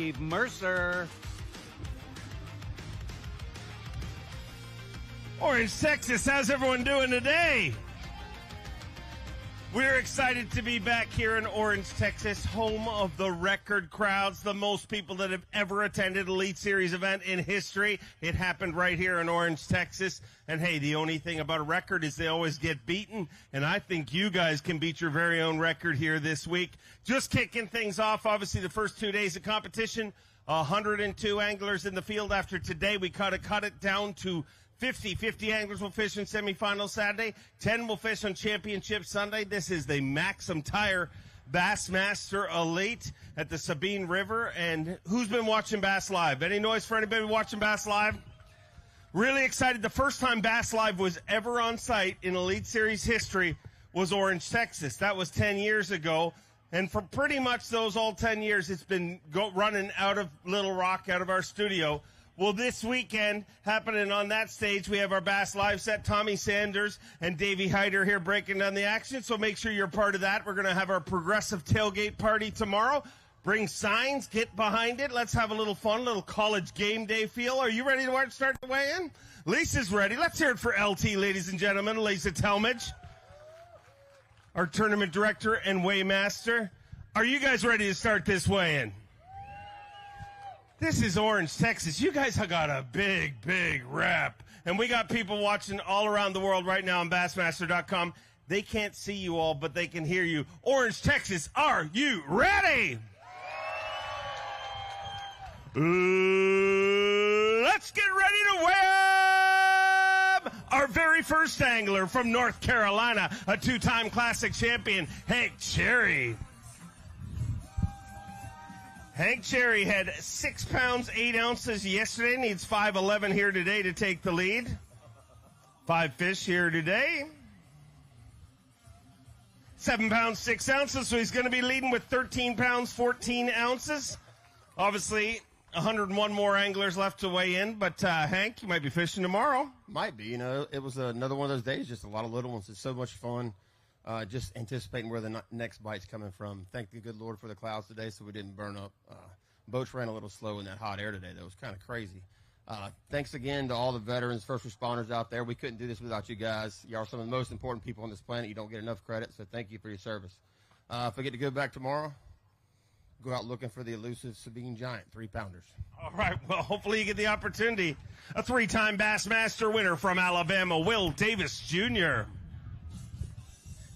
Dave Mercer. Orange, Texas, how's everyone doing today? We're excited to be back here in Orange, Texas, home of the record crowds, the most people that have ever attended Elite Series event in history. It happened right here in Orange, Texas. And hey, the only thing about a record is they always get beaten. And I think you guys can beat your very own record here this week. Just kicking things off, obviously the first 2 days of competition, 102 anglers in the field. After today, we cut it down to 50 anglers will fish in semifinals Saturday. 10 will fish on championship Sunday. This is the MAXAM Tire Bassmaster Elite at the Sabine River. And who's been watching Bass Live? Any noise for anybody watching Bass Live? Really excited. The first time Bass Live was ever on site in Elite Series history was Orange, Texas. That was 10 years ago. And for pretty much those all 10 years, it's been running out of Little Rock, out of our studio. Well, this weekend, happening on that stage, we have our Bass Live set. Tommy Sanders and Davey Hyder here breaking down the action, so make sure you're part of that. We're going to have our progressive tailgate party tomorrow. Bring signs, get behind it. Let's have a little fun, little college game day feel. Are you ready to start the weigh-in? Lisa's ready. Let's hear it for LT, ladies and gentlemen. Lisa Talmadge, our tournament director and weighmaster. Are you guys ready to start this weigh-in? This is Orange, Texas. You guys have got a big, big rep. And we got people watching all around the world right now on Bassmaster.com. They can't see you all, but they can hear you. Orange, Texas, are you ready? Let's get ready to web our very first angler from North Carolina, a two-time classic champion, Hank Cherry. Hank Cherry had 6 pounds, 8 ounces yesterday, needs 5'11" here today to take the lead. 5 fish here today. 7 pounds, 6 ounces, so he's going to be leading with 13 pounds, 14 ounces. Obviously, 101 more anglers left to weigh in, but Hank, you might be fishing tomorrow. Might be, you know, it was another one of those days, just a lot of little ones. It's so much fun. Just anticipating where the next bite's coming from. Thank the good Lord for the clouds today so we didn't burn up. Boats ran a little slow in that hot air today. That was kind of crazy. Thanks again to all the veterans, first responders out there. We couldn't do this without you guys. You are some of the most important people on this planet. You don't get enough credit, so thank you for your service. If I get to go back tomorrow, go out looking for the elusive Sabine Giant 3-pounders. All right, well, hopefully you get the opportunity. A 3-time Bassmaster winner from Alabama, Will Davis Jr.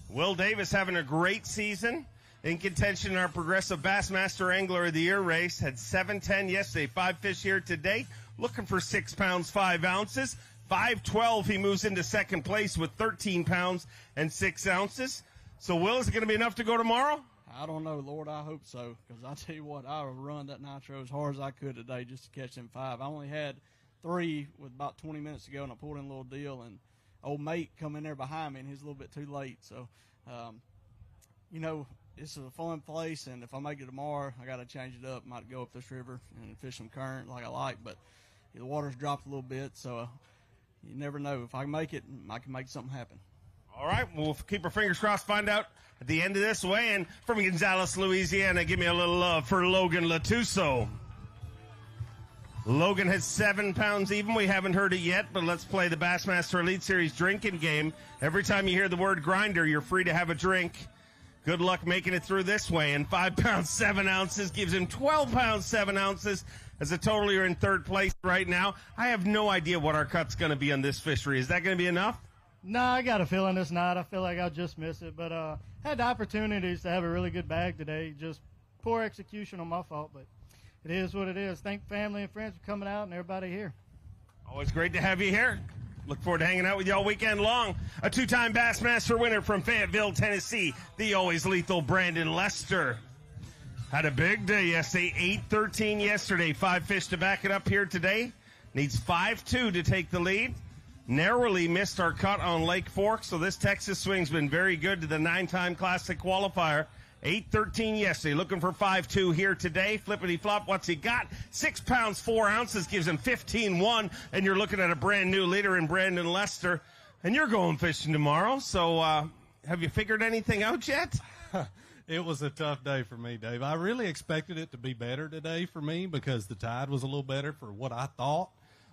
Will Davis having a great season. In contention in our Progressive Bassmaster Angler of the Year race. Had 7-10 yesterday, 5 fish here today. Looking for 6 pounds, 5 ounces. 5-12, he moves into second place with 13 pounds and 6 ounces. So, Will, is it going to be enough to go tomorrow? I don't know, Lord, I hope so. Because I tell you what, I will run that nitro as hard as I could today just to catch them 5. I only had 3 with about 20 minutes to go, and I pulled in a little deal, and old mate come in there behind me, and he's a little bit too late. So, you know, this is a fun place, and if I make it tomorrow, I got to change it up. Might go up this river and fish some current like I like, but the water's dropped a little bit, so you never know. If I make it, I can make something happen. All right, we'll keep our fingers crossed, find out at the end of this weigh-in from Gonzales, Louisiana. Give me a little love for Logan Latuso. Logan has 7 pounds even. We haven't heard it yet, but let's play the Bassmaster Elite Series drinking game. Every time you hear the word grinder, you're free to have a drink. Good luck making it through this way. And 5 pounds, 7 ounces gives him 12 pounds, 7 ounces. As a total, you're in third place right now. I have no idea what our cut's going to be on this fishery. Is that going to be enough? No, I got a feeling it's not. I feel like I'll just miss it. But had the opportunities to have a really good bag today. Just poor execution on my fault, but it is what it is. Thank family and friends for coming out and everybody here. Always great to have you here. Look forward to hanging out with you all weekend long. A 2-time Bassmaster winner from Fayetteville, Tennessee, the always lethal Brandon Lester. Had a big day yesterday, 8-13 yesterday, 5 fish to back it up here today. Needs 5-2 to take the lead. Narrowly missed our cut on Lake Fork, so this Texas swing's been very good to the 9-time Classic qualifier. 8-13 yesterday, looking for 5-2 here today. Flippity-flop, what's he got? 6 pounds, 4 ounces, gives him 15-1, and you're looking at a brand-new leader in Brandon Lester. And you're going fishing tomorrow, so have you figured anything out yet? It was a tough day for me, Dave. I really expected it to be better today for me because the tide was a little better for what I thought.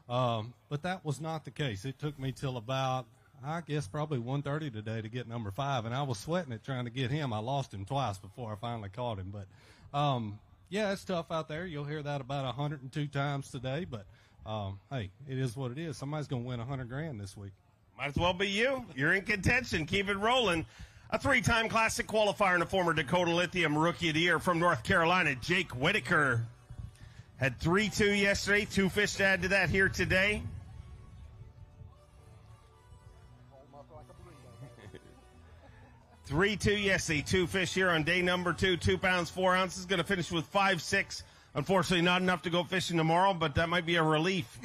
But that was not the case. It took me till about, I guess, probably 1:30 today to get number 5, and I was sweating it trying to get him. I lost him twice before I finally caught him. But, yeah, it's tough out there. You'll hear that about 102 times today. But, hey, it is what it is. Somebody's going to win $100,000 this week. Might as well be you. You're in contention. Keep it rolling. A 3-time Classic qualifier and a former Dakota Lithium Rookie of the Year from North Carolina, Jake Whitaker. Had 3-2 yesterday. 2 fish to add to that here today. $3-2 yesterday. 2 fish here on day number 2. 2 pounds, 4 ounces. Going to finish with 5-6. Unfortunately, not enough to go fishing tomorrow, but that might be a relief.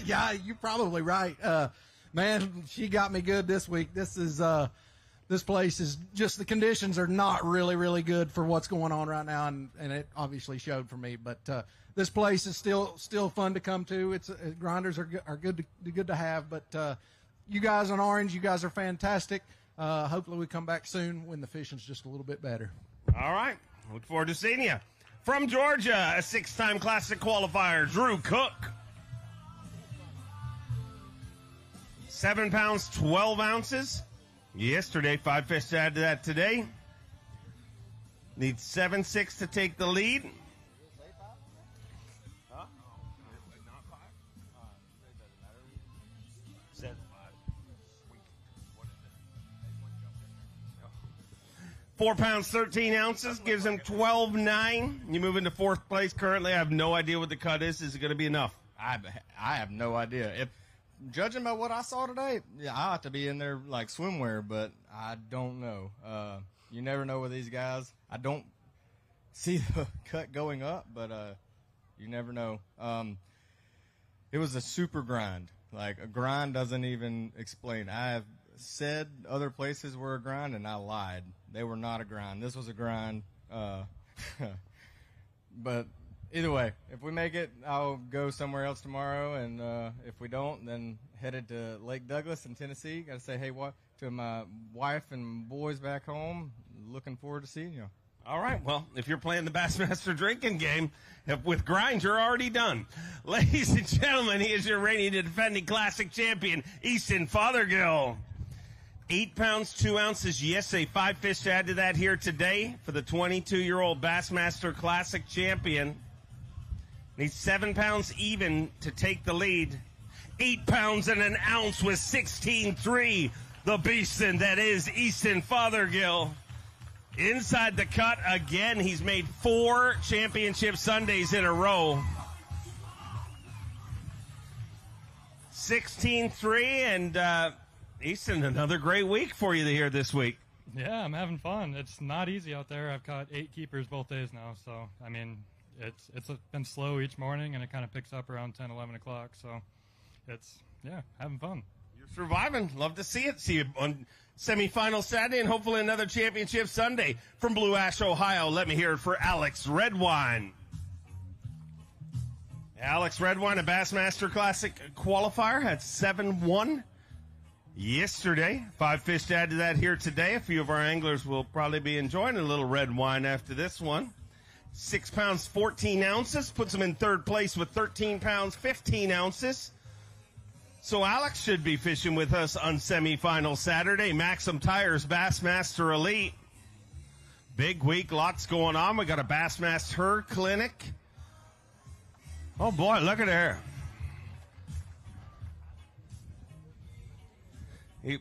Yeah, you're probably right. Man, she got me good this week. This place is just, the conditions are not really, really good for what's going on right now, and it obviously showed for me. But this place is still fun to come to. It's grinders are good to have. But you guys on Orange, you guys are fantastic. Hopefully we come back soon when the fishing's just a little bit better. All right. Look forward to seeing you. From Georgia, a 6-time Classic qualifier, Drew Cook. 7 pounds, 12 ounces. Yesterday, 5 fish to add to that today. Needs 7-6 to take the lead. Huh? Not 5? Said 5. 4 pounds, 13 ounces gives him 12.9. You move into 4th place currently. I have no idea what the cut is. Is it going to be enough? I have no idea. If judging by what I saw today, yeah, I ought to be in there like swimwear, but I don't know. You never know with these guys. I don't see the cut going up, but you never know. It was a super grind. Like, a grind doesn't even explain. I have said other places were a grind, and I lied. They were not a grind. This was a grind. But either way, if we make it, I'll go somewhere else tomorrow, and if we don't, then headed to Lake Douglas in Tennessee. Got to say hey to my wife and boys back home. Looking forward to seeing you. All right, well, if you're playing the Bassmaster drinking game, with grinds, you're already done. Ladies and gentlemen, he is your reigning and defending Classic champion, Easton Fothergill. 8 pounds, 2 ounces yesterday. 5 fish to add to that here today for the 22-year-old Bassmaster Classic champion. Needs 7 pounds even to take the lead. 8 pounds and an ounce with 16.3. The beastin' that is Easton Fothergill. Inside the cut again. He's made 4 championship Sundays in a row. 16.3, and Easton, another great week for you here this week. Yeah, I'm having fun. It's not easy out there. I've caught 8 keepers both days now, so I mean, it's been slow each morning, and it kind of picks up around 10, 11 o'clock. So it's, yeah, having fun. You're surviving. Love to see it. See you on semifinal Saturday and hopefully another championship Sunday. From Blue Ash, Ohio, let me hear it for Alex Redwine. Alex Redwine, a Bassmaster Classic qualifier, had 7-1 yesterday. 5 fish to add to that here today. A few of our anglers will probably be enjoying a little red wine after this one. 6 pounds, 14 ounces. Puts him in 3rd place with 13 pounds, 15 ounces. So Alex should be fishing with us on semifinal Saturday. MAXAM Tires Bassmaster Elite. Big week, lots going on. We got a Bassmaster clinic. Oh boy, look at there. You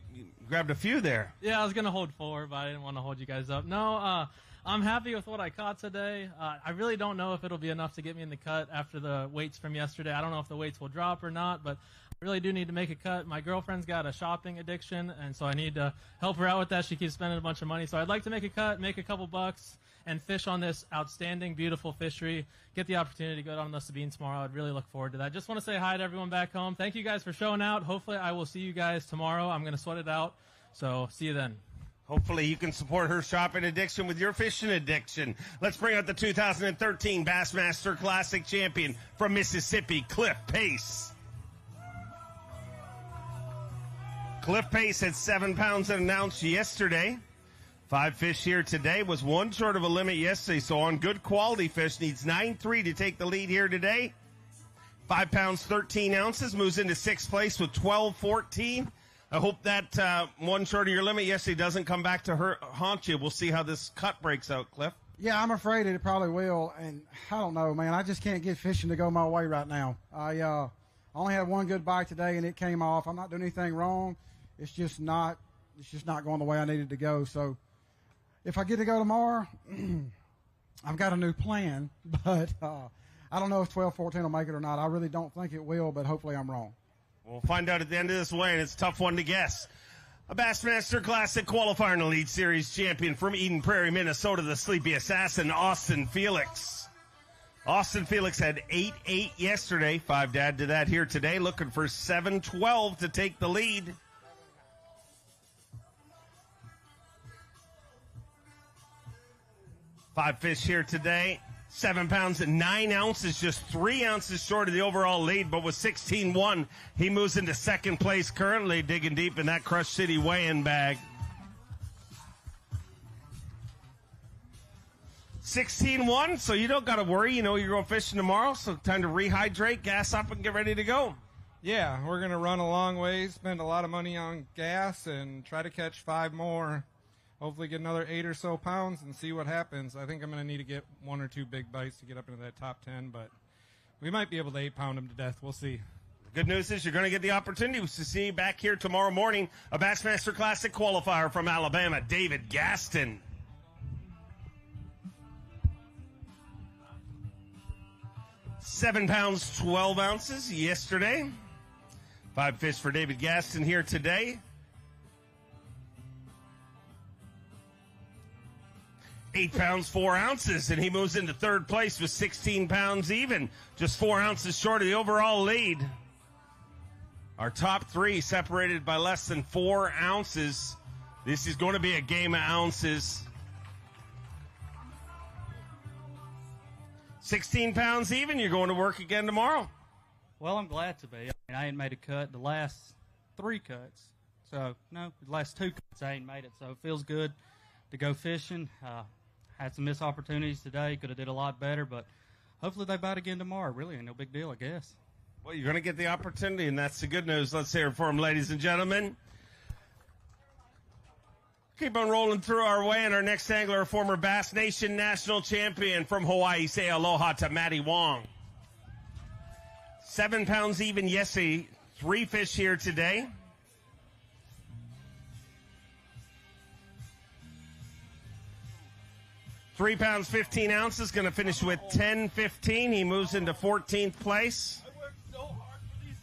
grabbed a few there. Yeah, I was going to hold 4, but I didn't want to hold you guys up. No, I'm happy with what I caught today. I really don't know if it'll be enough to get me in the cut after the weights from yesterday. I don't know if the weights will drop or not, but I really do need to make a cut. My girlfriend's got a shopping addiction, and so I need to help her out with that. She keeps spending a bunch of money. So I'd like to make a cut, make a couple bucks, and fish on this outstanding, beautiful fishery. Get the opportunity to go down to the Sabine tomorrow. I'd really look forward to that. Just want to say hi to everyone back home. Thank you guys for showing out. Hopefully I will see you guys tomorrow. I'm going to sweat it out. So see you then. Hopefully you can support her shopping addiction with your fishing addiction. Let's bring out the 2013 Bassmaster Classic champion from Mississippi, Cliff Pace. Cliff Pace had 7 pounds and an ounce yesterday. 5 fish here today, was one short of a limit yesterday, so on good quality fish, needs 9.3 to take the lead here today. 5 pounds, 13 ounces, moves into 6th place with 12.14. I hope that one short of your limit yesterday doesn't come back to haunt you. We'll see how this cut breaks out, Cliff. Yeah, I'm afraid it probably will, and I don't know, man. I just can't get fishing to go my way right now. I only had one good bite today, and it came off. I'm not doing anything wrong. It's just not going the way I needed to go. So if I get to go tomorrow, I've got a new plan, but I don't know if 12-14 will make it or not. I really don't think it will, but hopefully I'm wrong. We'll find out at the end of this way, and it's a tough one to guess. A Bassmaster Classic qualifier and Elite Series champion from Eden Prairie, Minnesota, the sleepy assassin, Austin Felix. Austin Felix had 8-8 yesterday, 5 to add to that here today, looking for 7-12 to take the lead. Five fish here today, 7 pounds and 9 ounces, just 3 ounces short of the overall lead, but with 16-1, he moves into 2nd place currently, digging deep in that Crush City weigh-in bag. 16-1, so you don't got to worry. You know you're going fishing tomorrow, so time to rehydrate, gas up, and get ready to go. Yeah, we're going to run a long ways, spend a lot of money on gas, and try to catch 5 more. Hopefully get another 8 or so pounds and see what happens. I think I'm going to need to get 1 or 2 big bites to get up into that top 10, but we might be able to 8-pound them to death. We'll see. The good news is you're going to get the opportunity to see back here tomorrow morning a Bassmaster Classic qualifier from Alabama, David Gaston. £7 pounds, 12 ounces yesterday. 5 fish for David Gaston here today. 8 pounds, 4 ounces, and he moves into 3rd place with 16 pounds even. Just 4 ounces short of the overall lead. Our top 3 separated by less than 4 ounces. This is going to be a game of ounces. 16 pounds even. You're going to work again tomorrow. Well, I'm glad to be. I mean, I ain't made a cut the last 3 cuts. So, no, the last 2 cuts I ain't made it. So it feels good to go fishing. Had some missed opportunities today. Could have did a lot better, but hopefully they bite again tomorrow. Really ain't no big deal, I guess. Well, you're going to get the opportunity, and that's the good news. Let's hear it for them, ladies and gentlemen. Keep on rolling through our way, and our next angler, a former Bass Nation national champion from Hawaii. Say aloha to Matty Wong. 7 pounds even yesterday. 3 fish here today. £3 pounds, 15 ounces, going to finish with 10.15. He moves into 14th place. I worked so hard for these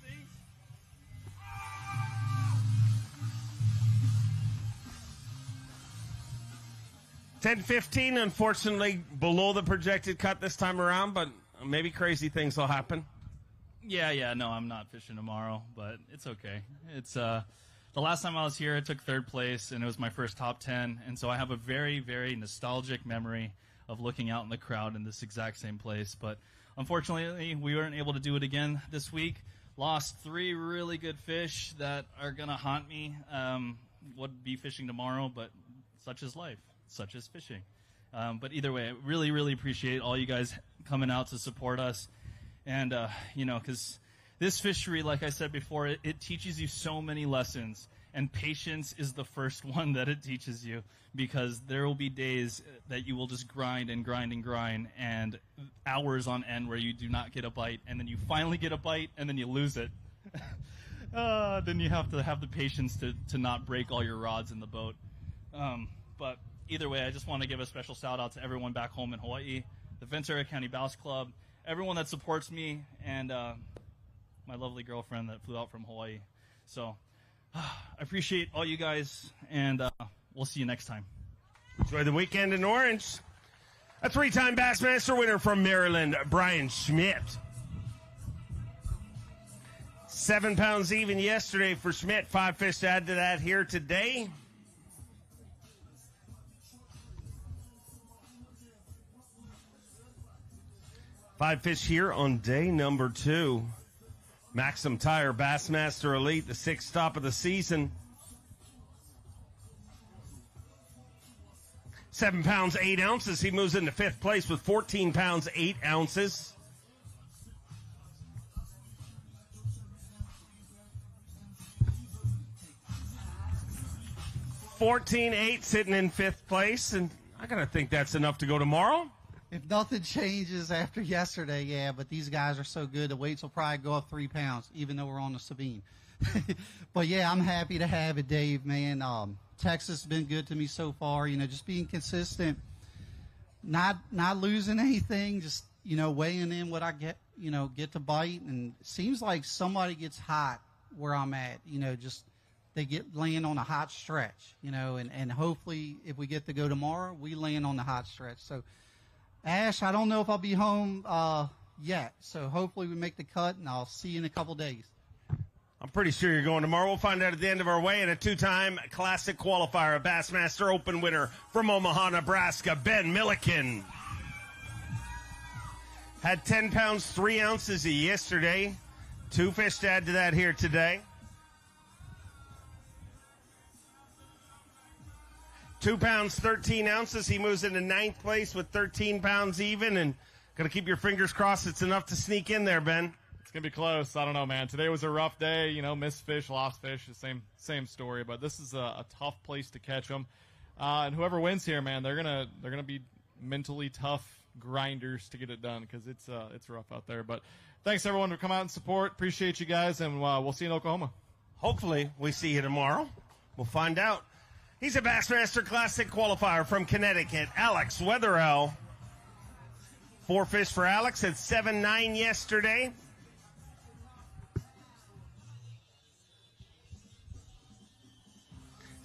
things. 10.15, unfortunately, below the projected cut this time around, but maybe crazy things will happen. Yeah, no, I'm not fishing tomorrow, but it's okay. It's the last time I was here, I took 3rd place, and it was my first top 10, and so I have a very, very nostalgic memory of looking out in the crowd in this exact same place. But unfortunately, we weren't able to do it again this week. Lost 3 really good fish that are going to haunt me. Would be fishing tomorrow, but such is life. Such is fishing. But either way, I really, really appreciate all you guys coming out to support us. And, because this fishery, like I said before, it teaches you so many lessons. And patience is the first one that it teaches you, because there will be days that you will just grind and grind and grind, and hours on end where you do not get a bite, and then you finally get a bite, and then you lose it. Then you have to have the patience to not break all your rods in the boat. But either way, I just want to give a special shout out to everyone back home in Hawaii, the Ventura County Bass Club, everyone that supports me, and my lovely girlfriend that flew out from Hawaii. So I appreciate all you guys, and we'll see you next time. Enjoy the weekend in Orange. A 3-time Bassmaster winner from Maryland, Brian Schmidt. 7 pounds even yesterday for Schmidt. 5 fish to add to that here today. Five fish here on day number 2. MAXAM Tire Bassmaster Elite, the 6th stop of the season. 7 pounds, 8 ounces. He moves into 5th place with 14 pounds, 8 ounces. $14.8 sitting in 5th place, and I gotta think that's enough to go tomorrow. If nothing changes after yesterday, yeah, but these guys are so good, the weights will probably go up 3 pounds, even though we're on the Sabine. But yeah, I'm happy to have it, Dave, man. Texas has been good to me so far, just being consistent, not losing anything, just, weighing in what I get to bite. And it seems like somebody gets hot where I'm at, just they get laying on a hot stretch, and hopefully if we get to go tomorrow, we land on the hot stretch. So, Ash, I don't know if I'll be home yet, so hopefully we make the cut, and I'll see you in a couple days. I'm pretty sure you're going tomorrow. We'll find out at the end of our weigh-in. A 2-time classic qualifier, a Bassmaster Open winner from Omaha, Nebraska, Ben Milliken. Had 10 pounds, 3 ounces yesterday. 2 fish to add to that here today. 2 pounds, 13 ounces. He moves into 9th place with 13 pounds even, and going to keep your fingers crossed it's enough to sneak in there, Ben. It's going to be close. I don't know, man. Today was a rough day. Missed fish, lost fish, the same story. But this is a tough place to catch them. And whoever wins here, man, they're gonna be mentally tough grinders to get it done because it's rough out there. But thanks, everyone, for coming out and support. Appreciate you guys, and we'll see you in Oklahoma. Hopefully we see you tomorrow. We'll find out. He's a Bassmaster Classic qualifier from Connecticut, Alex Wetherell. 4 fish for Alex, had 7.9 yesterday.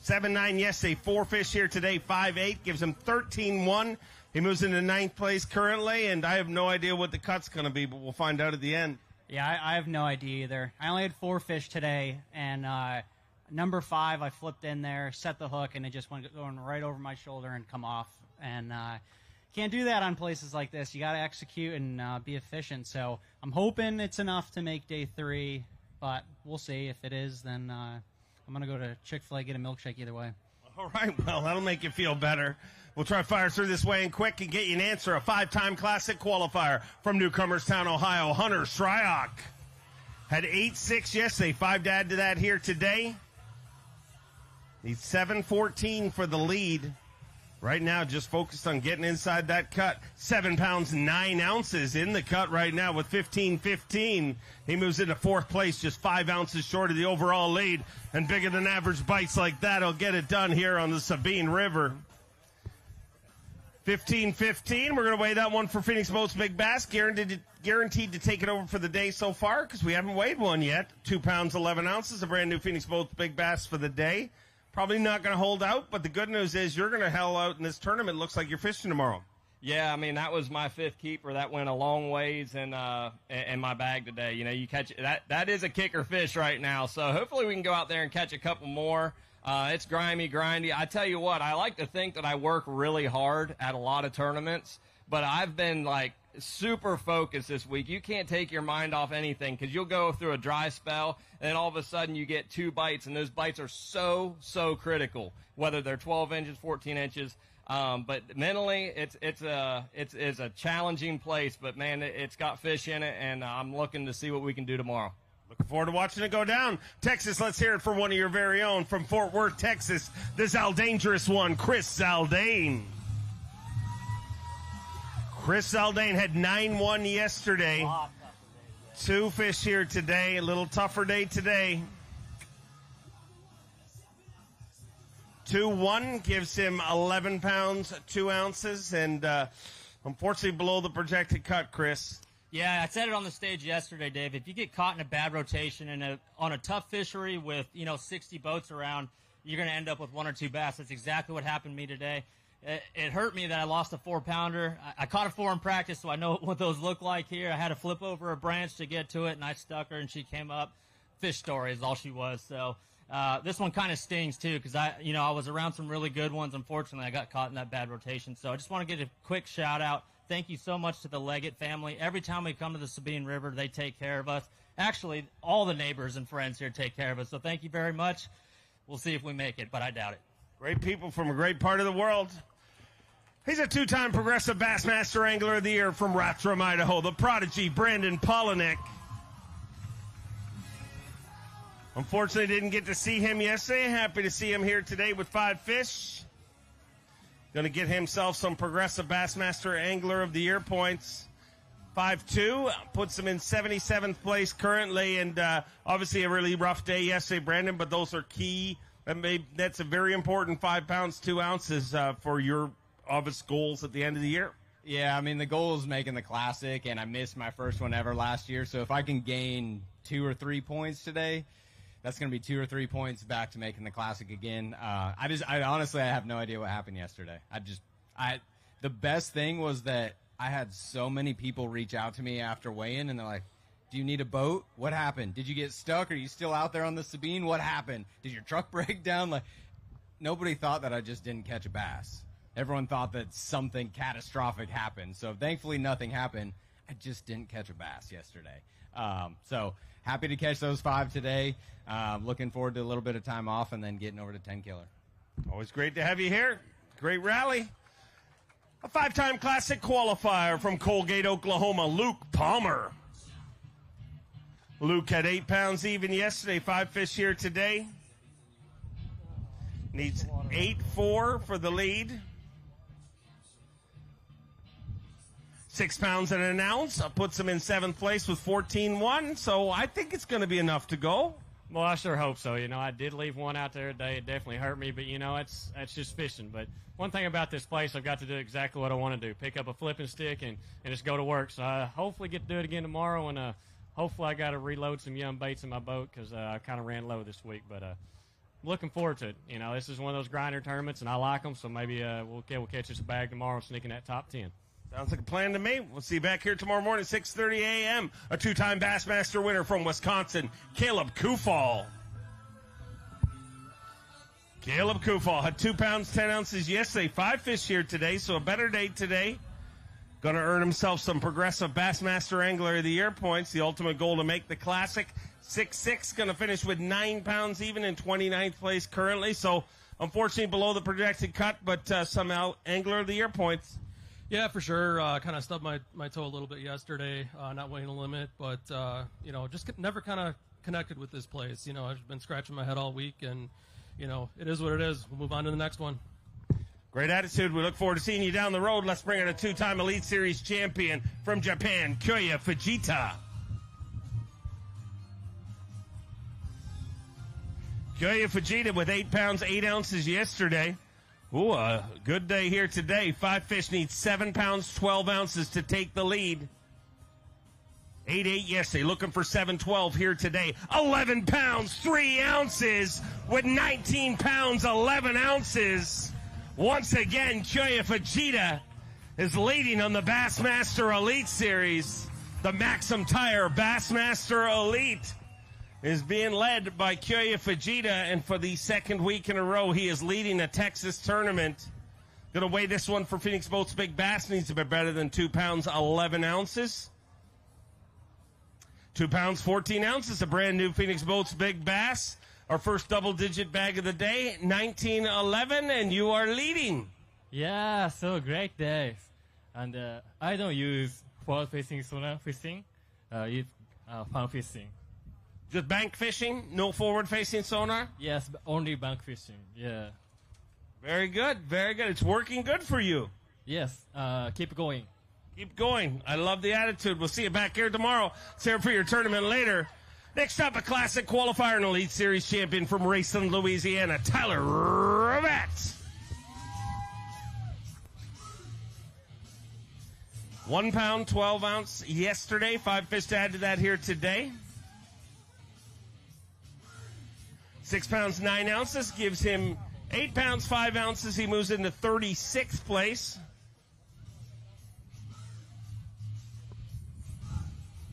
$7.9 yesterday, 4 fish here today, 5.8, gives him 13.1. He moves into 9th place currently, and I have no idea what the cut's going to be, but we'll find out at the end. Yeah, I have no idea either. I only had 4 fish today, and number 5, I flipped in there, set the hook, and it just went going right over my shoulder and come off. And can't do that on places like this. You got to execute and be efficient. So I'm hoping it's enough to make day 3, but we'll see. If it is, then I'm going to go to Chick-fil-A, get a milkshake either way. All right, well, that'll make you feel better. We'll try to fire through this way and quick and get you an answer. A 5-time Classic qualifier from Newcomerstown, Ohio, Hunter Shryock. Had 8.6 yesterday, 5 to add to that here today. He's 7.14 for the lead. Right now, just focused on getting inside that cut. 7 pounds, 9 ounces in the cut right now with 15.15. He moves into 4th place, just 5 ounces short of the overall lead. And bigger than average bites like that will get it done here on the Sabine River. 15.15. We're going to weigh that one for Phoenix Boats Big Bass. Guaranteed to take it over for the day so far because we haven't weighed one yet. 2 pounds, 11 ounces. A brand new Phoenix Boats Big Bass for the day. Probably not going to hold out, but the good news is you're going to hell out in this tournament. Looks like you're fishing tomorrow. Yeah, I mean, that was my 5th keeper. That went a long ways in my bag today. You catch that is a kicker fish right now. So hopefully we can go out there and catch a couple more. It's grindy. I tell you what, I like to think that I work really hard at a lot of tournaments, but I've been super focused this week. You can't take your mind off anything because you'll go through a dry spell and then all of a sudden you get 2 bites, and those bites are so critical, whether they're 12 inches, 14 inches. But mentally, it's a challenging place, but man, it's got fish in it, and I'm looking to see what we can do tomorrow. Looking forward to watching it go down. Texas, let's hear it from one of your very own from Fort Worth, Texas. The Zaldangerous one, Chris Zaldane. Chris Zaldane had 9.1 yesterday. 2 fish here today. A little tougher day today. 2.1 gives him 11 pounds, 2 ounces, and unfortunately below the projected cut, Chris. Yeah, I said it on the stage yesterday, Dave. If you get caught in a bad rotation and on a tough fishery with 60 boats around, you're going to end up with 1 or 2 bass. That's exactly what happened to me today. It hurt me that I lost a 4-pounder. I caught a 4 in practice, so I know what those look like here. I had to flip over a branch to get to it, and I stuck her, and she came up. Fish story is all she was. So this one kind of stings, too, because I was around some really good ones. Unfortunately, I got caught in that bad rotation. So I just want to give a quick shout-out. Thank you so much to the Leggett family. Every time we come to the Sabine River, they take care of us. Actually, all the neighbors and friends here take care of us. So thank you very much. We'll see if we make it, but I doubt it. Great people from a great part of the world. He's a two-time Progressive Bassmaster Angler of the Year from Rathdrum, Idaho, the prodigy Brandon Polinick. Unfortunately, didn't get to see him yesterday. Happy to see him here today with 5 fish. Going to get himself some Progressive Bassmaster Angler of the Year points. 5-2, puts him in 77th place currently, and obviously a really rough day yesterday, Brandon, but those are key. That's a very important 5 pounds, 2 ounces for your obvious goals at the end of the year. Yeah, I mean, the goal is making the Classic, and I missed my first one ever last year, so if I can gain 2 or 3 points today, that's going to be 2 or 3 points back to making the Classic again. I honestly, I have no idea what happened yesterday. The best thing was that I had so many people reach out to me after weigh-in, and they're like, do you need a boat? What happened? Did you get stuck? Are you still out there on the Sabine? What happened? Did your truck break down? Like, nobody thought that I just didn't catch a bass. Everyone thought that something catastrophic happened. So thankfully nothing happened. I just didn't catch a bass yesterday. So happy to catch those 5 today. Looking forward to a little bit of time off and then getting over to 10 killer. Always great to have you here. Great rally. A 5-time Classic qualifier from Colgate, Oklahoma, Luke Palmer. Luke had 8 pounds even yesterday, 5 fish here today. Needs 8-4 for the lead. 6 pounds and an ounce. Puts him in 7th place with 14-1. So I think it's going to be enough to go. Well, I sure hope so. You know, I did leave one out there today. It definitely hurt me, but, you know, that's just fishing. But one thing about this place, I've got to do exactly what I want to do, pick up a flipping stick and just go to work. So I hopefully get to do it again tomorrow, and hopefully I got to reload some young baits in my boat because I kind of ran low this week. But looking forward to it. You know, this is one of those grinder tournaments, and I like them, so maybe we'll catch us a bag tomorrow and sneak in that top 10. Sounds like a plan to me. We'll see you back here tomorrow morning, 6:30 a.m. A 2-time Bassmaster winner from Wisconsin, Caleb Kufall. Caleb Kufall had 2 pounds, 10 ounces yesterday. 5 fish here today, so a better day today. Going to earn himself some Progressive Bassmaster Angler of the Year points. The ultimate goal to make the Classic. 6'6", going to finish with 9 pounds even in 29th place currently. So, unfortunately, below the projected cut, but some Angler of the Year points. Yeah, for sure. Kind of stubbed my toe a little bit yesterday, not weighing a limit, but, you know, just never kind of connected with this place. You know, I've been scratching my head all week, and, you know, it is what it is. We'll move on to the next one. Great attitude. We look forward to seeing you down the road. Let's bring in a 2-time Elite Series champion from Japan, Kyoya Fujita. Kyoya Fujita with 8 pounds, 8 ounces yesterday. Ooh, a good day here today. 5 fish need 7 pounds, 12 ounces to take the lead. 8-8 yesterday, looking for 7-12 here today. 11 pounds, 3 ounces with 19 pounds, 11 ounces. Once again, Kyoya Fujita is leading on the Bassmaster Elite Series. The MAXAM Tire Bassmaster Elite is being led by Kyoya Fujita, and for the second week in a row, he is leading a Texas tournament. Going to weigh this one for Phoenix Boats Big Bass. Needs to be better than 2 pounds, 11 ounces. 2 pounds, 14 ounces, a brand new Phoenix Boats Big Bass. Our first double-digit bag of the day, 1911, and you are leading. Yeah, so great day. And I don't use forward-facing sonar fishing. It's fun fishing. Just bank fishing? No forward-facing sonar? Yes, only bank fishing, yeah. Very good, very good. It's working good for you. Yes, keep going. Keep going. I love the attitude. We'll see you back here tomorrow. It's here for your tournament later. Next up, a Classic qualifier and Elite Series champion from Rayson, Louisiana, Tyler Rabat. 1 pound, 12 ounce yesterday. 5 fish to add to that here today. 6 pounds, 9 ounces gives him 8 pounds, 5 ounces. He moves into 36th place.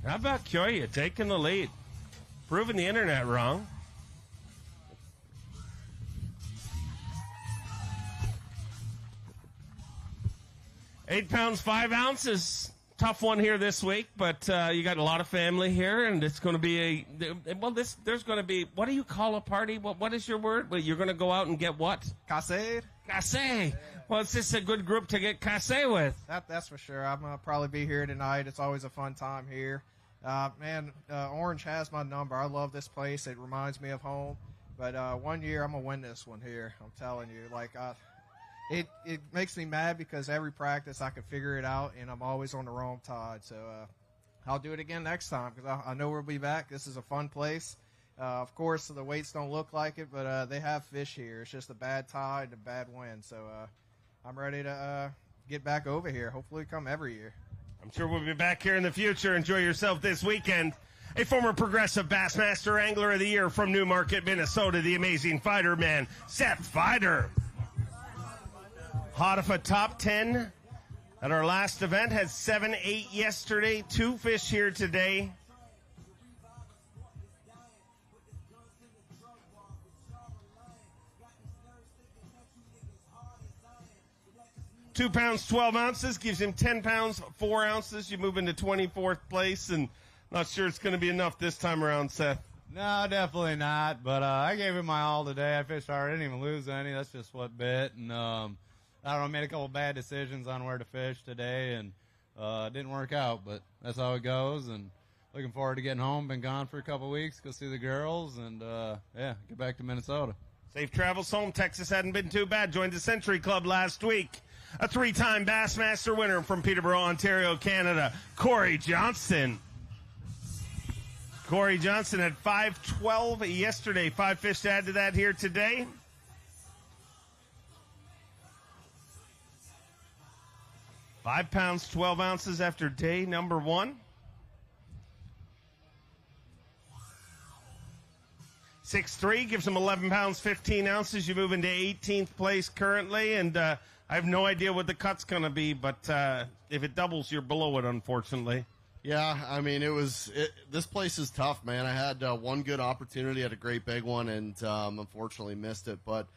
How about Kyoya taking the lead? Proving the internet wrong. $8 pounds, 5 ounces. Tough one here this week, but you got a lot of family here, and it's going to be there's going to be, what do you call a party? What is your word? Well, you're going to go out and get what? Caser. Caser. Well, it's just a good group to get casse with. That's for sure. I'm going to probably be here tonight. It's always a fun time here. Orange has my number. I love this place. It reminds me of home. But one year I'm going to win this one here. I'm telling you. It makes me mad because every practice I can figure it out, and I'm always on the wrong tide. So I'll do it again next time because I know we'll be back. This is a fun place. Of course, the weights don't look like it, but they have fish here. It's just a bad tide and a bad wind. So I'm ready to get back over here. Hopefully come every year. I'm sure we'll be back here in the future. Enjoy yourself this weekend. A former Progressive Bassmaster Angler of the Year from Newmarket, Minnesota, the amazing fighter man, Seth Fighter. Hodifa top 10 at our last event. Had 7-8 yesterday. 2 fish here today. £2 12 ounces gives him 10 pounds 4 ounces. You move into 24th place, and not sure it's going to be enough this time around, Seth. No, definitely not. But I gave it my all today. I fished hard. I didn't even lose any. That's just what bit. And I don't know. I made a couple bad decisions on where to fish today, and it didn't work out. But that's how it goes. And looking forward to getting home. Been gone for a couple weeks. Go see the girls, and get back to Minnesota. Safe travels home. Texas hadn't been too bad. Joined the Century Club last week. A 3-time Bassmaster winner from Peterborough, Ontario, Canada, Corey Johnston. Corey Johnston had 5-12 yesterday. 5 fish to add to that here today. £5 12 ounces after day number 1. 6'3" gives him 11 pounds 15 ounces. You move into 18th place currently, and I have no idea what the cut's going to be, but if it doubles, you're below it, unfortunately. Yeah, I mean, this place is tough, man. I had one good opportunity, had a great big one, and unfortunately missed it. But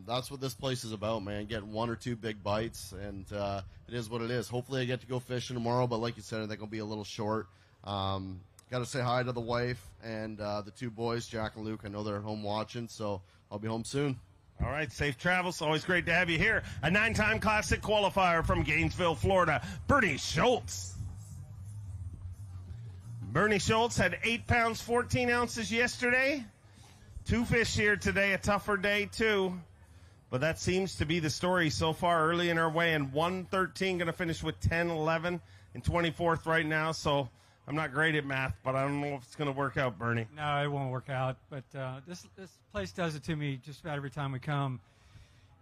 that's what this place is about, man, getting 1 or 2 big bites, and it is what it is. Hopefully I get to go fishing tomorrow, but like you said, I think I'll be a little short. Got to say hi to the wife and the 2 boys, Jack and Luke. I know they're at home watching, so I'll be home soon. All right, safe travels. Always great to have you here. A 9-time Classic qualifier from Gainesville, Florida, Bernie Schultz. Bernie Schultz had 8 pounds 14 ounces yesterday. 2 fish here today, a tougher day too. But that seems to be the story so far early in our way. And 113 going to finish with 10-11 in 24th right now. So I'm not great at math, but I don't know if it's going to work out, Bernie. No, it won't work out. But this place does it to me just about every time we come.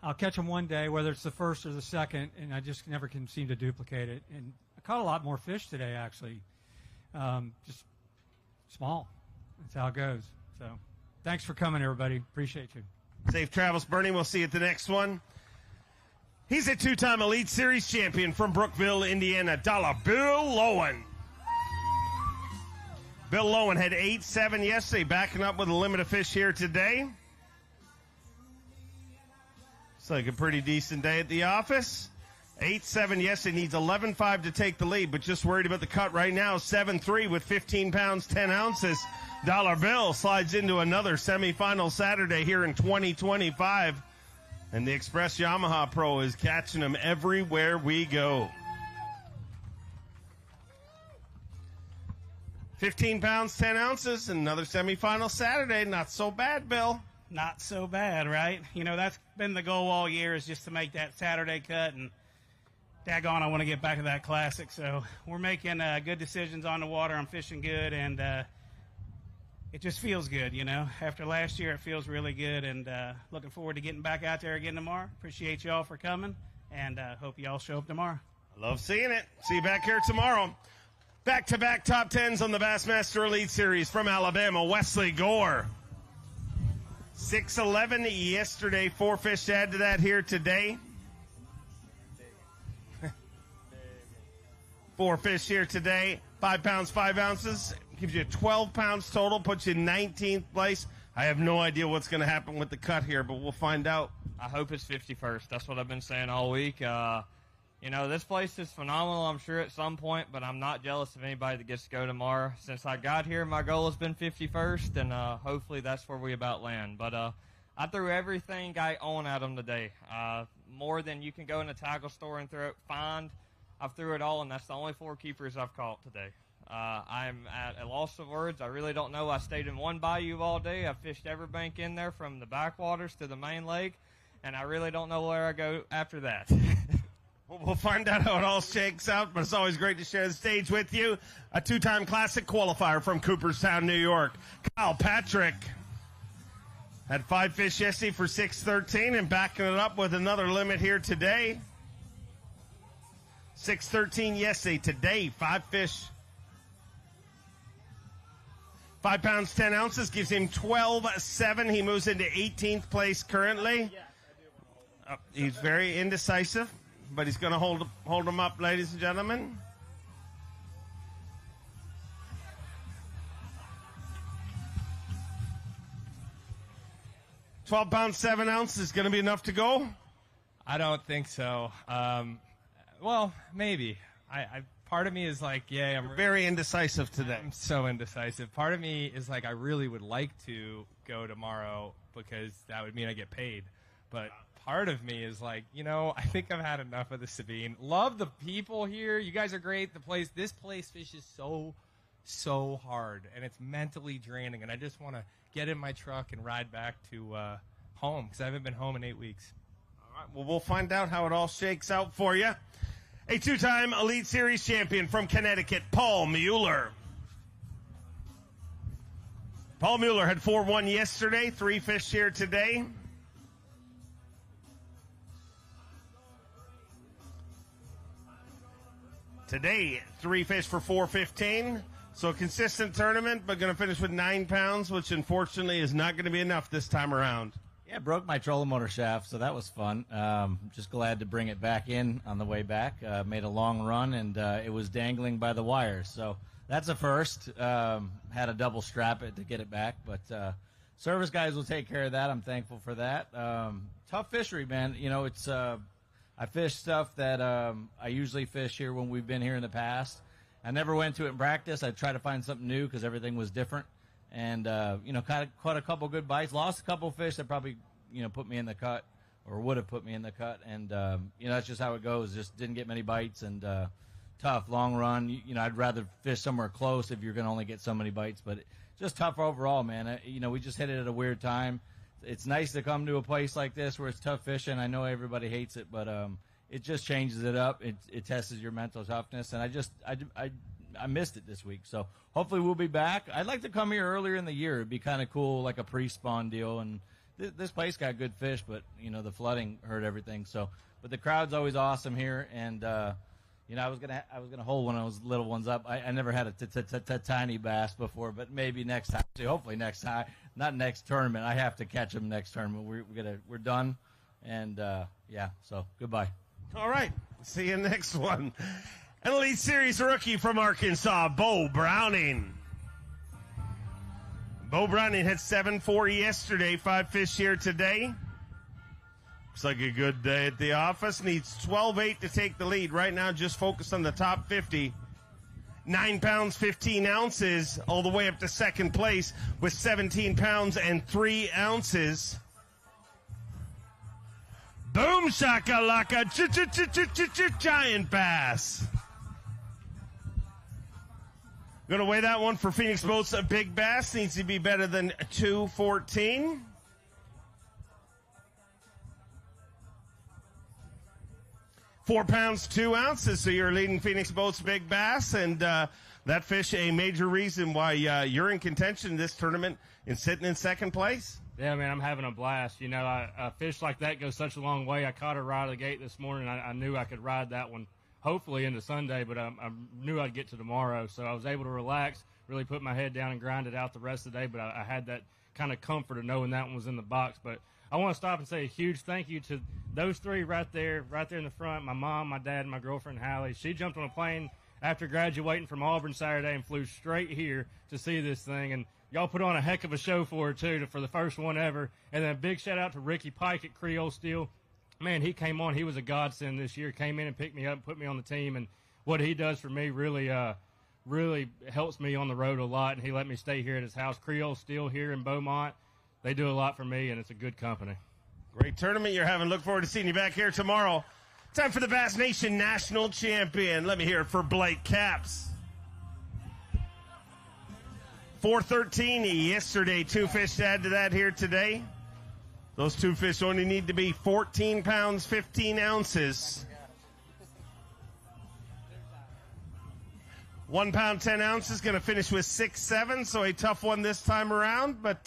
I'll catch them one day, whether it's the first or the second, and I just never can seem to duplicate it. And I caught a lot more fish today, actually. Just small. That's how it goes. So thanks for coming, everybody. Appreciate you. Safe travels, Bernie. We'll see you at the next one. He's a 2-time Elite Series champion from Brookville, Indiana, Dollar Bill Lowen. Bill Lowen had 8-7 yesterday, backing up with a limit of fish here today. It's like a pretty decent day at the office. 8-7 yesterday, needs 11-5 to take the lead, but just worried about the cut right now. 7-3 with 15 pounds 10 ounces. Dollar Bill slides into another semifinal Saturday here in 2025. And the Express Yamaha Pro is catching him everywhere we go. 15 pounds, 10 ounces, another semifinal Saturday. Not so bad, Bill. Not so bad, right? You know, that's been the goal all year, is just to make that Saturday cut. And daggone, I want to get back to that classic. So we're making good decisions on the water. I'm fishing good, and it just feels good, you know. After last year, it feels really good, and looking forward to getting back out there again tomorrow. Appreciate you all for coming, and hope you all show up tomorrow. I love seeing it. See you back here tomorrow. Back-to-back top 10s on the Bassmaster Elite Series from Alabama, Wesley Gore. 6-11 yesterday, 4 fish to add to that here today. 4 fish here today, 5 pounds, 5 ounces. Gives you 12 pounds total, puts you in 19th place. I have no idea what's going to happen with the cut here, but we'll find out. I hope it's 51st. That's what I've been saying all week. You know, this place is phenomenal, I'm sure, at some point, but I'm not jealous of anybody that gets to go tomorrow. Since I got here, my goal has been 51st, and hopefully that's where we about land. But I threw everything I own at them today. more than you can go in a tackle store and find. I've threw it all, and that's the only 4 keepers I've caught today. I'm at a loss of words. I really don't know. I stayed in one bayou all day. I fished every bank in there from the backwaters to the main lake, and I really don't know where I go after that. We'll find out how it all shakes out, but it's always great to share the stage with you. A 2-time Classic qualifier from Cooperstown, New York. Kyle Patrick had 5 fish yesterday for 613 and backing it up with another limit here today. 613 yesterday. Today, 5 fish. 5 pounds, 10 ounces gives him 12.7. He moves into 18th place currently. He's very indecisive, but he's going to hold him up, ladies and gentlemen. £12, 7 ounces is going to be enough to go. I don't think so. Well, maybe. I part of me is like, yeah, I'm very indecisive today. I'm so indecisive. Part of me is like, I really would like to go tomorrow because that would mean I get paid. But part of me is like, I think I've had enough of the Sabine. Love the people here. You guys are great. This place fishes so hard, and it's mentally draining. And I just want to get in my truck and ride back to home because I haven't been home in 8 weeks. All right. Well, we'll find out how it all shakes out for you. A 2-time Elite Series champion from Connecticut, Paul Mueller. Paul Mueller had 4-1 yesterday, 3 fish here today. Today, 3 fish for 415. So a consistent tournament, but going to finish with 9 pounds, which unfortunately is not going to be enough this time around. Yeah, broke my trolling motor shaft, so that was fun. Just glad to bring it back in on the way back. Made a long run, and it was dangling by the wires. So that's a first. Had a double strap it to get it back, but service guys will take care of that. I'm thankful for that. Tough fishery, man. It's I fish stuff that I usually fish here when we've been here in the past. I never went to it in practice. I tried to find something new because everything was different. And, caught a couple good bites. Lost a couple fish that probably, put me in the cut or would have put me in the cut. And, that's just how it goes. Just didn't get many bites and tough, long run. I'd rather fish somewhere close if you're going to only get so many bites. But just tough overall, man. We just hit it at a weird time. It's nice to come to a place like this where it's tough fishing. I know everybody hates it, but it just changes it up. It tests your mental toughness. And I missed it this week, so hopefully we'll be back. I'd like to come here earlier in the year. It'd be kind of cool, like a pre-spawn deal. And this place got good fish, but the flooding hurt everything. So, but the crowd's always awesome here, and I was gonna hold one of those little ones up. I never had a tiny bass before, but maybe next time. So hopefully next time, not next tournament. I have to catch them next tournament. We're done, and So goodbye. All right, see you next one. An Elite Series rookie from Arkansas, Bo Browning. Bo Browning had 7-4 yesterday, 5 fish here today. Looks like a good day at the office. Needs 12.8 to take the lead. Right now, just focused on the top 50. 9 pounds, 15 ounces, all the way up to second place with 17 pounds and 3 ounces. Boom shakalaka, giant bass. Going to weigh that one for Phoenix Boats. A big bass needs to be better than 214. Four pounds, 2 ounces. So you're leading Phoenix Boats big bass, and that fish a major reason why you're in contention in this tournament and sitting in second place. Yeah, man, I'm having a blast. A fish like that goes such a long way. I caught her right out of the gate this morning. I knew I could ride that one hopefully into Sunday, but I knew I'd get to tomorrow. So I was able to relax, really put my head down and grind it out the rest of the day. But I had that kind of comfort of knowing that one was in the box. But I want to stop and say a huge thank you to those three right there in the front, my mom, my dad, and my girlfriend, Hallie. She jumped on a plane after graduating from Auburn Saturday and flew straight here to see this thing. And y'all put on a heck of a show for her, too, for the first one ever. And then a big shout-out to Ricky Pike at Creole Steel. Man, he came on. He was a godsend this year. Came in and picked me up and put me on the team. And what he does for me really helps me on the road a lot. And he let me stay here at his house. Creole Steel here in Beaumont. They do a lot for me, and it's a good company. Great tournament you're having. Look forward to seeing you back here tomorrow. Time for the Bass Nation National Champion. Let me hear it for Blake Capps. 413 yesterday. 2 fish to add to that here today. Those 2 fish only need to be 14 pounds, 15 ounces. 1 pound, 10 ounces, going to finish with 6-7, so a tough one this time around. But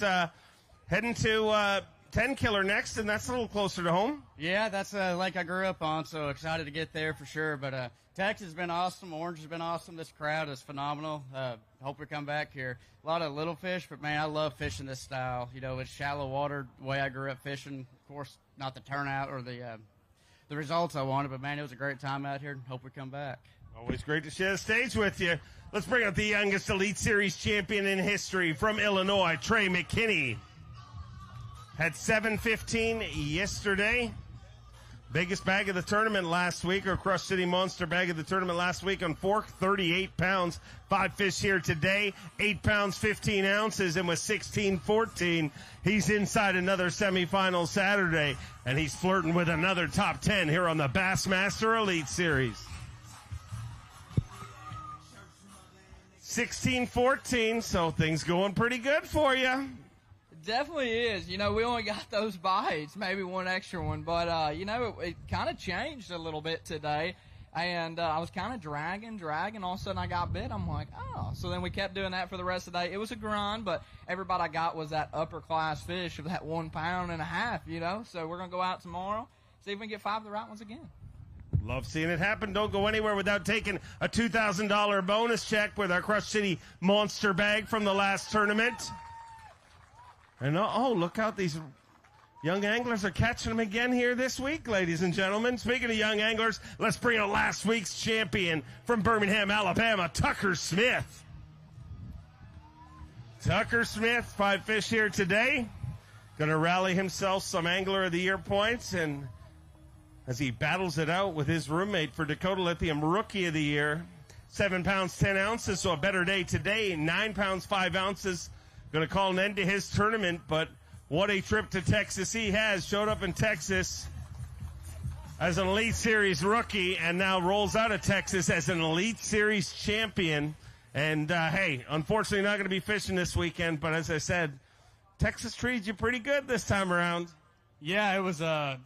heading to 10 killer next, and that's a little closer to home. Yeah, that's a lake I grew up on, so excited to get there for sure. But Texas has been awesome. Orange has been awesome. This crowd is phenomenal. Hope we come back here. A lot of little fish, but, man, I love fishing this style. You know, it's shallow water, the way I grew up fishing. Of course, not the turnout or the results I wanted, but, man, it was a great time out here. Hope we come back. Always great to share the stage with you. Let's bring out the youngest Elite Series champion in history from Illinois, Trey McKinney. Had 715 yesterday. Biggest bag of the tournament last week, or Crush City Monster bag of the tournament last week on fork, 38 pounds. 5 fish here today, 8 pounds, 15 ounces, and with 16-14, he's inside another semifinal Saturday, and he's flirting with another top 10 here on the Bassmaster Elite Series. 16-14, so things going pretty good for you. Definitely is. You know, we only got those bites, maybe one extra one, but, you know, it kind of changed a little bit today, and I was kind of dragging. All of a sudden I got bit. I'm like, oh. So then we kept doing that for the rest of the day. It was a grind, but everybody I got was that upper-class fish of that 1.5 pounds, you know. So we're going to go out tomorrow, see if we can get 5 of the right ones again. Love seeing it happen. Don't go anywhere without taking a $2,000 bonus check with our Crush City Monster bag from the last tournament. And oh, look out. These young anglers are catching them again here this week, ladies and gentlemen. Speaking of young anglers, let's bring out last week's champion from Birmingham, Alabama, Tucker Smith. Tucker Smith, 5 fish here today. Going to rally himself some Angler of the Year points, and as he battles it out with his roommate for Dakota Lithium Rookie of the Year, 7 pounds, 10 ounces, so a better day today. 9 pounds, 5 ounces. Going to call an end to his tournament, but what a trip to Texas he has. Showed up in Texas as an Elite Series rookie and now rolls out of Texas as an Elite Series champion. And, hey, unfortunately not going to be fishing this weekend, but as I said, Texas treated you pretty good this time around. Yeah, it was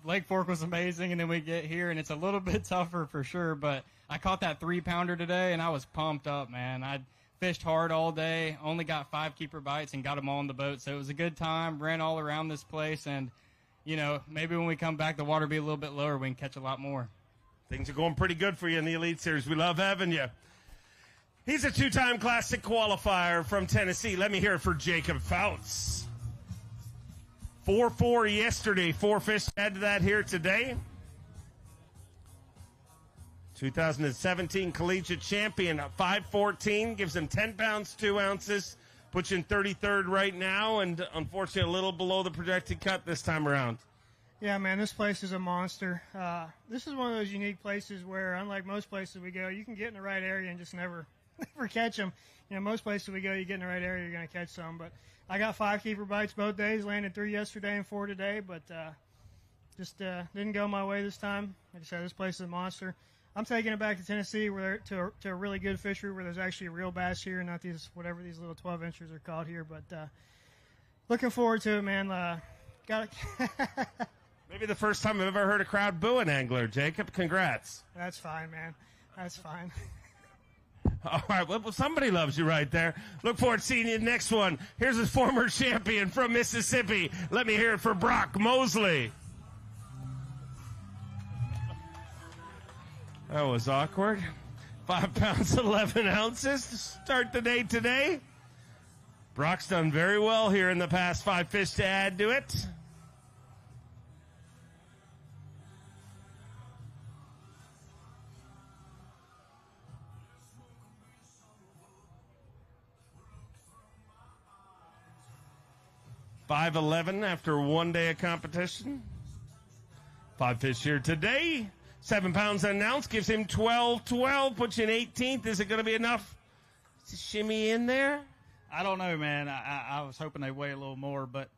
Lake Fork was amazing, and then we get here, and it's a little bit tougher for sure, but I caught that 3-pounder today, and I was pumped up, man. I fished hard all day, only got 5 keeper bites and got them all on the boat, so it was a good time, ran all around this place, and, you know, maybe when we come back, the water will be a little bit lower, we can catch a lot more. Things are going pretty good for you in the Elite Series. We love having you. He's a 2-time Classic qualifier from Tennessee. Let me hear it for Jacob Fouts. 4-4 yesterday, 4 fish to add to that here today. 2017 collegiate champion, 5'14", gives him 10 pounds, 2 ounces, puts you in 33rd right now, and unfortunately a little below the projected cut this time around. Yeah, man, this place is a monster. This is one of those unique places where, unlike most places we go, you can get in the right area and just never catch them. You know, most places we go, you get in the right area, you're going to catch some, but I got 5 keeper bites both days, landed 3 yesterday and 4 today, but just didn't go my way this time. Like I said, this place is a monster. I'm taking it back to Tennessee to a really good fishery where there's actually a real bass here, not these whatever these little 12-inchers are called here. But looking forward to it, man. Got it. Maybe the first time I've ever heard a crowd boo an angler. Jacob, congrats. That's fine, man. That's fine. All right, well, somebody loves you right there. Look forward to seeing you next one. Here's a former champion from Mississippi. Let me hear it for Brock Mosley. That was awkward. 5 pounds, 11 ounces to start the day today. Brock's done very well here in the past 5 fish to add to it. $5.11 after 1 day of competition. 5 fish here today. 7 pounds an ounce gives him 12-12, puts you in 18th. Is it going to be enough to shimmy in there? I don't know, man. I was hoping they'd weigh a little more, but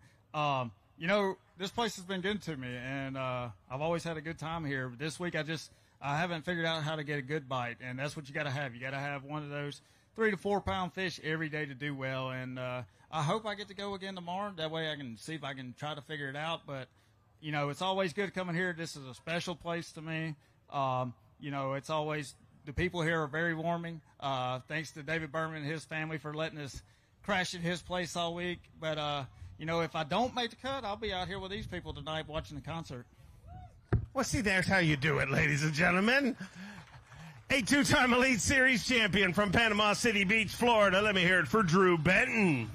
You know, this place has been good to me, and I've always had a good time here. But this week, I haven't figured out how to get a good bite, and that's what you got to have. You got to have one of those 3 to 4 pound fish every day to do well. And I hope I get to go again tomorrow. That way, I can see if I can try to figure it out. But you know, it's always good coming here. This is a special place to me. You know, it's always the people here are very warming. Thanks to David Berman and his family for letting us crash at his place all week. But you know, if I don't make the cut, I'll be out here with these people tonight watching the concert. Well, see, there's how you do it, ladies and gentlemen. A 2-time Elite Series champion from Panama City Beach, Florida. Let me hear it for Drew Benton.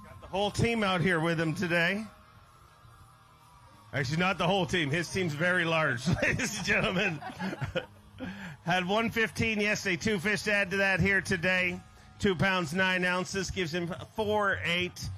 Got the whole team out here with him today. Actually, not the whole team. His team's very large, ladies and gentlemen. Had 115 yesterday, 2 fish to add to that here today. 2 pounds, 9 ounces, gives him 4.8.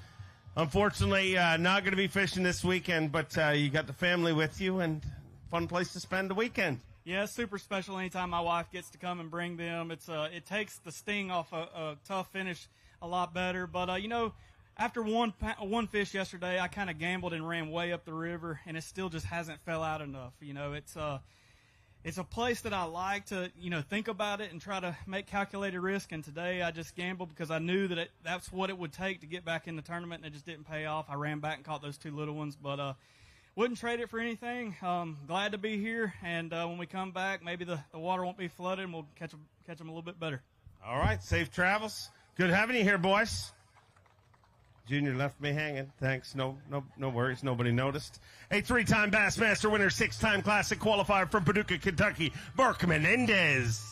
Unfortunately, not going to be fishing this weekend, but you got the family with you and fun place to spend the weekend. Yeah, it's super special anytime my wife gets to come and bring them. It takes the sting off a tough finish a lot better. But, you know, after one fish yesterday, I kind of gambled and ran way up the river, and it still just hasn't fell out enough. You know, it's a place that I like to, you know, think about it and try to make calculated risk. And today I just gambled because I knew that that's what it would take to get back in the tournament, and it just didn't pay off. I ran back and caught those 2 little ones, but wouldn't trade it for anything. Glad to be here, and when we come back, maybe the water won't be flooded, and we'll catch them a little bit better. All right, safe travels. Good having you here, boys. Junior left me hanging. Thanks. No worries. Nobody noticed. A 3-time Bassmaster winner, 6-time Classic qualifier from Paducah, Kentucky, Mark Menendez.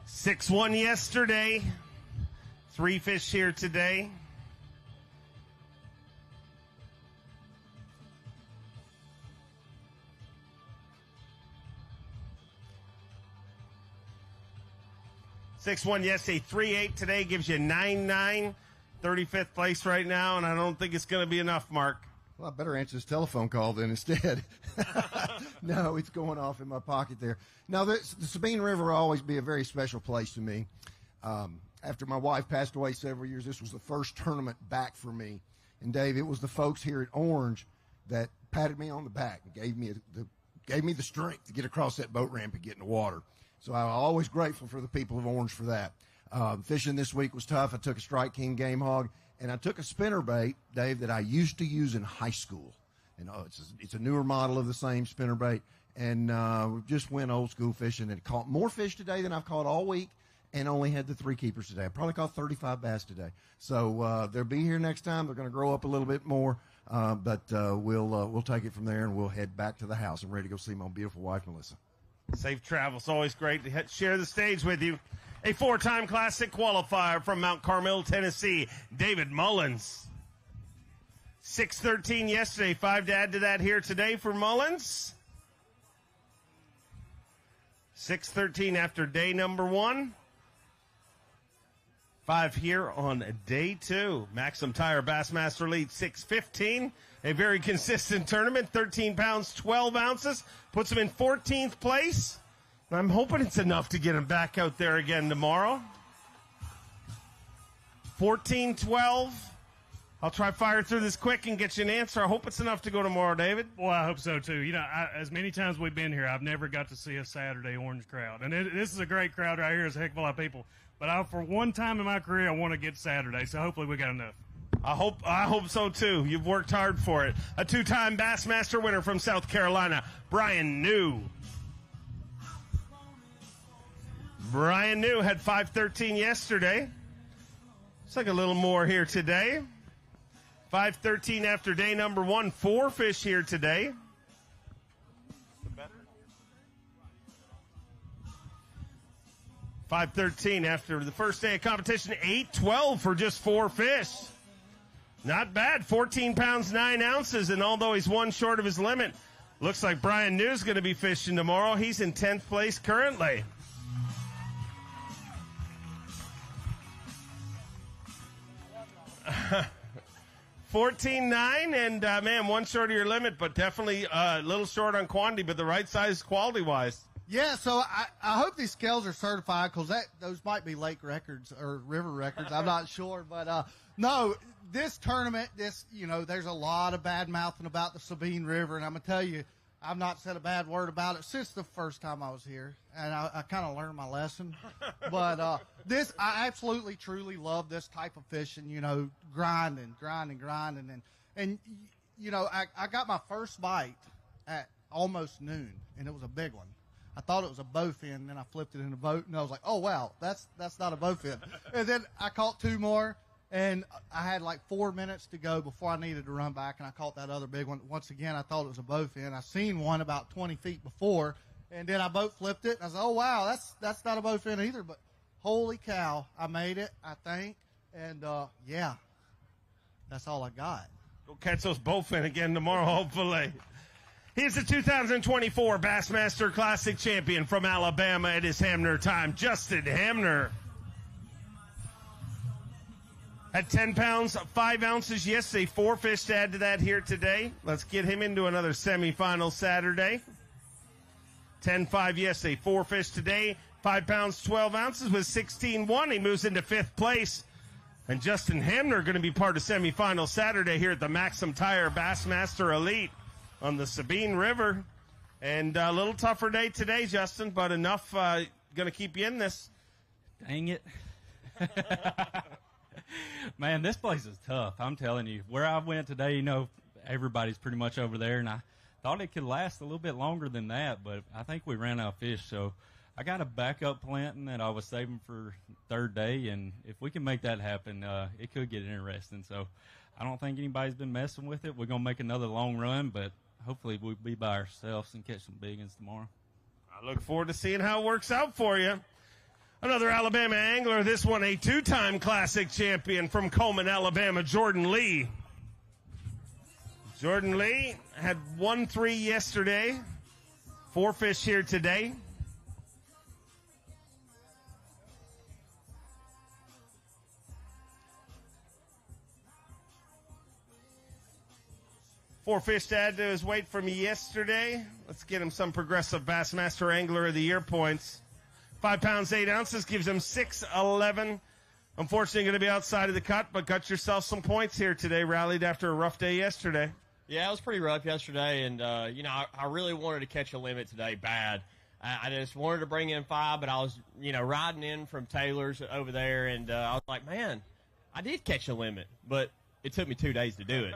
6-1 yesterday. 3 fish here today. Yesterday, 3.8 today gives you 9.9. 35th place right now, and I don't think it's going to be enough, Mark. Well, I better answer this telephone call then instead. No, it's going off in my pocket there. Now, the Sabine River will always be a very special place to me. After my wife passed away several years, this was the first tournament back for me. And, Dave, it was the folks here at Orange that patted me on the back and gave me the strength to get across that boat ramp and get in the water. So I'm always grateful for the people of Orange for that. Fishing this week was tough. I took a Strike King game hog, and I took a spinnerbait, Dave, that I used to use in high school. And it's a newer model of the same spinnerbait, and we just went old school fishing and caught more fish today than I've caught all week, and only had the 3 keepers today. I probably caught 35 bass today. So they'll be here next time. They're going to grow up a little bit more, but we'll take it from there, and we'll head back to the house. I'm ready to go see my beautiful wife, Melissa. Safe travels. Always great to share the stage with you. A 4-time Classic qualifier from Mount Carmel, Tennessee, David Mullins. 6-13 yesterday, 5 to add to that here today for Mullins. 6-13 after day number 1. 5 here on day 2. MAXAM Tire Bassmaster Elite 6-15. A very consistent tournament, 13 pounds, 12 ounces. Puts him in 14th place. I'm hoping it's enough to get him back out there again tomorrow. 14-12. I'll try fire through this quick and get you an answer. I hope it's enough to go tomorrow, David. Well, I hope so, too. You know, as many times we've been here, I've never got to see a Saturday Orange crowd. And this is a great crowd right here. There's a heck of a lot of people. But for one time in my career, I want to get Saturday, so hopefully we got enough. I hope so, too. You've worked hard for it. A 2-time Bassmaster winner from South Carolina, Brian New. Brian New had 5-13 yesterday. Looks like a little more here today. 5-13 after day number 1. 4 fish here today. 5-13 after the first day of competition. 8-12 for just 4 fish. Not bad. 14 pounds, 9 ounces. And although he's 1 short of his limit, looks like Brian New's going to be fishing tomorrow. He's in 10th place currently. 14.9, and man, 1 short of your limit, but definitely a little short on quantity, but the right size quality-wise. Yeah, so I hope these scales are certified because those might be lake records or river records. I'm not sure, but no, this tournament, there's a lot of bad mouthing about the Sabine River, and I'm gonna tell you, I've not said a bad word about it since the first time I was here, and I kind of learned my lesson. But I absolutely, truly love this type of fishing. Grinding, and I got my first bite at almost noon, and it was a big one. I thought it was a bowfin, and then I flipped it in a boat, and I was like, oh, wow, that's not a bowfin. And then I caught 2 more, and I had like 4 minutes to go before I needed to run back, and I caught that other big one. Once again, I thought it was a bowfin. I seen one about 20 feet before, and then I boat flipped it, and I was like, oh, wow, that's not a bowfin either. But holy cow, I made it, I think, and yeah, that's all I got. Go catch those bowfin again tomorrow, hopefully. He's the 2024 Bassmaster Classic champion from Alabama. It is Hamner time. Justin Hamner. At 10 pounds, 5 ounces yesterday, 4 fish to add to that here today. Let's get him into another semifinal Saturday. 10.5 yesterday, 4 fish today, 5 pounds, 12 ounces with 16.1. He moves into 5th place. And Justin Hamner going to be part of semifinal Saturday here at the MAXAM Tire Bassmaster Elite on the Sabine River. And a little tougher day today, Justin, but enough going to keep you in this. Dang it. Man, this place is tough. I'm telling you. Where I went today, everybody's pretty much over there, and I thought it could last a little bit longer than that, but I think we ran out of fish. So I got a backup planting that I was saving for third day, and if we can make that happen, it could get interesting. So I don't think anybody's been messing with it. We're going to make another long run, but hopefully we'll be by ourselves and catch some big ones tomorrow. I look forward to seeing how it works out for you. Another Alabama angler, this one a 2-time Classic champion from Coleman, Alabama, Jordan Lee. Jordan Lee had 1-3 yesterday, 4 fish here today. Four fish to add to his weight from yesterday. Let's get him some Progressive Bassmaster Angler of the Year points. 5 pounds, 8 ounces gives him 6'11". Unfortunately, going to be outside of the cut, but got yourself some points here today. Rallied after a rough day yesterday. Yeah, it was pretty rough yesterday, and, I really wanted to catch a limit today bad. I just wanted to bring in 5, but I was, riding in from Taylor's over there, and I was like, man, I did catch a limit, but it took me 2 days to do it.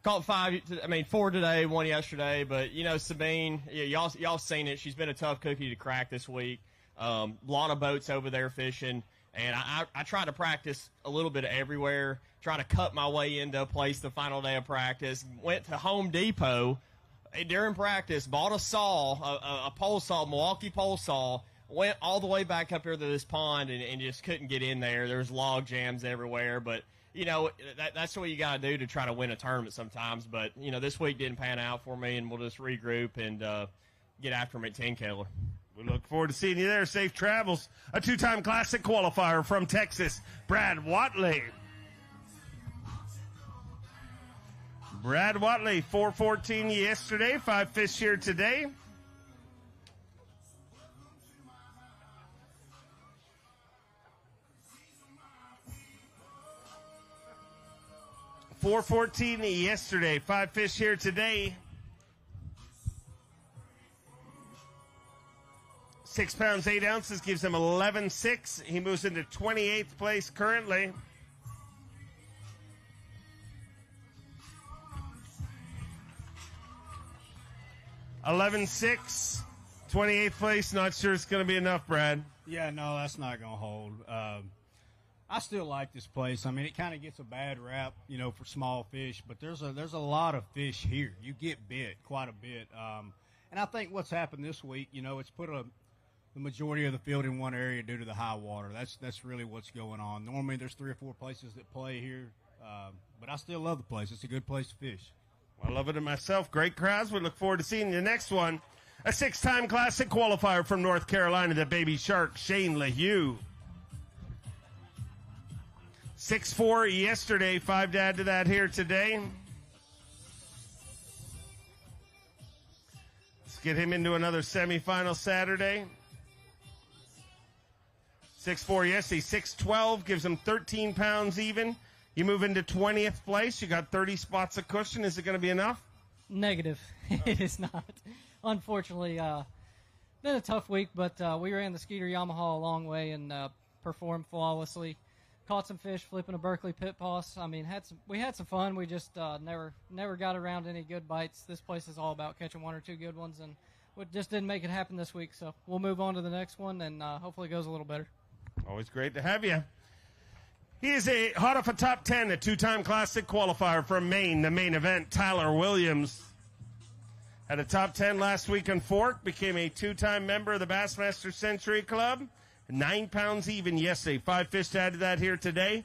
Caught 4 today, 1 yesterday, but, Sabine, y'all seen it. She's been a tough cookie to crack this week. A lot of boats over there fishing, and I try to practice a little bit everywhere, trying to cut my way into a place the final day of practice. Went to Home Depot during practice, bought a saw, a pole saw, Milwaukee pole saw, went all the way back up here to this pond and just couldn't get in there. There's log jams everywhere, but that's what you got to do to try to win a tournament sometimes. But, this week didn't pan out for me, and we'll just regroup and get after them at 10 Keller. We look forward to seeing you there. Safe travels. A 2-time Classic qualifier from Texas, Brad Watley. Brad Watley, 4:14 yesterday, 5 fish here today. $4.14 yesterday, 5 fish here today. 6 pounds, 8 ounces gives him 11.6. He moves into 28th place currently. $11.6, 28th place. Not sure it's going to be enough, Brad. Yeah, no, that's not going to hold. I still like this place. I mean, it kind of gets a bad rap, for small fish, but there's a lot of fish here. You get bit quite a bit. And I think what's happened this week, it's put the majority of the field in one area due to the high water. That's really what's going on. Normally there's 3 or 4 places that play here, but I still love the place. It's a good place to fish. I love it myself. Great crowds. We look forward to seeing the next one. A 6-time Classic qualifier from North Carolina, the Baby Shark, Shane LaHue. 6'4" yesterday, 5 to add to that here today. Let's get him into another semifinal Saturday. 6'4", yes, he's 6'12", gives him 13 pounds even. You move into 20th place. You got 30 spots of cushion. Is it going to be enough? Negative. It is not. Unfortunately, been a tough week, but we ran the Skeeter Yamaha a long way and performed flawlessly. Caught some fish, flipping a Berkeley pit boss. I mean, we had some fun. We just never got around any good bites. This place is all about catching one or two good ones, and we just didn't make it happen this week. So we'll move on to the next one, and hopefully it goes a little better. Always great to have you. He is hot off a top 10, a two-time Classic qualifier from Maine, the main event, Tyler Williams. Had a top 10 last week on Fork, became a two-time member of the Bassmaster Century Club. 9 pounds even yesterday. 5 fish to add to that here today.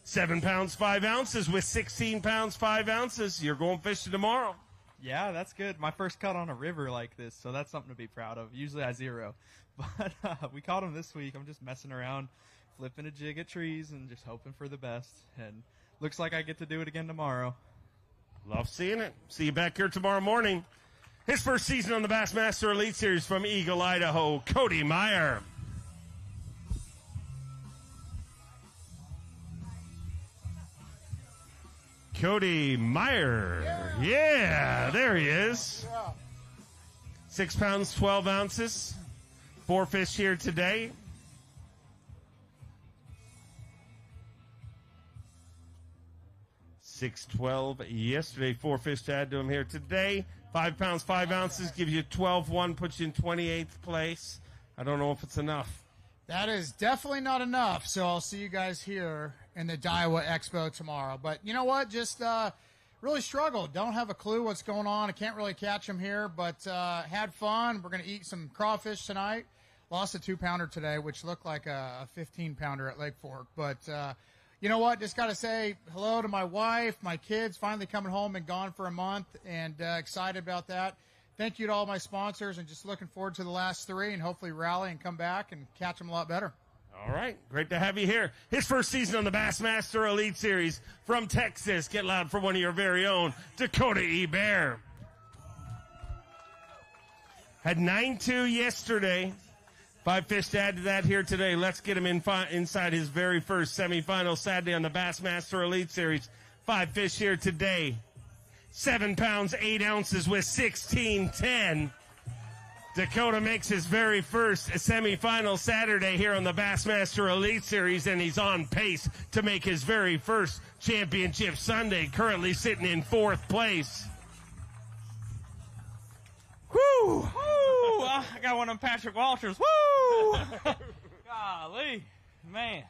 7 pounds, 5 ounces with 16 pounds, 5 ounces. You're going fishing tomorrow. Yeah, that's good. My first cut on a river like this, so that's something to be proud of. Usually I zero. But we caught him this week. I'm just messing around, flipping a jig at trees and just hoping for the best. And looks like I get to do it again tomorrow. Love seeing it. See you back here tomorrow morning. His first season on the Bassmaster Elite Series from Eagle, Idaho, Cody Meyer. Cody Meyer. Yeah, there he is. 6 pounds, 12 ounces. 4 fish here today. $6.12 yesterday. 4 fish to add to him here today. 5 pounds, 5 ounces gives you 12-1, puts you in 28th place. I don't know if it's enough. That is definitely not enough. So I'll see you guys here in the Daiwa Expo tomorrow. But you know what? Just really struggled. Don't have a clue what's going on. I can't really catch them here, but had fun. We're going to eat some crawfish tonight. Lost a 2-pounder today, which looked like a 15-pounder at Lake Fork. But you know what? Just got to say hello to my wife, my kids, finally coming home and gone for a month, and excited about that. Thank you to all my sponsors, and just looking forward to the last 3 and hopefully rally and come back and catch them a lot better. All right. Great to have you here. His first season on the Bassmaster Elite Series from Texas. Get loud for one of your very own, Dakota E. Bear. Had 9-2 yesterday. 5 fish to add to that here today. Let's get him inside his very first semifinal Saturday on the Bassmaster Elite Series. 5 fish here today. 7 pounds, 8 ounces with 16.10. Dakota makes his very first semifinal Saturday here on the Bassmaster Elite Series, and he's on pace to make his very first championship Sunday, currently sitting in 4th place. Woo! Woo! I got one of them Patrick Walters. Woo! Golly, man,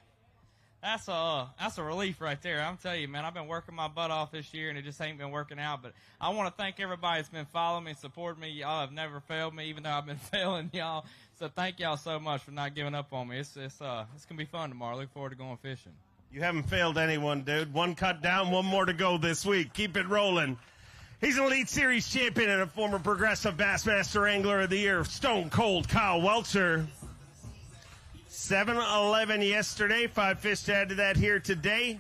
that's a relief right there. I'm telling you, man, I've been working my butt off this year, and it just ain't been working out. But I want to thank everybody that's been following me, supporting me. Y'all have never failed me, even though I've been failing y'all. So thank y'all so much for not giving up on me. It's gonna be fun tomorrow. Look forward to going fishing. You haven't failed anyone, dude. 1 cut down, 1 more to go this week. Keep it rolling. He's an Elite Series champion and a former Progressive Bassmaster Angler of the Year, Stone Cold Kyle Welcher. 7-11 yesterday. 5 fish to add to that here today.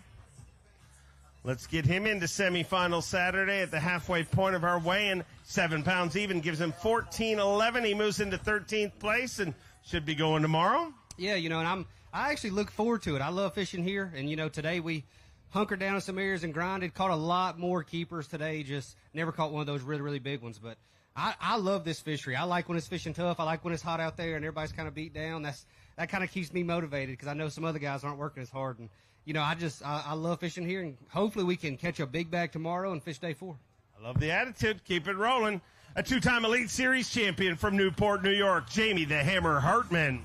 Let's get him into semifinal Saturday at the halfway point of our weigh-in. 7 pounds even gives him 14-11. He moves into 13th place and should be going tomorrow. Yeah, you know, and I actually look forward to it. I love fishing here, and you know, today we hunkered down in some areas and grinded. Caught a lot more keepers today. Just never caught one of those really, really big ones. But I love this fishery. I like when it's fishing tough. I like when it's hot out there and everybody's kind of beat down. That kind of keeps me motivated because I know some other guys aren't working as hard. And, you know, I love fishing here. And hopefully we can catch a big bag tomorrow and fish day 4. I love the attitude. Keep it rolling. A 2-time Elite Series champion from Newport, New York, Jamie the Hammer Hartman.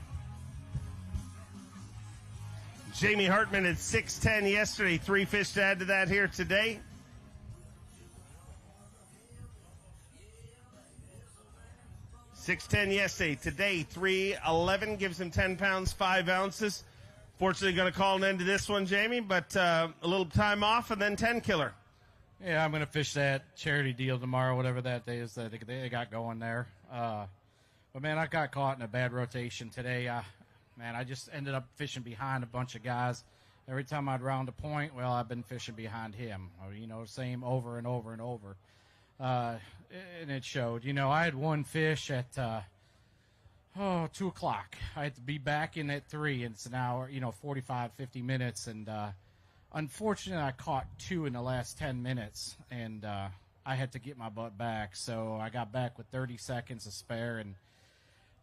Jamie Hartman at 6'10" yesterday. 3 fish to add to that here today. $6.10 yesterday. Today, 3.11 gives him 10 pounds, 5 ounces. Fortunately, going to call an end to this one, Jamie, but a little time off and then 10 killer. Yeah, I'm going to fish that charity deal tomorrow, whatever that day is that they got going there. But, man, I got caught in a bad rotation today. Man, I just ended up fishing behind a bunch of guys. Every time I'd round a point, well, I've been fishing behind him. You know, same over and over and over. and it showed. I had one fish at 2 o'clock. I had to be back in at 3, and it's an hour, 45, 50 minutes. And unfortunately, I caught 2 in the last 10 minutes, and I had to get my butt back. So I got back with 30 seconds to spare, and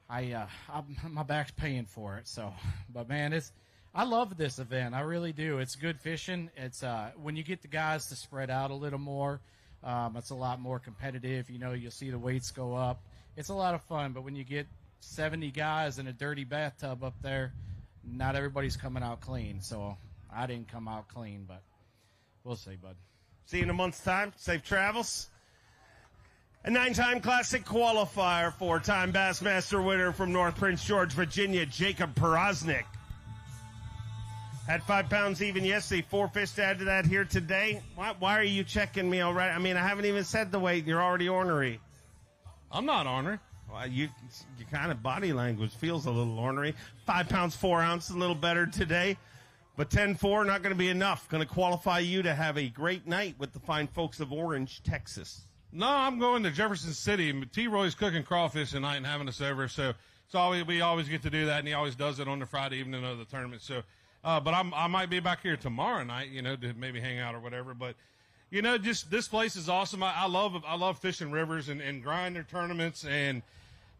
my back's paying for it. So, but man, I love this event. I really do. It's good fishing. It's when you get the guys to spread out a little more, it's a lot more competitive. You'll see the weights go up. It's a lot of fun. But when you get 70 guys in a dirty bathtub up there, not everybody's coming out clean. So I didn't come out clean, but we'll see, bud. See you in a month's time. Safe travels. A 9-time Classic qualifier, 4-time Bassmaster winner from North Prince George, Virginia, Jacob Porosnik. Had 5 pounds even yesterday. 4 fish to add to that here today. Why are you checking me already? I mean, I haven't even said the weight. You're already ornery. I'm not ornery. Well, your kind of body language feels a little ornery. 5 pounds, 4 ounces, a little better today. But 10-4, not going to be enough. Going to qualify you to have a great night with the fine folks of Orange, Texas. No, I'm going to Jefferson City. T-Roy's cooking crawfish tonight and having us over. So we always get to do that, and he always does it on the Friday evening of the tournament. So, but I might be back here tomorrow night, to maybe hang out or whatever. But, just this place is awesome. I love fishing rivers and grinder tournaments. And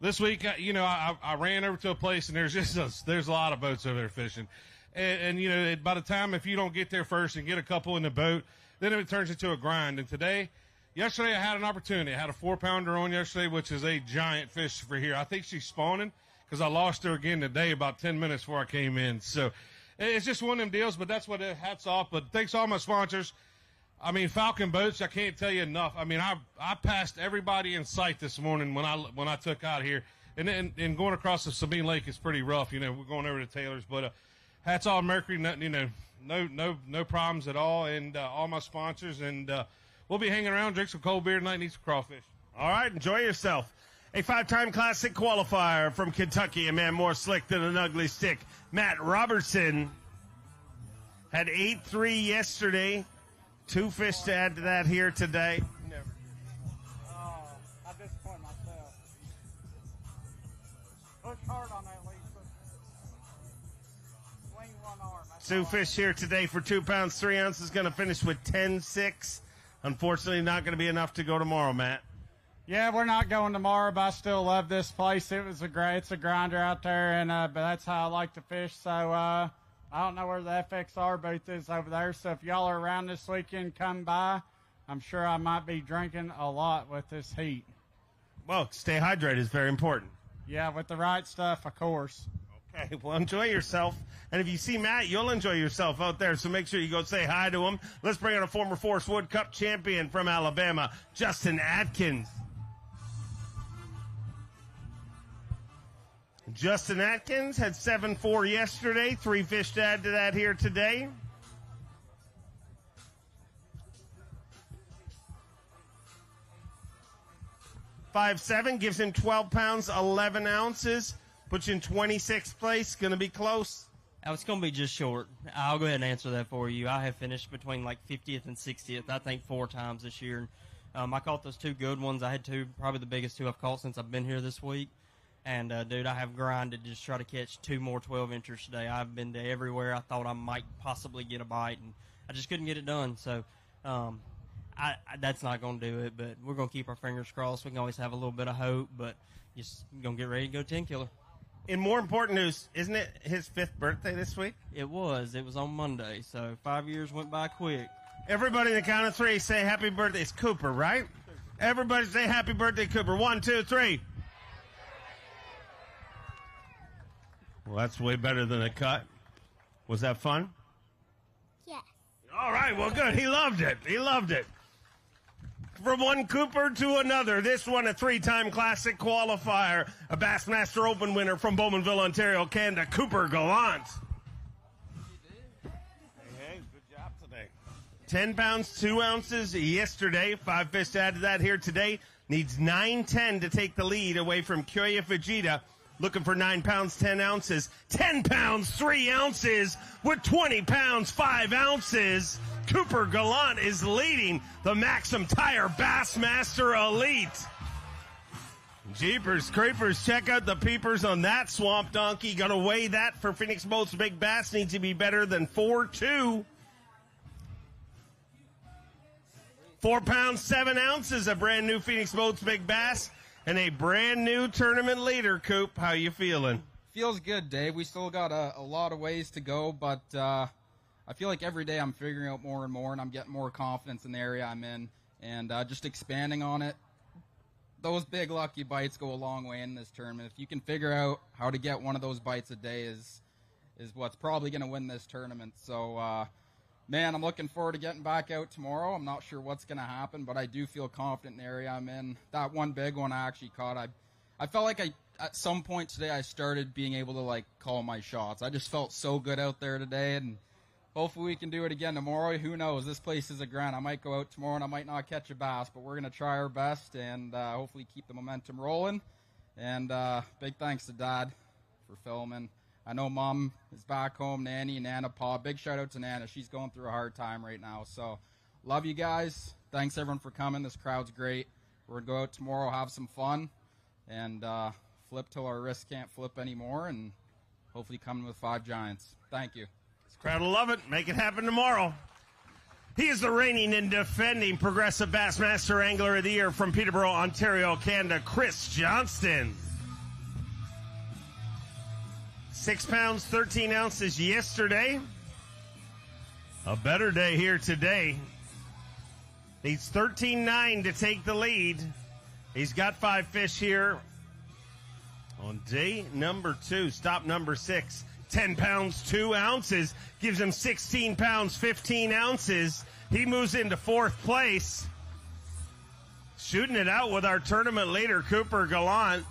this week, I ran over to a place, and there's a lot of boats over there fishing. And by the time, if you don't get there first and get a couple in the boat, then it turns into a grind. And yesterday I had an opportunity. I had a 4-pounder on yesterday, which is a giant fish for here. I think she's spawning because I lost her again today about 10 minutes before I came in. So it's just one of them deals, but that's what hats off. But thanks to all my sponsors. I mean, Falcon Boats, I can't tell you enough. I mean, I passed everybody in sight this morning when I took out here. And going across the Sabine Lake is pretty rough. We're going over to Taylor's. But hats off Mercury, no problems at all. And all my sponsors. And we'll be hanging around, drink some cold beer tonight, and eat some crawfish. All right, enjoy yourself. A 5-time Classic qualifier from Kentucky, a man more slick than an ugly stick, Matt Robertson, had 8-3 yesterday. 2 fish to add to that here today. I disappoint myself. Push hard on that, Lisa. Swing one arm. 2 fish here today for 2 pounds, 3 ounces. Going to finish with 10-6. Unfortunately, not going to be enough to go tomorrow, Matt. Yeah, we're not going tomorrow, but I still love this place. It's a grinder out there, and but that's how I like to fish. So I don't know where the FXR booth is over there. So if y'all are around this weekend, come by. I'm sure I might be drinking a lot with this heat. Well, stay hydrated is very important. Yeah, with the right stuff, of course. Okay, well, enjoy yourself. And if you see Matt, you'll enjoy yourself out there. So make sure you go say hi to him. Let's bring on a former Forrest Wood Cup champion from Alabama, Justin Atkins. Justin Atkins had 7-4 yesterday. 3 fish to add to that here today. $5.7 gives him 12 pounds, 11 ounces. Puts you in 26th place. Going to be close. It's going to be just short. I'll go ahead and answer that for you. I have finished between like 50th and 60th, I think 4 times this year. I caught those 2 good ones. I had 2, probably the biggest 2 I've caught since I've been here this week. And, dude, I have grinded to just try to catch 2 more 12-inchers today. I've been to everywhere I thought I might possibly get a bite, and I just couldn't get it done. So that's not going to do it, but we're going to keep our fingers crossed. We can always have a little bit of hope, but just going to get ready to go 10-killer. In more important news, isn't it his 5th birthday this week? It was. It was on Monday, so 5 years went by quick. Everybody in the count of 3 say happy birthday. It's Cooper, right? Everybody say happy birthday, Cooper. 1, 2, 3. Well, that's way better than a cut. Was that fun? Yes. All right, well, good. He loved it. He loved it. From one Cooper to another, this one a 3-time Classic qualifier, a Bassmaster Open winner from Bowmanville, Ontario, Canada, Cooper Gallant. Hey, good job today. 10 pounds, 2 ounces yesterday. 5 fish to add to that here today. Needs 9-10 to take the lead away from Kyoya Fujita. Looking for 9 pounds, 10 ounces. 10 pounds, 3 ounces with 20 pounds, 5 ounces. Cooper Gallant is leading the MAXAM Tire Bassmaster Elite. Jeepers creepers, check out the peepers on that swamp donkey. Got to weigh that for Phoenix Boats Big Bass. Needs to be better than 4.2. 4 pounds, 7 ounces, a brand new Phoenix Boats Big Bass, and a brand new tournament leader. Coop, how you feeling? Feels good, Dave. We still got a lot of ways to go, but I feel like every day I'm figuring out more and more, and I'm getting more confidence in the area I'm in, and just expanding on it. Those big lucky bites go a long way in this tournament. If you can figure out how to get one of those bites a day is what's probably going to win this tournament. So, man, I'm looking forward to getting back out tomorrow. I'm not sure what's going to happen, but I do feel confident in the area I'm in. That one big one I actually caught, I felt like at some point today I started being able to, like, call my shots. I just felt so good out there today, and hopefully we can do it again tomorrow. Who knows? This place is a grind. I might go out tomorrow and I might not catch a bass, but we're going to try our best and hopefully keep the momentum rolling. And big thanks to Dad for filming. I know Mom is back home, Nanny, Nana, Pa. Big shout out to Nana. She's going through a hard time right now. So love you guys. Thanks everyone for coming. This crowd's great. We're going to go out tomorrow, have some fun, and flip till our wrists can't flip anymore, and hopefully come with 5 giants. Thank you. Crowd will love it. Make it happen tomorrow. He is the reigning and defending Progressive Bassmaster Angler of the Year from Peterborough, Ontario, Canada, Chris Johnston. 6 pounds, 13 ounces yesterday. A better day here today. He's 13.9 to take the lead. He's got 5 fish here on day number 2. Stop number 6. 10 pounds, 2 ounces, gives him 16 pounds, 15 ounces. He moves into 4th place. Shooting it out with our tournament leader, Cooper Gallant.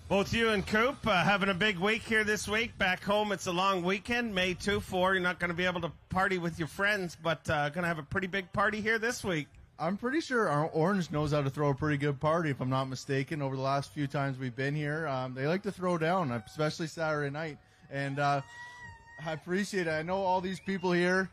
Both you and Coop having a big week here this week. Back home, it's a long weekend, May 2-4. You're not going to be able to party with your friends, but going to have a pretty big party here this week. I'm pretty sure our Orange knows how to throw a pretty good party, if I'm not mistaken. Over the last few times we've been here, they like to throw down, especially Saturday night. And I appreciate it. I know all these people here,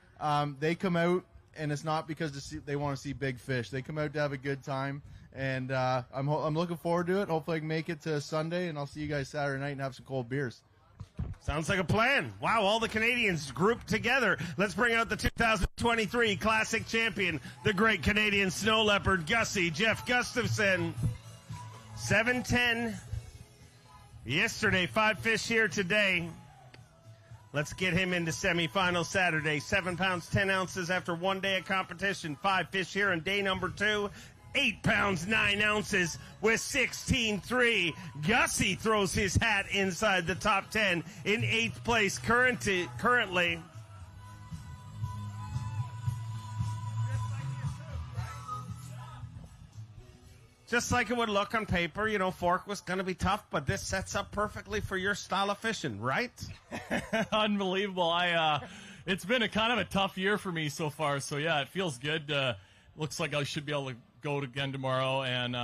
they come out, and it's not because they want to see big fish. They come out to have a good time, and I'm looking forward to it. Hopefully I can make it to Sunday, and I'll see you guys Saturday night and have some cold beers. Sounds like a plan. Wow, all the Canadians grouped together. Let's bring out the 2023 Classic Champion, the great Canadian snow leopard, Gussie, Jeff Gustafson. 7:10 yesterday, 5 fish here today. Let's get him into semifinal Saturday. 7 pounds, 10 ounces after 1 day of competition. 5 fish here on day number 2. 8 pounds, 9 ounces with 16.3. Gussie throws his hat inside the top 10 in 8th place currently. Just like it would look on paper, you know, Fork was going to be tough, but this sets up perfectly for your style of fishing, right? Unbelievable. It's been a kind of a tough year for me so far, so yeah, it feels good. Looks like I should be able to go again tomorrow, and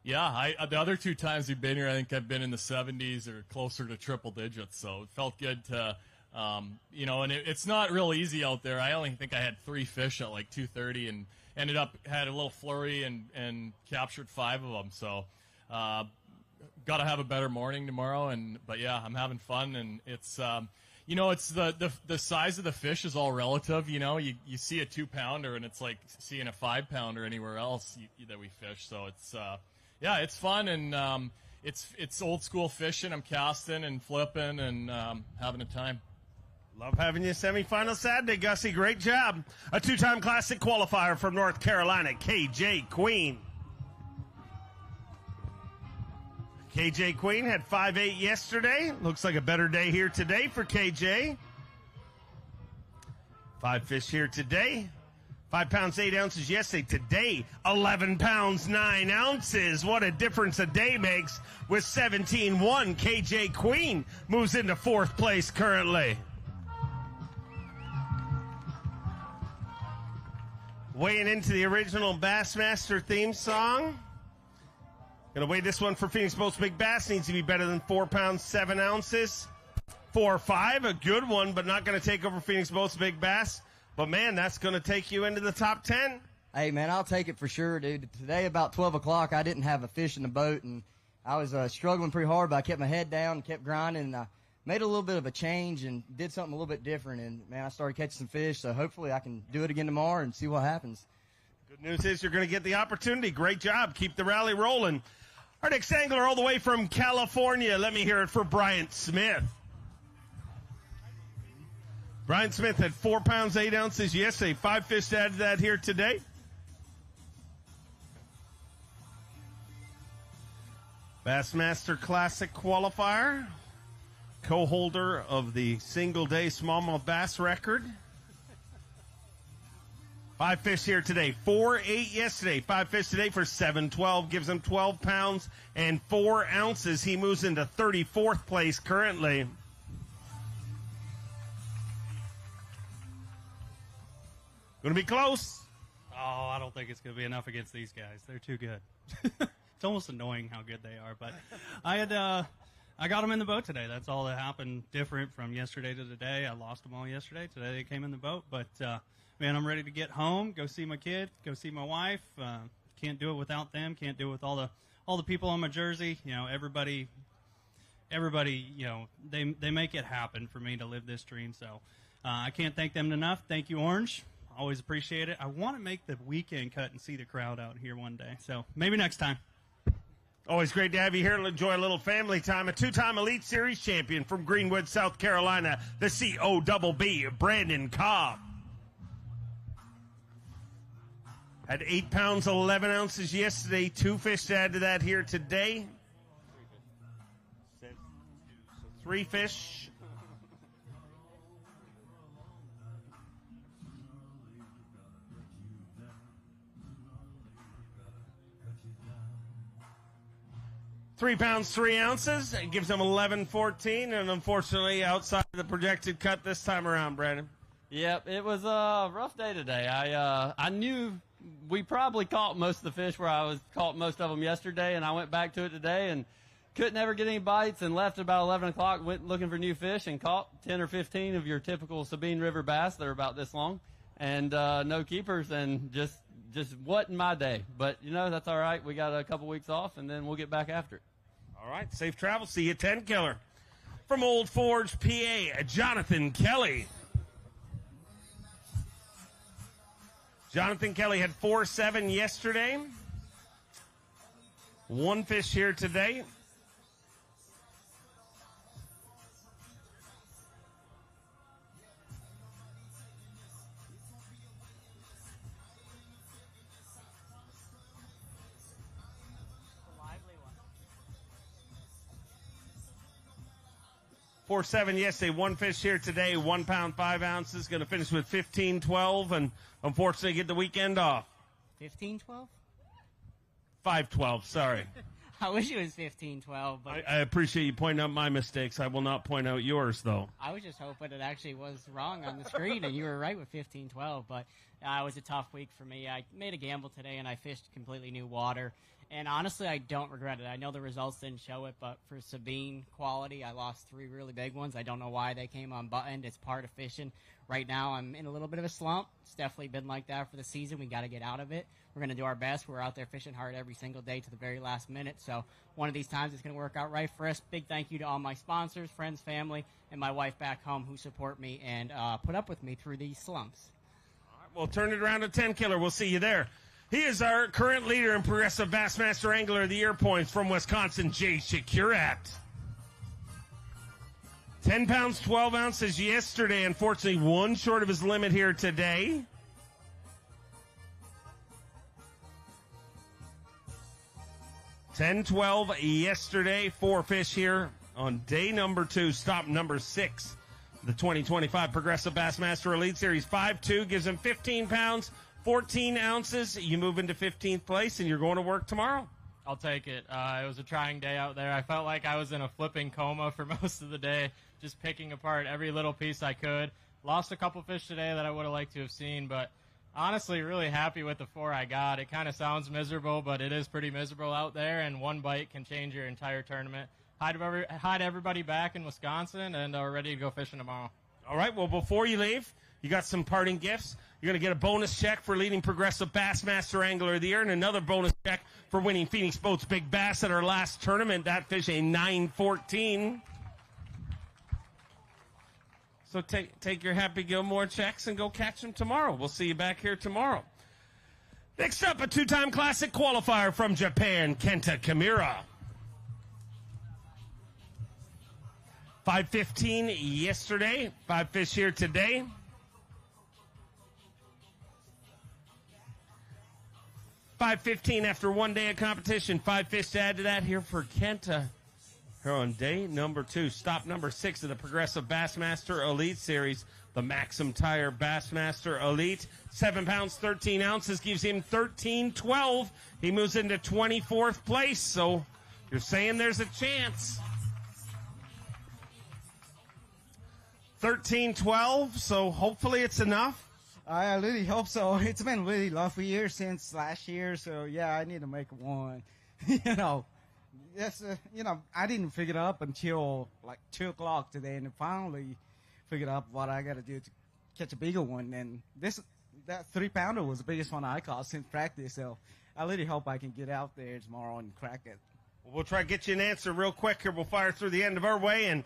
the other 2 times we've been here, I think I've been in the 70s or closer to triple digits, so it felt good to and it's not real easy out there. I only think I had 3 fish at like 2:30 and had a little flurry and captured 5 of them, so got to have a better morning tomorrow. But yeah, I'm having fun, and it's it's the size of the fish is all relative. You know, you see a 2-pounder and it's like seeing a 5-pounder anywhere else that we fish. So it's it's fun, and it's old school fishing. I'm casting and flipping and having a time. Love having you semifinal Saturday, Gussie. Great job. A 2-time Classic qualifier from North Carolina, KJ Queen. KJ Queen had 5.8 yesterday. Looks like a better day here today for KJ. 5 fish here today. 5 pounds, 8 ounces yesterday. Today, 11 pounds, 9 ounces. What a difference a day makes with 17.1. KJ Queen moves into 4th place currently. Weighing into the original Bassmaster theme song Gonna weigh this one for Phoenix Boats Big Bass. Needs to be better than 4 pounds, 7 ounces. 4.5, a good one, but not gonna take over Phoenix Boats Big Bass. But man, that's gonna take you into the top 10. Hey man, I'll take it for sure, dude. Today about 12 o'clock, I didn't have a fish in the boat, and I was struggling pretty hard, but I kept my head down and kept grinding, and I made a little bit of a change and did something a little bit different, and man, I started catching some fish, so hopefully I can do it again tomorrow and see what happens. Good news is you're going to get the opportunity. Great job. Keep the rally rolling. Our next angler all the way from California. Let me hear it for Bryant Smith. Bryant Smith had 4 pounds, 8 ounces yesterday. 5 fish added to that here today. Bassmaster Classic qualifier. Co-holder of the single-day smallmouth bass record. 5 fish here today. 4.8 yesterday. 5 fish today for 7.12. Gives him 12 pounds and 4 ounces. He moves into 34th place currently. Going to be close. Oh, I don't think it's going to be enough against these guys. They're too good. It's almost annoying how good they are. But I got them in the boat today. That's all that happened different from yesterday to today. I lost them all yesterday. Today they came in the boat. But, man, I'm ready to get home, go see my kid, go see my wife. Can't do it without them. Can't do it with all the people on my jersey. You know, everybody, you know, they make it happen for me to live this dream. So I can't thank them enough. Thank you, Orange. Always appreciate it. I want to make the weekend cut and see the crowd out here one day. So maybe next time. Always great to have you here. Enjoy a little family time. A 2-time Elite Series champion from Greenwood, South Carolina, the COBB, Brandon Cobb. Had 8 pounds, 11 ounces yesterday. 2 fish to add to that here today. 3 fish. Three pounds, 3 ounces. It gives him 11.14, and unfortunately outside of the projected cut this time around, Brandon. Yep, it was a rough day today. I knew we probably caught most of the fish where I caught most of them yesterday, and I went back to it today and couldn't ever get any bites and left at about 11 o'clock, went looking for new fish and caught 10 or 15 of your typical Sabine River bass. They're about this long, and no keepers, and just wasn't my day. But, you know, that's all right. We got a couple weeks off, and then we'll get back after it. All right, safe travel. See you at 10 Killer. From Old Forge, PA, Jonathan Kelly. Jonathan Kelly had 4.7 yesterday. 1 fish here today. Four 7 yesterday, 1 fish here today, 1 pound, 5 ounces. Going to finish with 15.12 and unfortunately get the weekend off. 15.12? 5.12, sorry. I wish it was 15.12, but I appreciate you pointing out my mistakes. I will not point out yours, though. I was just hoping it actually was wrong on the screen and you were right with 15.12, but it was a tough week for me. I made a gamble today and I fished completely new water. And honestly, I don't regret it. I know the results didn't show it, but for Sabine quality, I lost 3 really big ones. I don't know why they came unbuttoned. It's part of fishing. Right now, I'm in a little bit of a slump. It's definitely been like that for the season. We got to get out of it. We're going to do our best. We're out there fishing hard every single day to the very last minute. So one of these times, it's going to work out right for us. Big thank you to all my sponsors, friends, family, and my wife back home who support me and put up with me through these slumps. All right, we'll turn it around to 10 Killer. We'll see you there. He is our current leader in Progressive Bassmaster Angler of the Year points from Wisconsin, Jay Shakurat. 10 pounds, 12 ounces yesterday. Unfortunately, 1 short of his limit here today. $10.12 yesterday. 4 fish here on day number 2, stop number 6. The 2025 Progressive Bassmaster Elite Series 5.2 gives him 15 pounds. 14 ounces. You move into 15th place, and you're going to work tomorrow. I'll take it. It was a trying day out there. I felt like I was in a flipping coma for most of the day, just picking apart every little piece I could. Lost a couple fish today that I would have liked to have seen, but Honestly, really happy with the 4 I got. It kind of sounds miserable, but it is pretty miserable out there, and one bite can change your entire tournament. Hi to everybody back in Wisconsin, and we're ready to go fishing tomorrow. All right, well, before you leave, you got some parting gifts. You're going to get a bonus check for leading Progressive Bassmaster Angler of the Year and another bonus check for winning Phoenix Boats Big Bass at our last tournament. That fish a 914. So take your Happy Gilmore checks and go catch them tomorrow. We'll see you back here tomorrow. Next up, a 2-time Classic qualifier from Japan, Kenta Kimura. 5:15 yesterday, 5 fish here today. $5.15 after 1 day of competition. 5 fish to add to that here for Kenta. Here on day number 2, stop number 6 of the Progressive Bassmaster Elite Series, the MAXAM Tire Bassmaster Elite. 7 pounds, 13 ounces gives him 13.12. He moves into 24th place, so you're saying there's a chance. 13.12, so hopefully it's enough. I really hope so. It's been really rough year since last year, so yeah, I need to make one. Yes, I didn't figure it up until like 2 o'clock today, and finally figured out what I got to do to catch a bigger one. And that 3-pounder was the biggest one I caught since practice, so I really hope I can get out there tomorrow and crack it. We'll try to get you an answer real quick here. We'll fire through the end of our way, and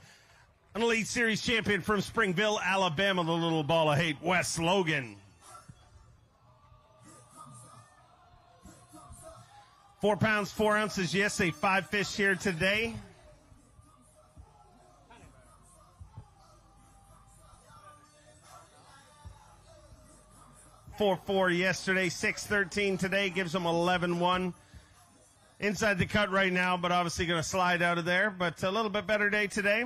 an Elite Series champion from Springville, Alabama, the little ball of hate, Wes Logan. 4 pounds, 4 ounces, yes, a 5 fish here today. $4.4 yesterday, $6.13 today, gives them 11.1. Inside the cut right now, but obviously going to slide out of there, but a little bit better day today.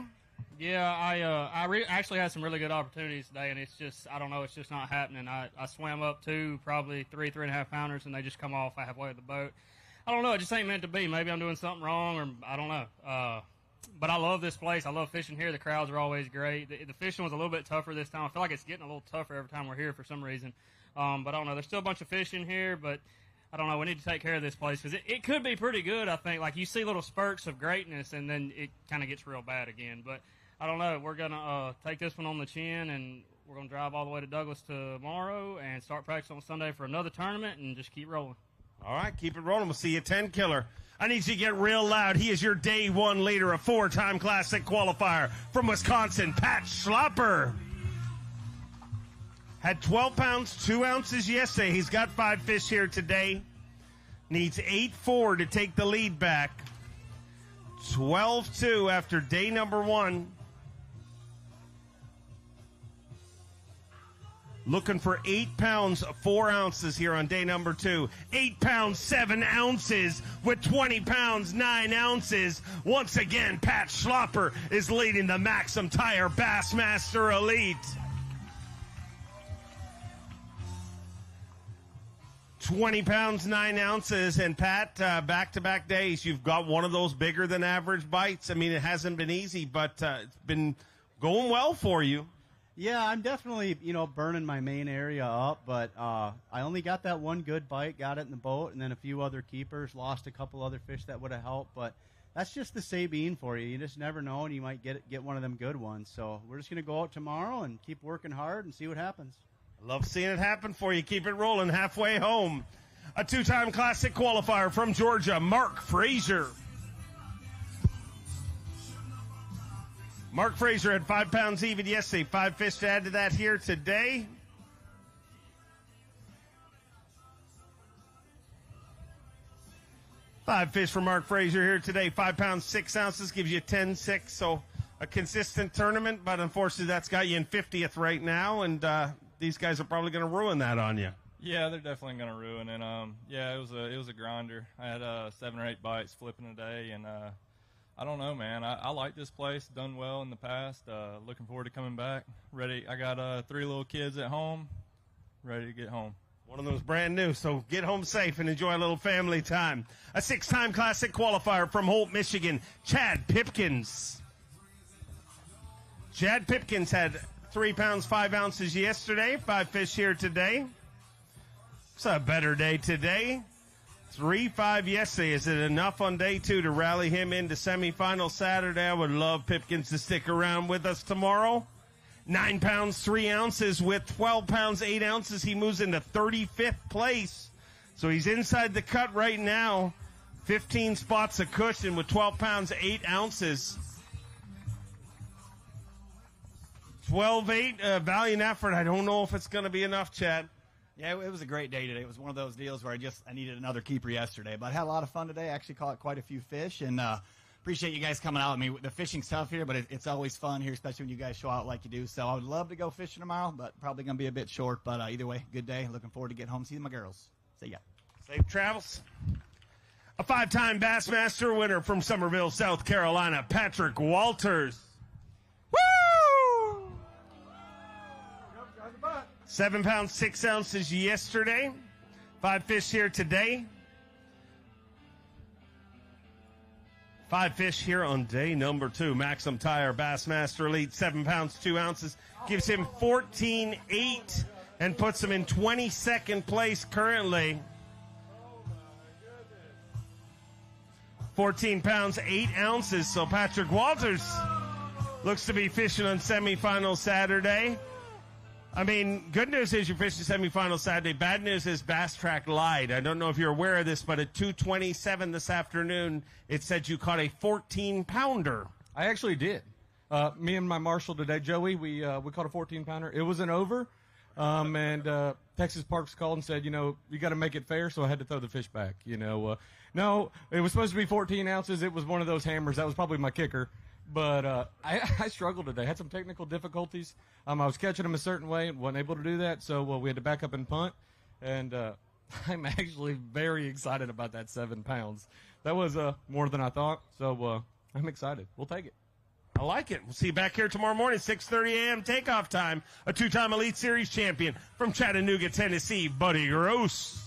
Yeah, I actually had some really good opportunities today, and it's just, I don't know, it's just not happening. I swam up 2, probably 3.5 pounders, and they just come off halfway of the boat. I don't know, it just ain't meant to be. Maybe I'm doing something wrong, or I don't know. But I love this place. I love fishing here. The crowds are always great. The fishing was a little bit tougher this time. I feel like it's getting a little tougher every time we're here for some reason. But I don't know. There's still a bunch of fish in here, but I don't know. We need to take care of this place because it could be pretty good, I think. Like, you see little spurts of greatness, and then it kind of gets real bad again. But I don't know. We're going to take this one on the chin, and we're going to drive all the way to Douglas tomorrow and start practicing on Sunday for another tournament and just keep rolling. All right, keep it rolling. We'll see you 10 Killer. I need you to get real loud. He is your day 1 leader, a 4-time Classic qualifier from Wisconsin, Pat Schlapper. Had 12 pounds, 2 ounces yesterday. He's got 5 fish here today. Needs 8.4 to take the lead back. 12.2 after day number 1. Looking for 8 pounds, 4 ounces here on day number 2. 8 pounds, 7 ounces with 20 pounds, 9 ounces. Once again, Pat Schlapper is leading the MAXAM Tire Bassmaster Elite. 20 pounds, 9 ounces. And Pat, back-to-back days, you've got one of those bigger than average bites. I mean, it hasn't been easy, but it's been going well for you. Yeah, I'm definitely, burning my main area up, but I only got that one good bite, got it in the boat, and then a few other keepers, lost a couple other fish that would have helped, but that's just the Sabine for you. You just never know, and you might get one of them good ones. So we're just going to go out tomorrow and keep working hard and see what happens. I love seeing it happen for you. Keep it rolling halfway home. A 2-time Classic qualifier from Georgia, Mark Frazier. Mark Frazier had 5 pounds even yesterday. 5 fish to add to that here today. Five fish for Mark Frazier here today. 5 pounds, 6 ounces gives you 10.6. So a consistent tournament, but unfortunately that's got you in 50th right now, and these guys are probably going to ruin that on you. Yeah, they're definitely going to ruin it. Yeah, it was a grinder. I had 7 or 8 bites flipping a day, and I don't know, man. I like this place. Done well in the past. Looking forward to coming back. Ready. I got 3 little kids at home. Ready to get home. One of them's brand new, so get home safe and enjoy a little family time. A 6-time Classic qualifier from Holt, Michigan, Chad Pipkins. Chad Pipkins had 3 pounds, 5 ounces yesterday. 5 fish here today. It's a better day today. 3-5 yesterday. Is it enough on day 2 to rally him into semifinal Saturday? I would love Pipkins to stick around with us tomorrow. 9 pounds, 3 ounces with 12 pounds, 8 ounces. He moves into 35th place. So he's inside the cut right now. 15 spots a cushion with 12 pounds, 8 ounces. 12-8, valiant effort. I don't know if it's going to be enough, Chad. Yeah, it was a great day today. It was one of those deals where I needed another keeper yesterday. But I had a lot of fun today. I actually caught quite a few fish. And appreciate you guys coming out. I mean, the fishing's tough here, but it's always fun here, especially when you guys show out like you do. So I would love to go fishing tomorrow, but probably going to be a bit short. But either way, good day. Looking forward to getting home, see my girls. See ya. Safe travels. A 5-time Bassmaster winner from Summerville, South Carolina, Patrick Walters. Woo! 7 pounds, 6 ounces yesterday. 5 fish here today. 5 fish here on day number 2. Maxim Tire Bassmaster Elite, 7 pounds, 2 ounces. Gives him 14.8 and puts him in 22nd place currently. 14 pounds, 8 ounces. So Patrick Walters looks to be fishing on semifinal Saturday. I mean, good news is you fished the semifinal Saturday. Bad news is Bass Track lied. I don't know if you're aware of this, but at 2:27 this afternoon, it said you caught a 14-pounder. I actually did. Me and my marshal today, Joey, we caught a 14-pounder. It was an over, and Texas Parks called and said, you got to make it fair, so I had to throw the fish back. No, it was supposed to be 14 ounces. It was one of those hammers. That was probably my kicker. But I struggled today. Had some technical difficulties. I was catching them a certain way and wasn't able to do that, so we had to back up and punt. And I'm actually very excited about that 7 pounds. That was more than I thought, so I'm excited. We'll take it. I like it. We'll see you back here tomorrow morning, 6:30 a.m. takeoff time. A 2-time Elite Series champion from Chattanooga, Tennessee, Buddy Gross.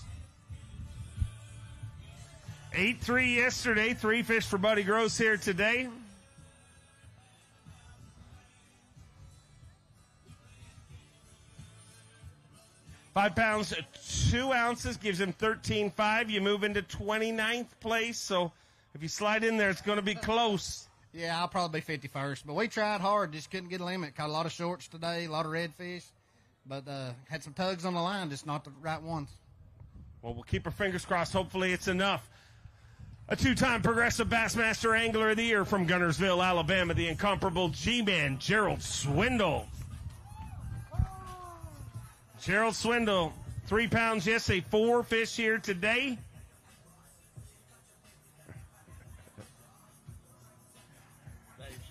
8-3 yesterday. 3 fish for Buddy Gross here today. $5 pounds, 2 ounces gives him 13.5. You move into 29th place. So if you slide in there, it's going to be close. Yeah, I'll probably be 51st. But we tried hard, just couldn't get a limit. Caught a lot of shorts today, a lot of redfish. But had some tugs on the line, just not the right ones. Well, we'll keep our fingers crossed. Hopefully it's enough. A 2-time Progressive Bassmaster Angler of the Year from Gunnersville, Alabama, the incomparable G-Man, Gerald Swindle. Gerald Swindle, 3 pounds yesterday, 4 fish here today.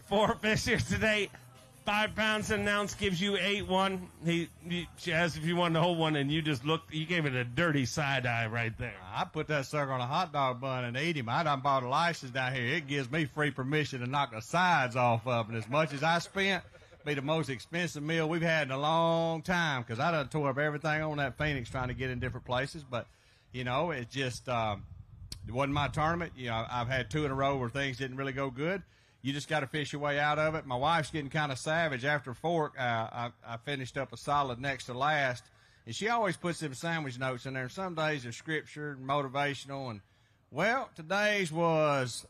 Four fish here today. 5 pounds and an ounce gives you 8-1. He asked if you wanted to hold one, and you just looked. You gave it a dirty side eye right there. I put that sucker on a hot dog bun and ate him. I done bought a license down here. It gives me free permission to knock the sides off of it. As much as I spent, be the most expensive meal we've had in a long time, because I done tore up everything on that Phoenix trying to get in different places. But it just it wasn't my tournament. I've had 2 in a row where things didn't really go good. You just got to fish your way out of it. My wife's getting kind of savage. After fork, I finished up a solid next to last, and she always puts them sandwich notes in there. Some days are scripture and motivational, and today's was,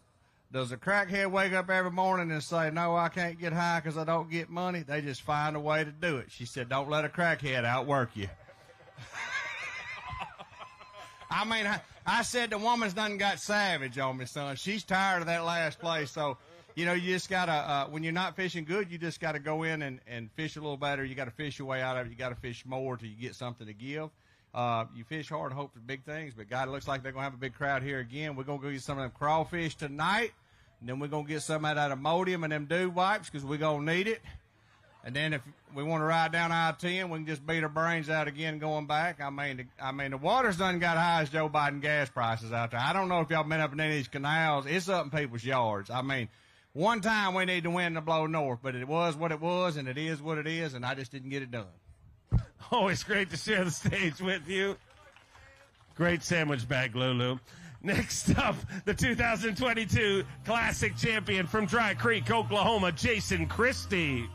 does a crackhead wake up every morning and say, no, I can't get high because I don't get money? They just find a way to do it. She said, don't let a crackhead outwork you. I mean, I said the woman's done got savage on me, son. She's tired of that last place. So, you just got to, when you're not fishing good, you just got to go in and fish a little better. You got to fish your way out of it. You got to fish more till you get something to give. You fish hard and hope for big things, but God, it looks like they're going to have a big crowd here again. We're going to go get some of them crawfish tonight, and then we're going to get some of that Imodium and them dew wipes because we're going to need it. And then if we want to ride down I-10, we can just beat our brains out again going back. I mean, the water's done got high as Joe Biden gas prices out there. I don't know if y'all been up in any of these canals. It's up in people's yards. I mean, one time we need the wind to blow north, but it was what it was, and it is what it is, and I just didn't get it done. Always great to share the stage with you. Great sandwich bag, Lulu. Next up, the 2022 Classic Champion from Dry Creek, Oklahoma, Jason Christie.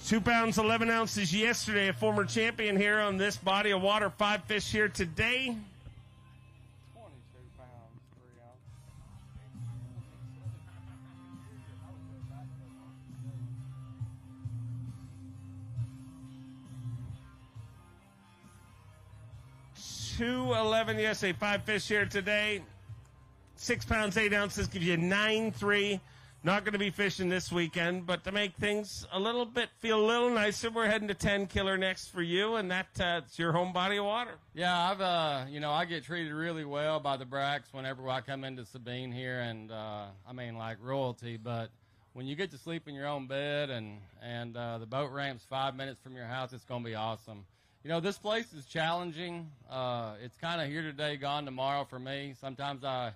2 pounds, 11 ounces yesterday, a former champion here on this body of water. 5 fish here today. 211 yesterday, 5 fish here today. 6 pounds, 8 ounces gives you 9.3. Not going to be fishing this weekend, but to make things feel a little nicer, we're heading to 10 killer next for you, and that's your home body of water. Yeah, I get treated really well by the Bracks whenever I come into Sabine here, and like royalty. But when you get to sleep in your own bed and the boat ramp's 5 minutes from your house, it's going to be awesome. This place is challenging. It's kind of here today, gone tomorrow for me. Sometimes I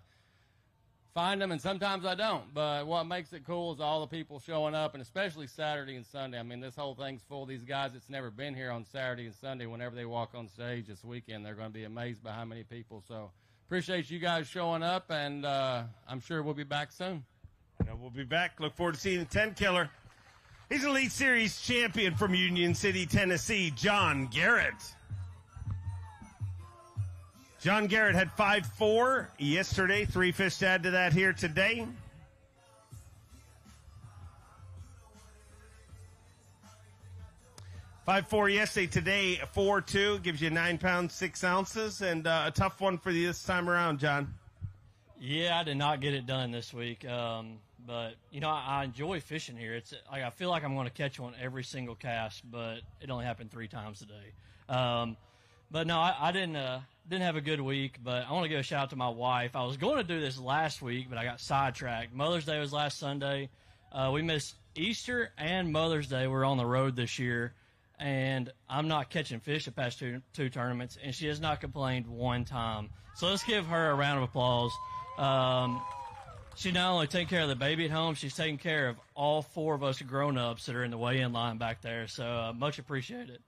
find them and sometimes I don't. But what makes it cool is all the people showing up, and especially Saturday and Sunday. I mean, this whole thing's full of these guys that's never been here on Saturday and Sunday. Whenever they walk on stage this weekend, they're going to be amazed by how many people. So appreciate you guys showing up, and I'm sure we'll be back soon. We'll be back. Look forward to seeing the 10 killer. He's an Elite Series champion from Union City, Tennessee, John Garrett. John Garrett had 5.4 yesterday. 3 fish to add to that here today. $5.4 yesterday, today 4.2 gives you 9 pounds 6 ounces, and a tough one for you this time around, John. Yeah, I did not get it done this week. But, I enjoy fishing here. It's like I feel like I'm going to catch one every single cast, but it only happened 3 times today. But no, I didn't have a good week, but I want to give a shout out to my wife. I was going to do this last week, but I got sidetracked. Mother's Day was last Sunday. We missed Easter and Mother's Day. We're on the road this year, and I'm not catching fish the past two tournaments, and she has not complained one time. So let's give her a round of applause. She not only taking care of the baby at home, she's taking care of all 4 of us grown-ups that are in the weigh-in line back there. So much appreciated.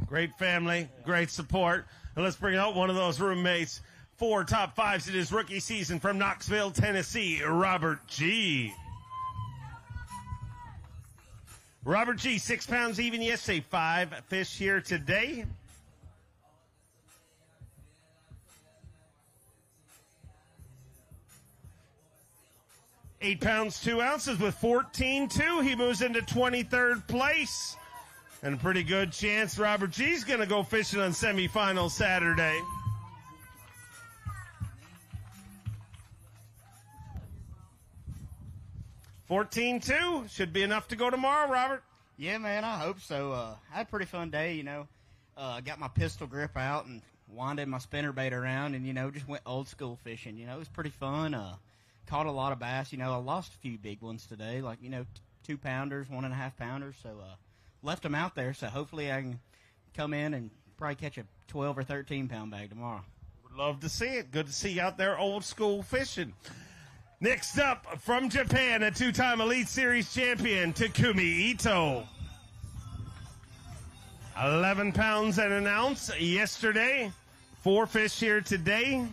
Great family, great support. And let's bring out one of those roommates. 4 top 5s in his rookie season from Knoxville, Tennessee, Robert G. Robert G, 6 pounds even yesterday, 5 fish here today. $8 pounds 2 ounces with 14.2. He moves into 23rd place. And a pretty good chance Robert G's going to go fishing on semifinal Saturday. $14.2 should be enough to go tomorrow, Robert. Yeah, man, I hope so. I had a pretty fun day, I got my pistol grip out and winded my spinnerbait around and, just went old school fishing. It was pretty fun. Caught a lot of bass. I lost a few big ones today, like, 2 pounders, 1.5 pounders. So, left them out there. So hopefully I can come in and probably catch a 12 or 13 pound bag tomorrow. Would love to see it. Good to see you out there old school fishing. Next up from Japan, a 2-time Elite Series champion, Takumi Ito. 11 pounds and an ounce yesterday. 4 fish here today.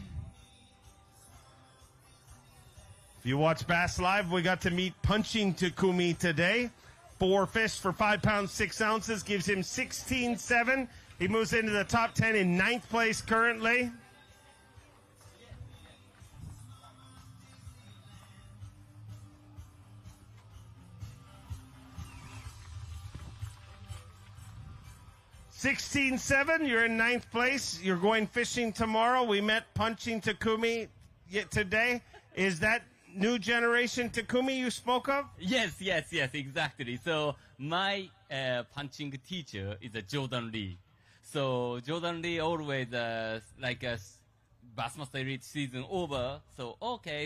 If you watch Bass Live, we got to meet Punching Takumi today. 4 fish for 5 pounds 6 ounces gives him 16.7. He moves into the top 10 in 9th place currently. $16.7. You're in 9th place. You're going fishing tomorrow. We met Punching Takumi today. Is that new generation Takumi you spoke of? Yes, exactly. So my punching teacher is Jordan Lee. So Jordan Lee always like a Bassmaster Elite season over. So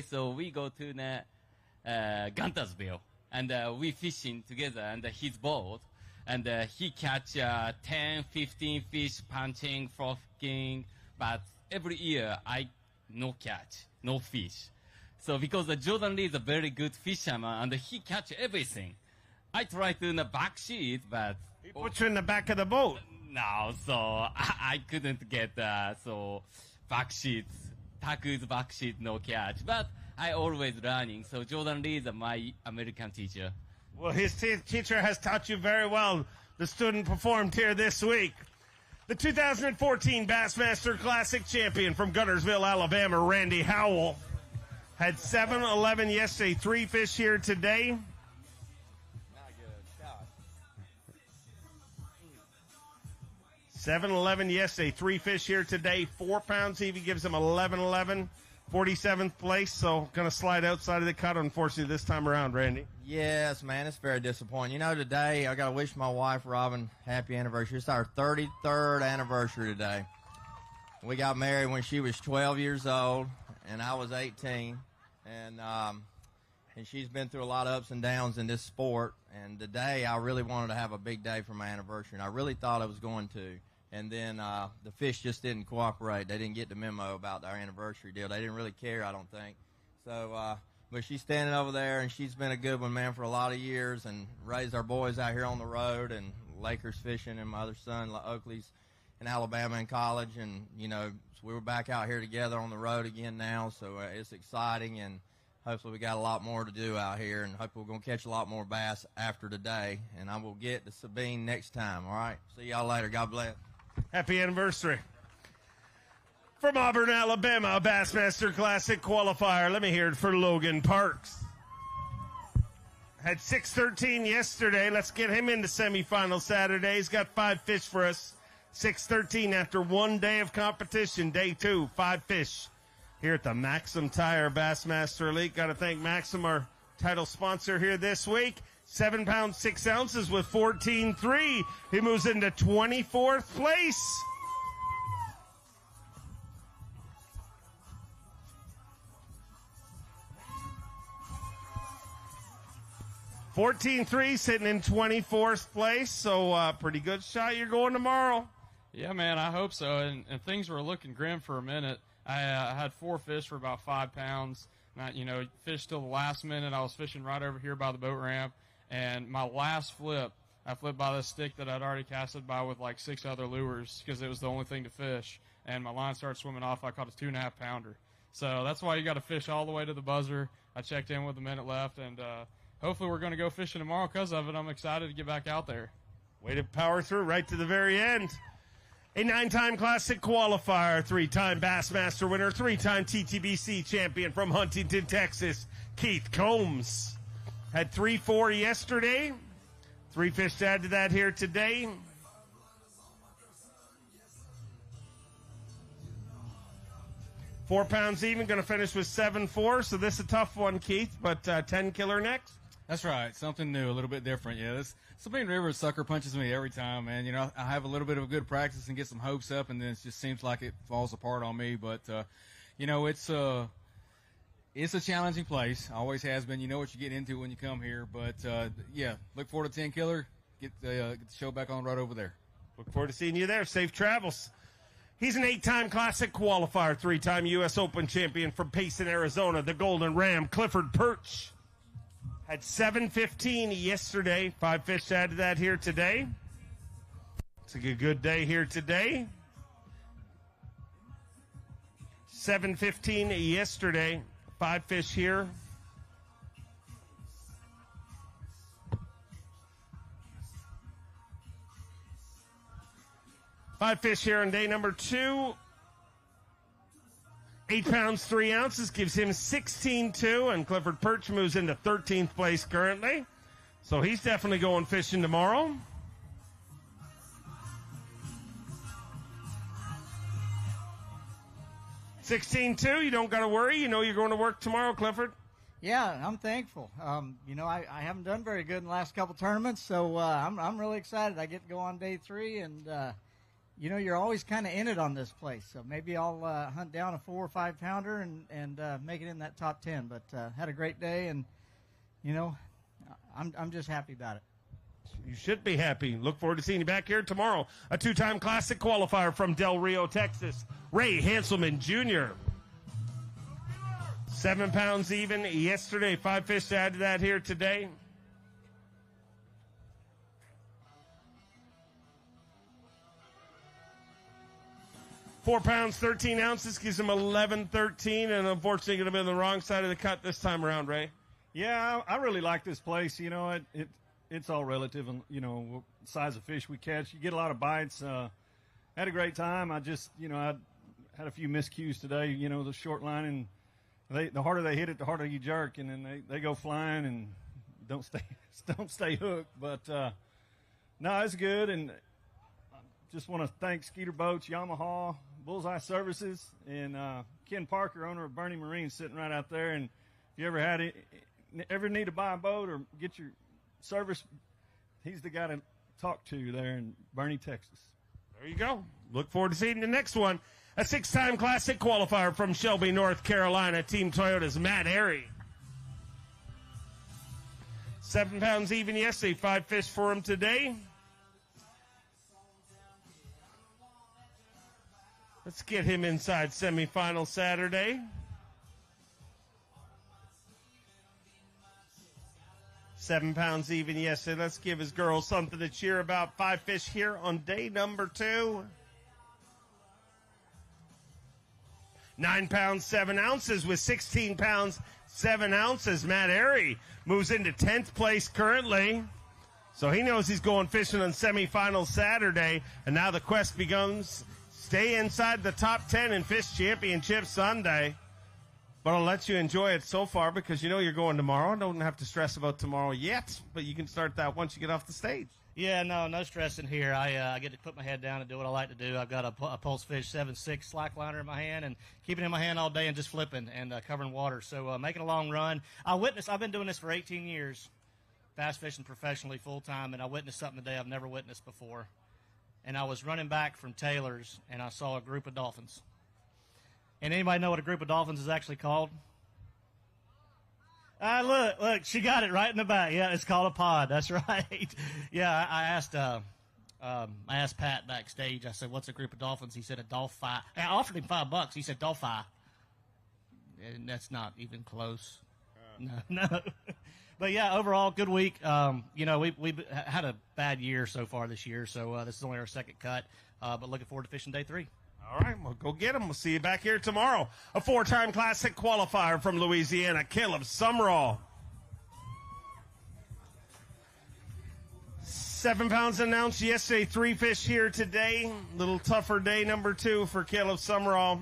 so we go to the Guntersville and we fishing together and his boat. And he catch 10, 15 fish punching, frothing. But every year I no catch, no fish. So because Jordan Lee is a very good fisherman and he catch everything. I try to in the back sheet, but he put you in the back of the boat. No, so I couldn't get so back sheets. Taku's back sheet no catch, but I always learning. So Jordan Lee is my American teacher. Well, his teacher has taught you very well. The student performed here this week. The 2014 Bassmaster Classic champion from Guntersville, Alabama, Randy Howell, had 7-11 yesterday, 3 fish here today. 7-11 yesterday, 3 fish here today, 4 pounds. He gives him 11-11, 47th place. So going to slide outside of the cut, unfortunately, this time around, Randy. Yes, man, it's very disappointing. You know, today I got to wish my wife, Robin, happy anniversary. It's our 33rd anniversary today. We got married when she was 12 years old, and I was 18. And she's been through a lot of ups and downs in this sport. And today I really wanted to have a big day for my anniversary, and I really thought I was going to. And then the fish just didn't cooperate. They didn't get the memo about our anniversary deal. They didn't really care, I don't think. So, but she's standing over there, and she's been a good one, man, for a lot of years, and raised our boys out here on the road, and Lakers fishing, and my other son, Oakley's in Alabama in college. And, you know, so we were back out here together on the road again now. So it's exciting, and hopefully we got a lot more to do out here, and hopefully we're going to catch a lot more bass after today. And I will get to Sabine next time, all right? See y'all later. God bless. Happy anniversary. From Auburn, Alabama, a Bassmaster Classic qualifier. Let me hear it for Logan Parks. Had 6-13 yesterday. Let's get him into semifinal Saturday. He's got 5 fish for us. 6-13 after 1 day of competition. Day 2, 5 fish here at the MAXAM Tire Bassmaster Elite. Got to thank MAXAM, our title sponsor here this week. 7 pounds, 6 ounces with 14.3. He moves into 24th place. $14.3 sitting in 24th place. So pretty good shot. You're going tomorrow. Yeah, man, I hope so. And things were looking grim for a minute. I had 4 fish for about 5 pounds. And I, fished till the last minute. I was fishing right over here by the boat ramp. And my last flip, I flipped by this stick that I'd already casted by with like 6 other lures because it was the only thing to fish. And my line started swimming off. I caught a 2.5 pounder. So that's why you got to fish all the way to the buzzer. I checked in with a minute left, and hopefully we're going to go fishing tomorrow because of it. I'm excited to get back out there. Way to power through right to the very end. A 9-time Classic qualifier, 3-time Bassmaster winner, 3-time TTBC champion from Huntington, Texas, Keith Combs. Had 3-4 yesterday. 3 fish to add to that here today. $4 pounds even, going to finish with 7-4. So this is a tough one, Keith, but 10 killer next. That's right. Something new, a little bit different. Yeah, this Sabine River sucker punches me every time, man. I have a little bit of a good practice and get some hopes up, and then it just seems like it falls apart on me. But, it's a challenging place. Always has been. You know what you get into when you come here. But, look forward to 10 killer. Get the show back on the road over there. Look forward to seeing you there. Safe travels. He's an 8-time Classic qualifier, 3-time U.S. Open champion from Payson, Arizona, the Golden Ram, Clifford Perch. Had 7-15 yesterday. 5 fish to add to that here today. It's a good day here today. 7-15 yesterday. 5 fish here. Five fish here on day number 2. 8 pounds, 3 ounces gives him 16-2, and Clifford Perch moves into 13th place currently. So he's definitely going fishing tomorrow. $16-2, you don't got to worry. You know you're going to work tomorrow, Clifford. Yeah, I'm thankful. I haven't done very good in the last couple tournaments, so I'm really excited. I get to go on day 3, and you're always kind of in it on this place. So maybe I'll hunt down a 4 or 5 pounder and make it in that top 10. But had a great day, and I'm just happy about it. You should be happy. Look forward to seeing you back here tomorrow. A 2-time Classic qualifier from Del Rio, Texas, Ray Hanselman Jr. 7 pounds even yesterday. 5 fish to add to that here today. $4 pounds, 13 ounces gives him 11-13, and unfortunately going to be on the wrong side of the cut this time around, Ray. Yeah, I really like this place. You know, it's all relative, and size of fish we catch. You get a lot of bites. Had a great time. I had a few miscues today. The short line, and the harder they hit it, the harder you jerk, and then they go flying and don't stay hooked. But no, it's good, and I just want to thank Skeeter Boats, Yamaha, Bullseye Services, and Ken Parker, owner of Bernie Marine, sitting right out there. And if you ever need to buy a boat or get your service, he's the guy to talk to there in Bernie, Texas. There you go. Look forward to seeing the next one. A 6-time Classic qualifier from Shelby, North Carolina, Team Toyota's Matt Harry. 7 pounds even yesterday, 5 fish for him today. Let's get him inside semifinal Saturday. 7 pounds even yesterday. Let's give his girls something to cheer about. 5 fish here on day number 2. 9 pounds, 7 ounces with 16 pounds, 7 ounces. Matt Airy moves into 10th place currently. So he knows he's going fishing on semifinal Saturday. And now the quest begins. Stay inside the top 10 in Fish Championship Sunday. But I'll let you enjoy it so far because you're going tomorrow. Don't have to stress about tomorrow yet, but you can start that once you get off the stage. Yeah, no stressing here. I get to put my head down and do what I like to do. I've got a Pulse Fish 7.6 slack liner in my hand and keeping it in my hand all day and just flipping and covering water. So making a long run. I've been doing this for 18 years, bass fishing professionally full time, and I witnessed something today I've never witnessed before. And I was running back from Taylor's and I saw a group of dolphins. And anybody know what a group of dolphins is actually called? Look, she got it right in the back. Yeah, it's called a pod. That's right. Yeah, I asked Pat backstage. I said, "What's a group of dolphins?" He said, "A dolphin." I offered him $5. He said, "Dolphin." And that's not even close. No. But yeah, overall, good week. We had a bad year so far this year, so this is only our second cut. But looking forward to fishing day 3. All right, well, go get him. We'll see you back here tomorrow. A 4-time Classic qualifier from Louisiana, Caleb Summerall. 7 pounds an ounce yesterday, 3 fish here today. A little tougher day number 2 for Caleb Summerall.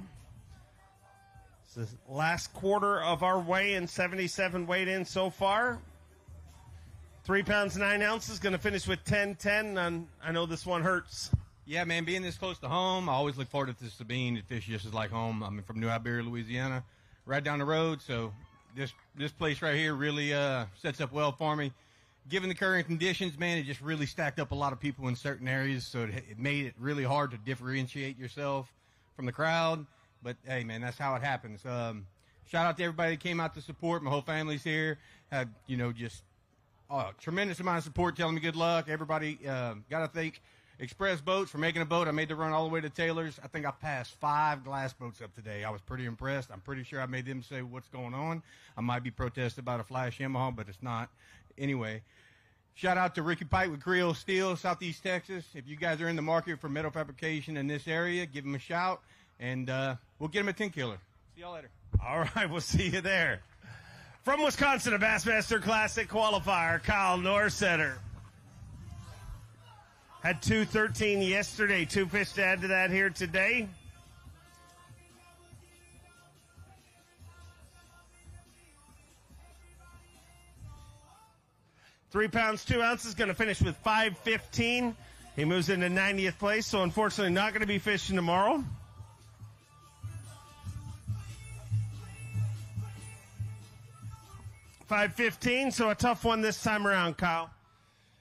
It's the last quarter of our weigh-in, 77 weighed in so far. 3 pounds 9 ounces, going to finish with 10-10, and I know this one hurts. Yeah, man, being this close to home, I always look forward to Sabine. It fish just as like home. I'm from New Iberia, Louisiana, right down the road. So this place right here really sets up well for me. Given the current conditions, man, it just really stacked up a lot of people in certain areas, so it made it really hard to differentiate yourself from the crowd. But, hey, man, that's how it happens. Shout out to everybody that came out to support. My whole family's here. Had, just a tremendous amount of support telling me good luck. Everybody got to thank Express Boats for making a boat. I made the run all the way to Taylor's. I think I passed 5 glass boats up today. I was pretty impressed. I'm pretty sure I made them say what's going on. I might be protested about a Flash Yamaha, but it's not. Anyway, shout out to Ricky Pike with Creole Steel, Southeast Texas. If you guys are in the market for metal fabrication in this area, give them a shout, and we'll get them a 10-killer. See y'all later. All right, we'll see you there. From Wisconsin, a Bassmaster Classic qualifier, Kyle Norsetter. Had 213 yesterday. 2 fish to add to that here today. $3 pounds 2 ounces, going to finish with 515. He moves into 90th place, so unfortunately not going to be fishing tomorrow. $515, so a tough one this time around, Kyle.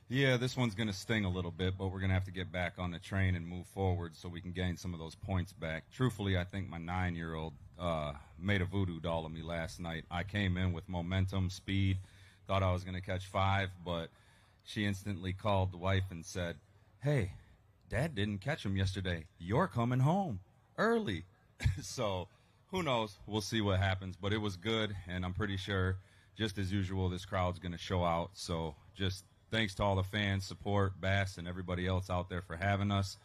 Yeah, this one's going to sting a little bit, but we're going to have to get back on the train and move forward so we can gain some of those points back. Truthfully, I think my 9-year-old made a voodoo doll of me last night. I came in with momentum, speed, thought I was going to catch 5, but she instantly called the wife and said, "Hey, Dad didn't catch him yesterday. You're coming home early." So who knows? We'll see what happens, but it was good, and I'm pretty sure, just as usual, this crowd's going to show out. So just thanks to all the fans, support, Bass, and everybody else out there for having us.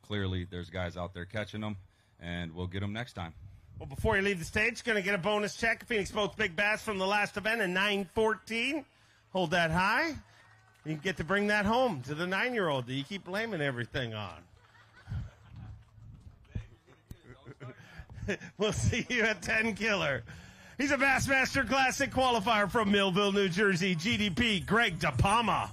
Clearly, there's guys out there catching them, and we'll get them next time. Well, before you leave the stage, going to get a bonus check. Phoenix Boats Big Bass from the last event in 9:14. Hold that high. You can get to bring that home to the 9-year-old that you keep blaming everything on. We'll see you at 10 Killer. He's a Bassmaster Classic qualifier from Millville, New Jersey. GDP, Greg DePalma.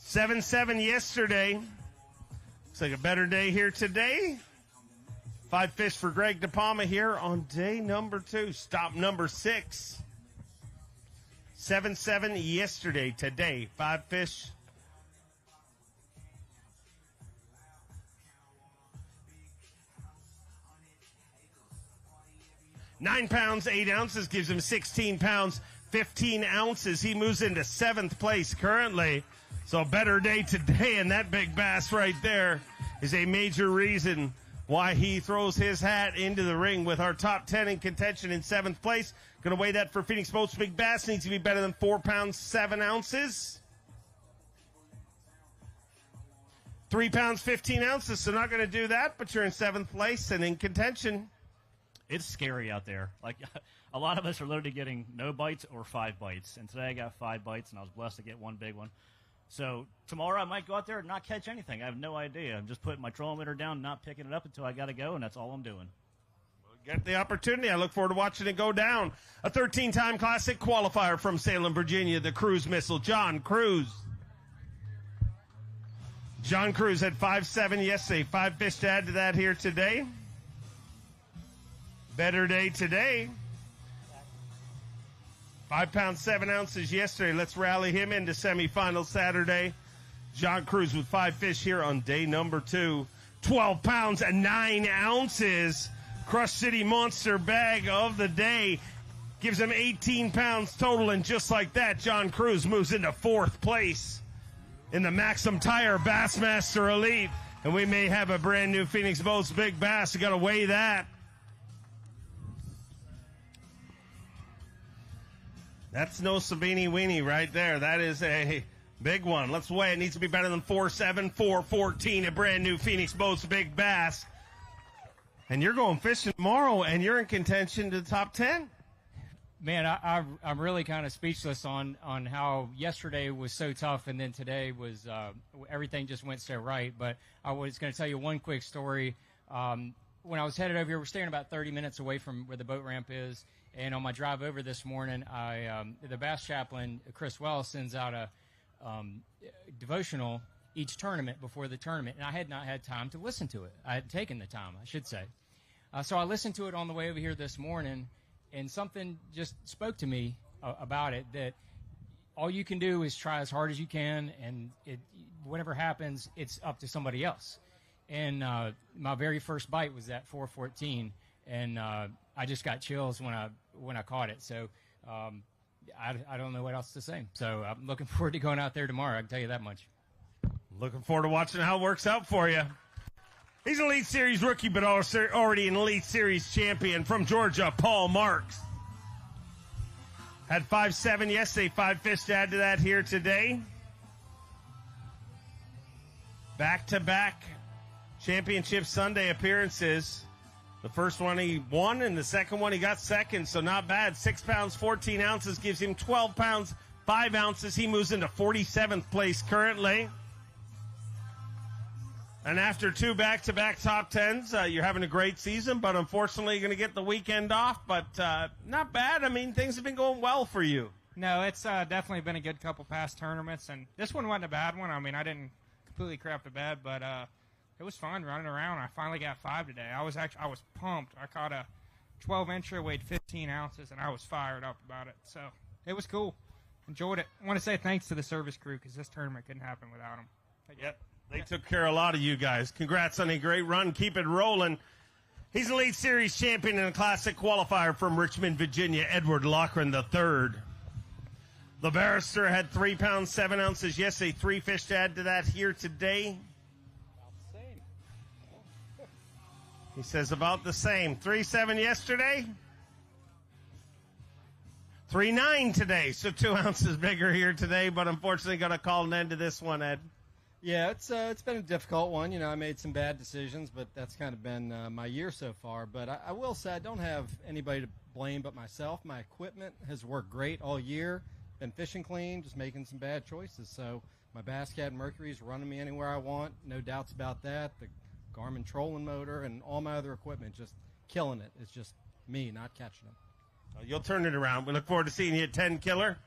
7-7 yesterday. Looks like a better day here today. 5 fish for Greg DePalma here on day number 2. Stop number 6. 7-7 yesterday. Today, 5 fish. £9, 8 ounces gives him 16 pounds, 15 ounces. He moves into 7th place currently. So a better day today, and that big bass right there is a major reason why he throws his hat into the ring with our top 10 in contention in 7th place. Going to weigh that for Phoenix Boats Big Bass. Needs to be better than 4 pounds, 7 ounces. 3 pounds, 15 ounces. So not going to do that, but you're in 7th place and in contention. It's scary out there. Like, a lot of us are literally getting no bites or 5 bites. And today I got 5 bites, and I was blessed to get one big one. So tomorrow I might go out there and not catch anything. I have no idea. I'm just putting my trolling motor down, not picking it up until I got to go, and that's all I'm doing. Get the opportunity. I look forward to watching it go down. A 13-time Classic qualifier from Salem, Virginia, the Cruise Missile, John Cruz. John Cruz had 5-7 yesterday. 5 fish to add to that here today. Better day today. 5 pounds, 7 ounces yesterday. Let's rally him into semifinal Saturday. John Cruz with 5 fish here on day number 2. 12 pounds and 9 ounces. Crush City Monster bag of the day. Gives him 18 pounds total, and just like that, John Cruz moves into 4th place in the MAXAM Tire Bassmaster Elite. And we may have a brand new Phoenix Boats Big Bass. You got to weigh that. That's no Sabine weenie right there. That is a big one. Let's weigh it. Needs to be better than 4.7, 4.14. A brand new Phoenix Boats Big Bass. And you're going fishing tomorrow, and you're in contention to the top 10. Man, I'm really kind of speechless on how yesterday was so tough, and then today was everything just went so right. But I was going to tell you one quick story. When I was headed over here, we're staying about 30 minutes away from where the boat ramp is. And on my drive over this morning, the bass chaplain, Chris Wells, sends out a devotional each tournament before the tournament. And I had not had time to listen to it. I hadn't taken the time, I should say. So I listened to it on the way over here this morning, and something just spoke to me about it, that all you can do is try as hard as you can, and whatever happens, it's up to somebody else. And my very first bite was that 4.14, and I just got chills when I caught it. So I don't know what else to say. So I'm looking forward to going out there tomorrow. I can tell you that much. Looking forward to watching how it works out for you. He's an Elite Series rookie, but also already an Elite Series champion from Georgia, Paul Marks. Had 5.7 yesterday, 5 fish to add to that here today. Back-to-back championship Sunday appearances. The first one he won, and the second one he got second, so not bad. 6 pounds, 14 ounces gives him 12 pounds, 5 ounces. He moves into 47th place currently. And after 2 back-to-back top 10s, you're having a great season, but unfortunately you're going to get the weekend off, but not bad. I mean, things have been going well for you. No, it's definitely been a good couple past tournaments, and this one wasn't a bad one. I mean, I didn't completely crap the bed, but it was fun running around. I finally got 5 today. I was pumped. I caught a 12-incher, weighed 15 ounces, and I was fired up about it. So it was cool. Enjoyed it. I want to say thanks to the service crew, because this tournament couldn't happen without them. Yep. They took care of a lot of you guys. Congrats on a great run. Keep it rolling. He's an Elite Series champion and a Classic qualifier from Richmond, Virginia, Edward Loughran III. The barrister had 3 pounds, 7 ounces yesterday. 3 fish to add to that here today. He says about the same. 3.7 yesterday. 3.9 today. So 2 ounces bigger here today, but unfortunately got to call an end to this one, Ed. Yeah, it's been a difficult one. I made some bad decisions, but that's kind of been my year so far. But I will say I don't have anybody to blame but myself. My equipment has worked great all year. Been fishing clean, just making some bad choices. So my Bass Cat Mercury is running me anywhere I want. No doubts about that. The Garmin trolling motor and all my other equipment just killing it. It's just me not catching them. You'll turn it around. We look forward to seeing you at 10 Killer.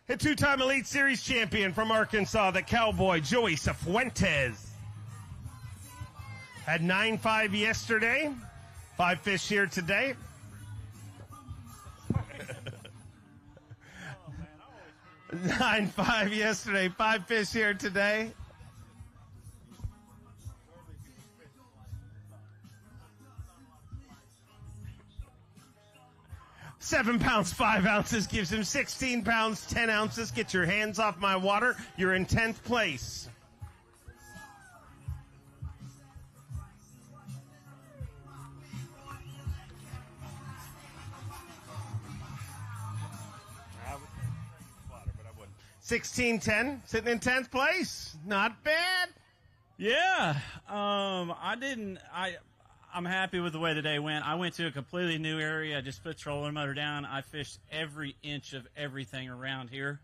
A two-time Elite Series champion from Arkansas, the Cowboy, Joey Cifuentes. Had 9.5 yesterday. 5 fish here today. Oh, 9.5 yesterday. 5 fish here today. £7 5 ounces gives him 16 pounds 10 ounces. Get your hands off my water. You're in 10th place. I would 16-10, sitting in 10th place. Not bad. Yeah. I'm happy with the way the day went. I went to a completely new area. I just put trolling motor down. I fished every inch of everything around here.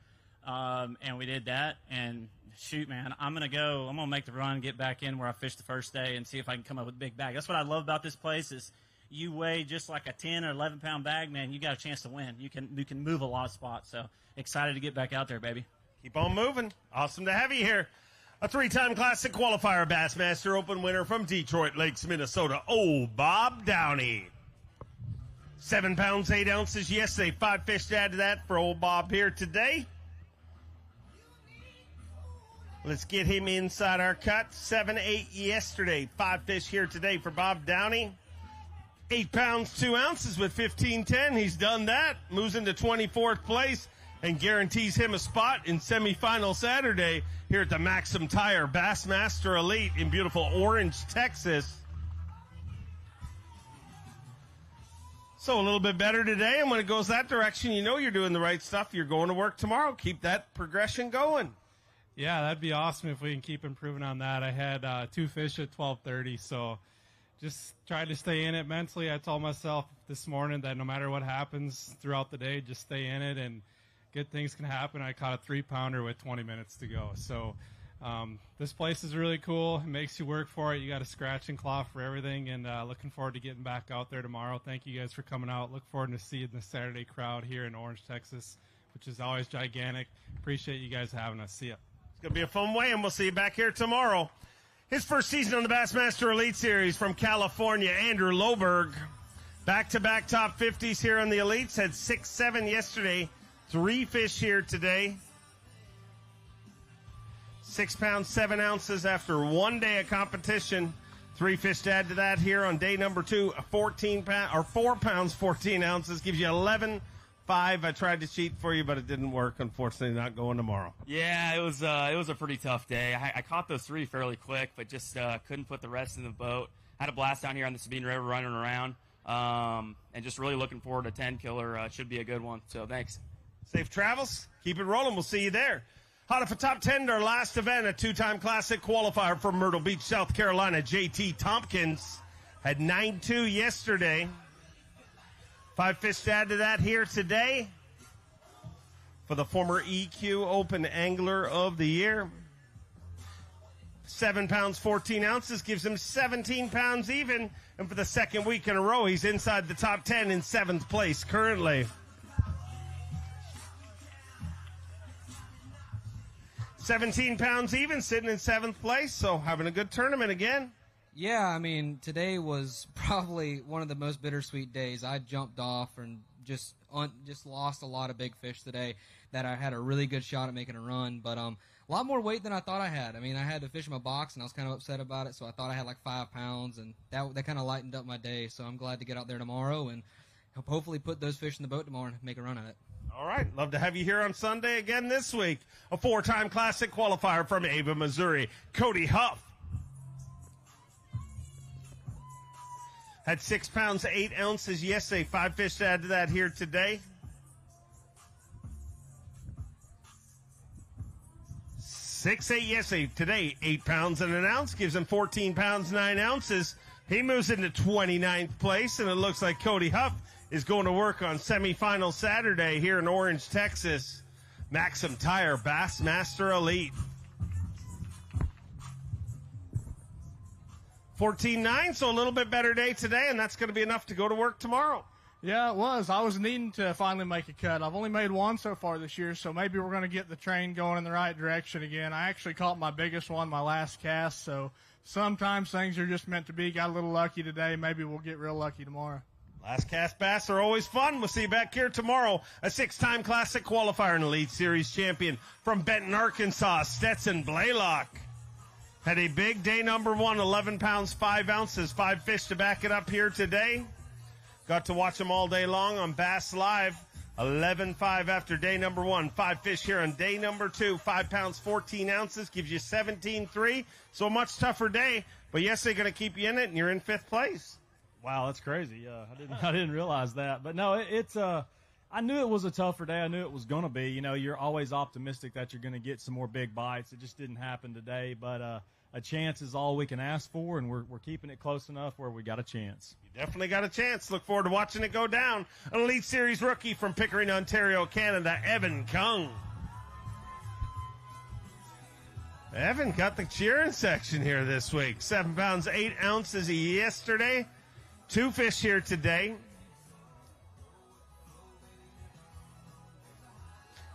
And we did that. And shoot, man, I'm going to make the run, get back in where I fished the first day and see if I can come up with a big bag. That's what I love about this place is you weigh just like a 10 or 11 pound bag, man, you got a chance to win. You can move a lot of spots. So excited to get back out there, baby. Keep on moving. Awesome to have you here. A 3-time Classic qualifier Bassmaster Open winner from Detroit Lakes, Minnesota, Old Bob Downey. 7 pounds 8 ounces yesterday. 5 fish to add to that for Old Bob here today. Let's get him inside our cut. 7-8 yesterday. 5 fish here today for Bob Downey. 8 pounds 2 ounces with 15.10. He's done that. Moves into 24th place and guarantees him a spot in semifinal Saturday here at the MAXAM Tire Bassmaster Elite in beautiful Orange, Texas. So a little bit better today, and when it goes that direction, you know you're doing the right stuff. You're going to work tomorrow. Keep that progression going. Yeah, that'd be awesome if we can keep improving on that. I had 2 fish at 12:30, so just try to stay in it mentally. I told myself this morning that no matter what happens throughout the day, just stay in it and good things can happen. I caught a 3-pounder with 20 minutes to go. So this place is really cool. It makes you work for it. You got to scratch and claw for everything, and looking forward to getting back out there tomorrow. Thank you guys for coming out. Look forward to seeing the Saturday crowd here in Orange, Texas, which is always gigantic. Appreciate you guys having us. See ya. It's going to be a fun way, and we'll see you back here tomorrow. His first season on the Bassmaster Elite Series from California, Andrew Loberg. Back-to-back top 50s here on the Elites. Had 6-7 yesterday. 3 fish here today. 6 pounds 7 ounces after 1 day of competition. 3 fish to add to that here on day number 2. 4 pounds 14 ounces gives you 11.5. I tried to cheat for you, but it didn't work. Unfortunately, not going tomorrow. Yeah, it was a pretty tough day. I caught those 3 fairly quick, but just couldn't put the rest in the boat. Had a blast down here on the Sabine River running around, and just really looking forward to 10 Killer. Should be a good one. So thanks. Safe travels. Keep it rolling. We'll see you there. Hot off a top 10 to our last event, a 2-time Classic qualifier from Myrtle Beach, South Carolina. JT Tompkins had 9.2 yesterday. 5 fish to add to that here today for the former EQ Open Angler of the Year. 7 pounds 14 ounces gives him 17 pounds even. And for the second week in a row, he's inside the top 10 in 7th place currently. 17 pounds even, sitting in 7th place, so having a good tournament again. Yeah, I mean, today was probably one of the most bittersweet days. I jumped off and just lost a lot of big fish today that I had a really good shot at making a run, but a lot more weight than I thought I had. I mean, I had to fish in my box, and I was kind of upset about it, so I thought I had like 5 pounds, and that kind of lightened up my day, so I'm glad to get out there tomorrow and hopefully put those fish in the boat tomorrow and make a run at it. All right. Love to have you here on Sunday again this week. A 4-time Classic qualifier from Ava, Missouri, Cody Huff. Had 6 pounds 8 ounces yesterday. 5 fish to add to that here today. 6'8" yesterday. Today, 8 pounds and an ounce gives him 14 pounds, 9 ounces. He moves into 29th place, and it looks like Cody Huff is going to work on semifinal Saturday here in Orange, Texas. MAXAM Tire Bassmaster Elite. 14.9, so a little bit better day today, and that's going to be enough to go to work tomorrow. Yeah, it was. I was needing to finally make a cut. I've only made one so far this year, so maybe we're going to get the train going in the right direction again. I actually caught my biggest one my last cast, so sometimes things are just meant to be. Got a little lucky today. Maybe we'll get real lucky tomorrow. Last cast bass are always fun. We'll see you back here tomorrow. A 6-time Classic qualifier and Elite Series champion from Benton, Arkansas, Stetson Blaylock. Had a big day number 1, 11 pounds, 5 ounces, 5 fish to back it up here today. Got to watch them all day long on Bass Live. 11.5 after day number 1. 5 fish here on day number 2. 5 pounds, 14 ounces. Gives you 17.3. So a much tougher day. But yes, they're going to keep you in it, and you're in 5th place. Wow, that's crazy. I didn't realize that. But no, it's I knew it was a tougher day. I knew it was going to be. You know, you're always optimistic that you're going to get some more big bites. It just didn't happen today. But a chance is all we can ask for, and we're keeping it close enough where we got a chance. You definitely got a chance. Look forward to watching it go down. An Elite Series rookie from Pickering, Ontario, Canada, Evan Kung. Evan got the cheering section here this week. 7 pounds, 8 ounces yesterday. 2 fish here today.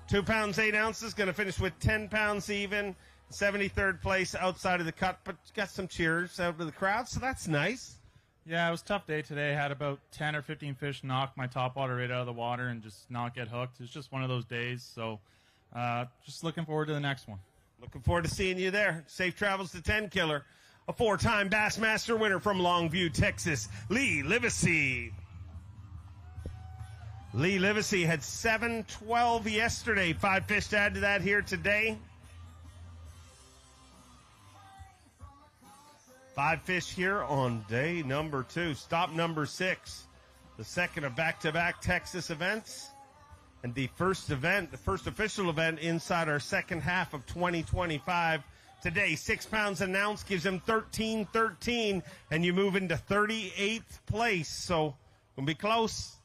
2 pounds, 8 ounces. Going to finish with 10 pounds even. 73rd place outside of the cut, but got some cheers out of the crowd, so that's nice. Yeah, it was a tough day today. I had about 10 or 15 fish knock my topwater right out of the water and just not get hooked. It's just one of those days, so just looking forward to the next one. Looking forward to seeing you there. Safe travels to 10 Killer. A 4-time Bassmaster winner from Longview, Texas, Lee Livesey. Lee Livesey had 7-12 yesterday. 5 fish to add to that here today. 5 fish here on day number 2. Stop number 6. The second of back-to-back Texas events. And the first official event inside our second half of 2025. Today, 6 pounds an ounce gives him 13.13. And you move into 38th place. So, we'll be close.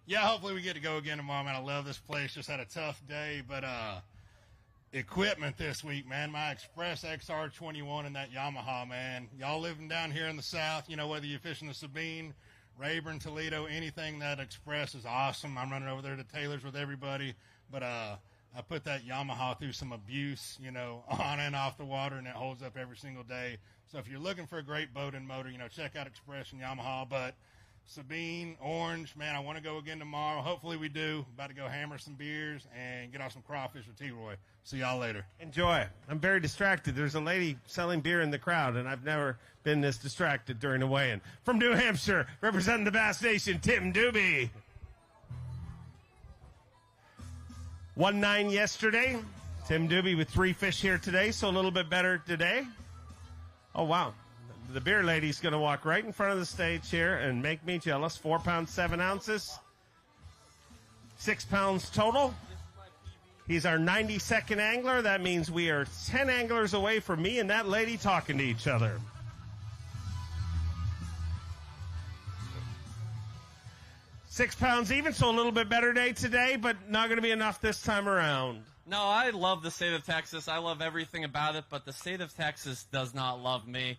Yeah, hopefully we get to go again tomorrow, man. I love this place. Just had a tough day, but equipment this week, man. My Express XR21 and that Yamaha, man. Y'all living down here in the South, you know, whether you're fishing the Sabine, Rayburn, Toledo, anything, that Express is awesome. I'm running over there to Taylor's with everybody, but I put that Yamaha through some abuse, you know, on and off the water, and it holds up every single day. So if you're looking for a great boat and motor, you know, check out Express and Yamaha. But Sabine, Orange, man, I want to go again tomorrow. Hopefully we do. About to go hammer some beers and get off some crawfish with T-Roy. See y'all later. Enjoy. I'm very distracted. There's a lady selling beer in the crowd, and I've never been this distracted during the weigh-in. From New Hampshire, representing the Bass Nation, Tim Doobie. 1-9 yesterday. Tim Doobie with 3 fish here today, so a little bit better today. Oh, wow. The beer lady's going to walk right in front of the stage here and make me jealous. 4 pounds, 7 ounces. 6 pounds total. He's our 92nd angler. That means we are 10 anglers away from me and that lady talking to each other. Six pounds even, so a little bit better day today, but not going to be enough this time around. No, I love the state of Texas. I love everything about it, but the state of Texas does not love me.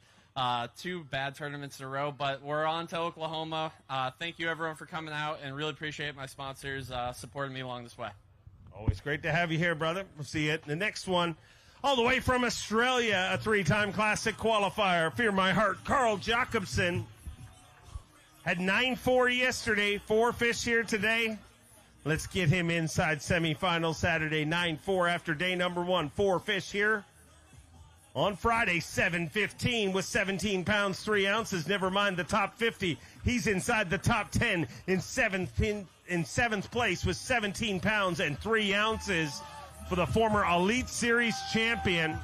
2 bad tournaments in a row, but we're on to Oklahoma. Thank you, everyone, for coming out, and really appreciate my sponsors supporting me along this way. Always great to have you here, brother. We'll see you at the next one. All the way from Australia, a 3-time Classic qualifier. Fear My Heart, Carl Jacobson. Had 9-4 yesterday, 4 fish here today. Let's get him inside semifinal Saturday, 9-4 after day number 1. 4 fish here. On Friday, 7-15 with 17 pounds, 3 ounces. Never mind the top 50. He's inside the top 10 in 7th place with 17 pounds and 3 ounces for the former Elite Series champion.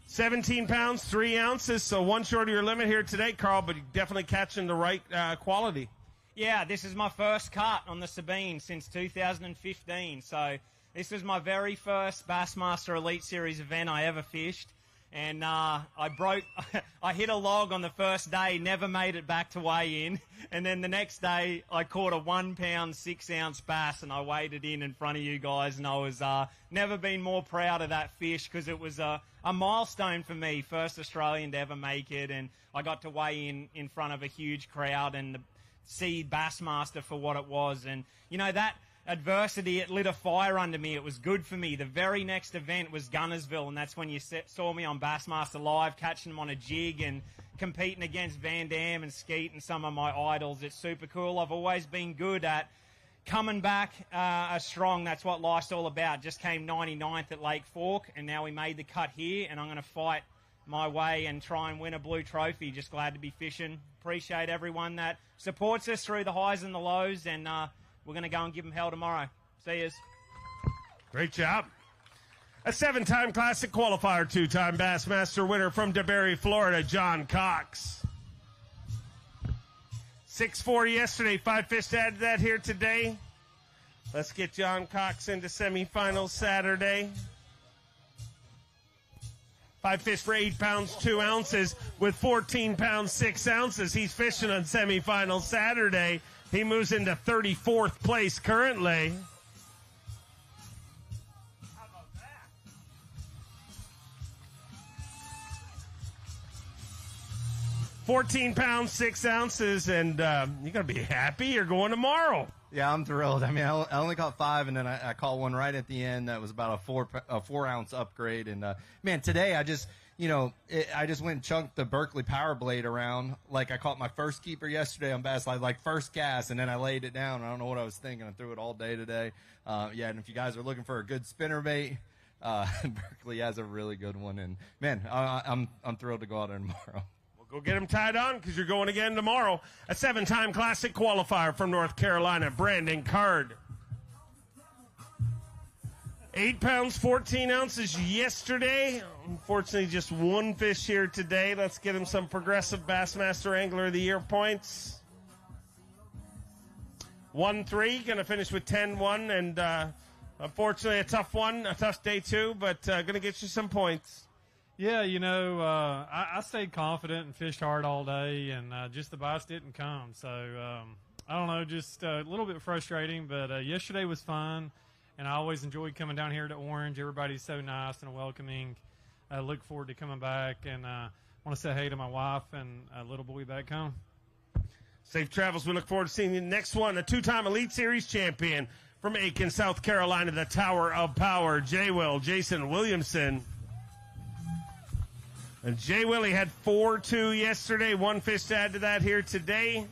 17 pounds, 3 ounces, so 1 short of your limit here today, Carl, but definitely catching the right quality. Yeah, this is my first cut on the Sabine since 2015, so This was my very first Bassmaster Elite Series event I ever fished. And I hit a log on the first day, never made it back to weigh in. And then the next day, I caught a 1 pound, 6 ounce bass, and I weighed it in front of you guys. And I was never been more proud of that fish because it was a milestone for me, first Australian to ever make it. And I got to weigh in front of a huge crowd and see Bassmaster for what it was. And, you know, that adversity, it lit a fire under me. It was good for me. The very next event was Gunnersville, and that's when you saw me on Bassmaster Live, catching them on a jig and competing against Van Dam and Skeet and some of my idols. It's super cool. I've always been good at coming back strong. That's what life's all about. Just came 99th at Lake Fork, and now we made the cut here, and I'm going to fight my way and try and win a blue trophy. Just glad to be fishing. Appreciate everyone that supports us through the highs and the lows, and we're going to go and give them hell tomorrow. See yous. Great job. A 7-time Classic qualifier, 2-time Bassmaster winner from DeBerry, Florida, John Cox. 6-4 yesterday, 5 fish to add to that here today. Let's get John Cox into semifinals Saturday. 5 fish for 8 pounds, 2 ounces with 14 pounds, 6 ounces. He's fishing on semifinals Saturday. He moves into 34th place currently. How about that? 14 pounds, 6 ounces, and you're going to be happy you're going tomorrow. Yeah, I'm thrilled. I mean, I only caught 5, and then I caught one right at the end that was about a 4 ounce upgrade. And man, today I just went and chunked the Berkeley Power Blade around. Like I caught my first keeper yesterday on Bass Live, like first cast, and then I laid it down. I don't know what I was thinking. I threw it all day today. Yeah, and if you guys are looking for a good spinnerbait, Berkeley has a really good one. And man, I'm thrilled to go out there tomorrow. Go get him tied on because you're going again tomorrow. A 7-time Classic qualifier from North Carolina, Brandon Card. 8 pounds, 14 ounces yesterday. Unfortunately, just one fish here today. Let's get him some Progressive Bassmaster Angler of the Year points. 1-3, going to finish with 10-1, and unfortunately a tough one, a tough day too, but going to get you some points. Yeah, I stayed confident and fished hard all day, and just the bites didn't come. So, I don't know, just a little bit frustrating, but yesterday was fun, and I always enjoyed coming down here to Orange. Everybody's so nice and welcoming. I look forward to coming back, and want to say hey to my wife and little boy back home. Safe travels. We look forward to seeing you next one. A 2-time Elite Series champion from Aiken, South Carolina, the Tower of Power, Jason Williamson. And Jay Willie had 4-2 yesterday. 1 fish to add to that here today.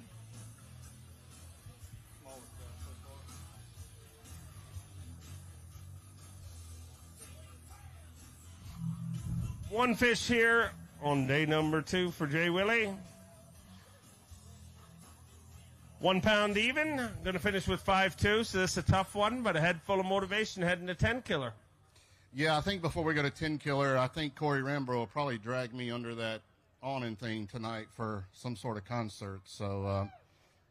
One fish here on day number 2 for Jay Willie. 1 pound even. Going to finish with 5-2, so this is a tough one, but a head full of motivation heading to 10 killer. Yeah, I think before we go to 10 killer, I think Corey Rambro will probably drag me under that awning thing tonight for some sort of concert. So,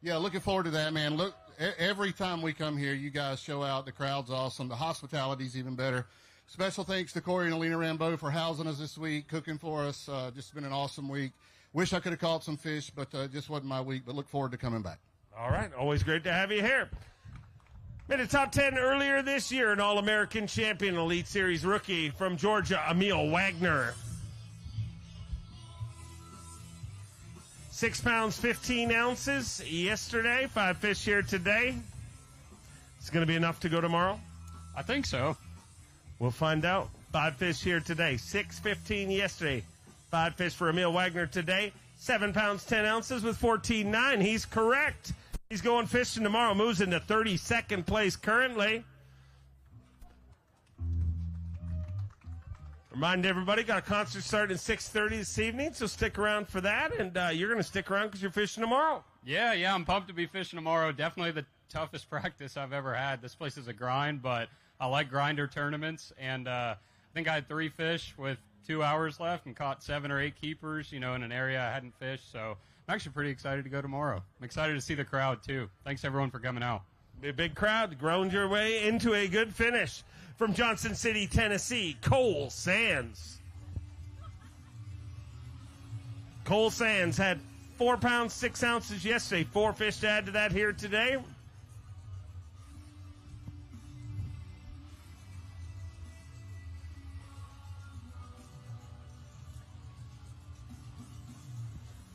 yeah, looking forward to that, man. Look, every time we come here, you guys show out. The crowd's awesome. The hospitality's even better. Special thanks to Corey and Alina Rambeau for housing us this week, cooking for us. Just been an awesome week. Wish I could have caught some fish, but just wasn't my week. But look forward to coming back. All right. Always great to have you here. Made a top 10 earlier this year, an All-American champion, Elite Series rookie from Georgia, Emil Wagner. 6 pounds, 15 ounces yesterday. 5 fish here today. It's going to be enough to go tomorrow? I think so. We'll find out. 5 fish here today. 6:15 yesterday. 5 fish for Emil Wagner today. 7 pounds, 10 ounces with 14.9. He's correct. He's going fishing tomorrow. Moves into 32nd place currently. Remind everybody, got a concert starting at 6:30 this evening, so stick around for that. And you're going to stick around because you're fishing tomorrow. Yeah, I'm pumped to be fishing tomorrow. Definitely the toughest practice I've ever had. This place is a grind, but I like grinder tournaments. And I think I had 3 fish with 2 hours left and caught 7 or 8 keepers, in an area I hadn't fished. So I'm actually pretty excited to go tomorrow. I'm excited to see the crowd, too. Thanks, everyone, for coming out. A big crowd groaned your way into a good finish. From Johnson City, Tennessee, Cole Sands. Cole Sands had 4 pounds, 6 ounces yesterday. 4 fish to add to that here today.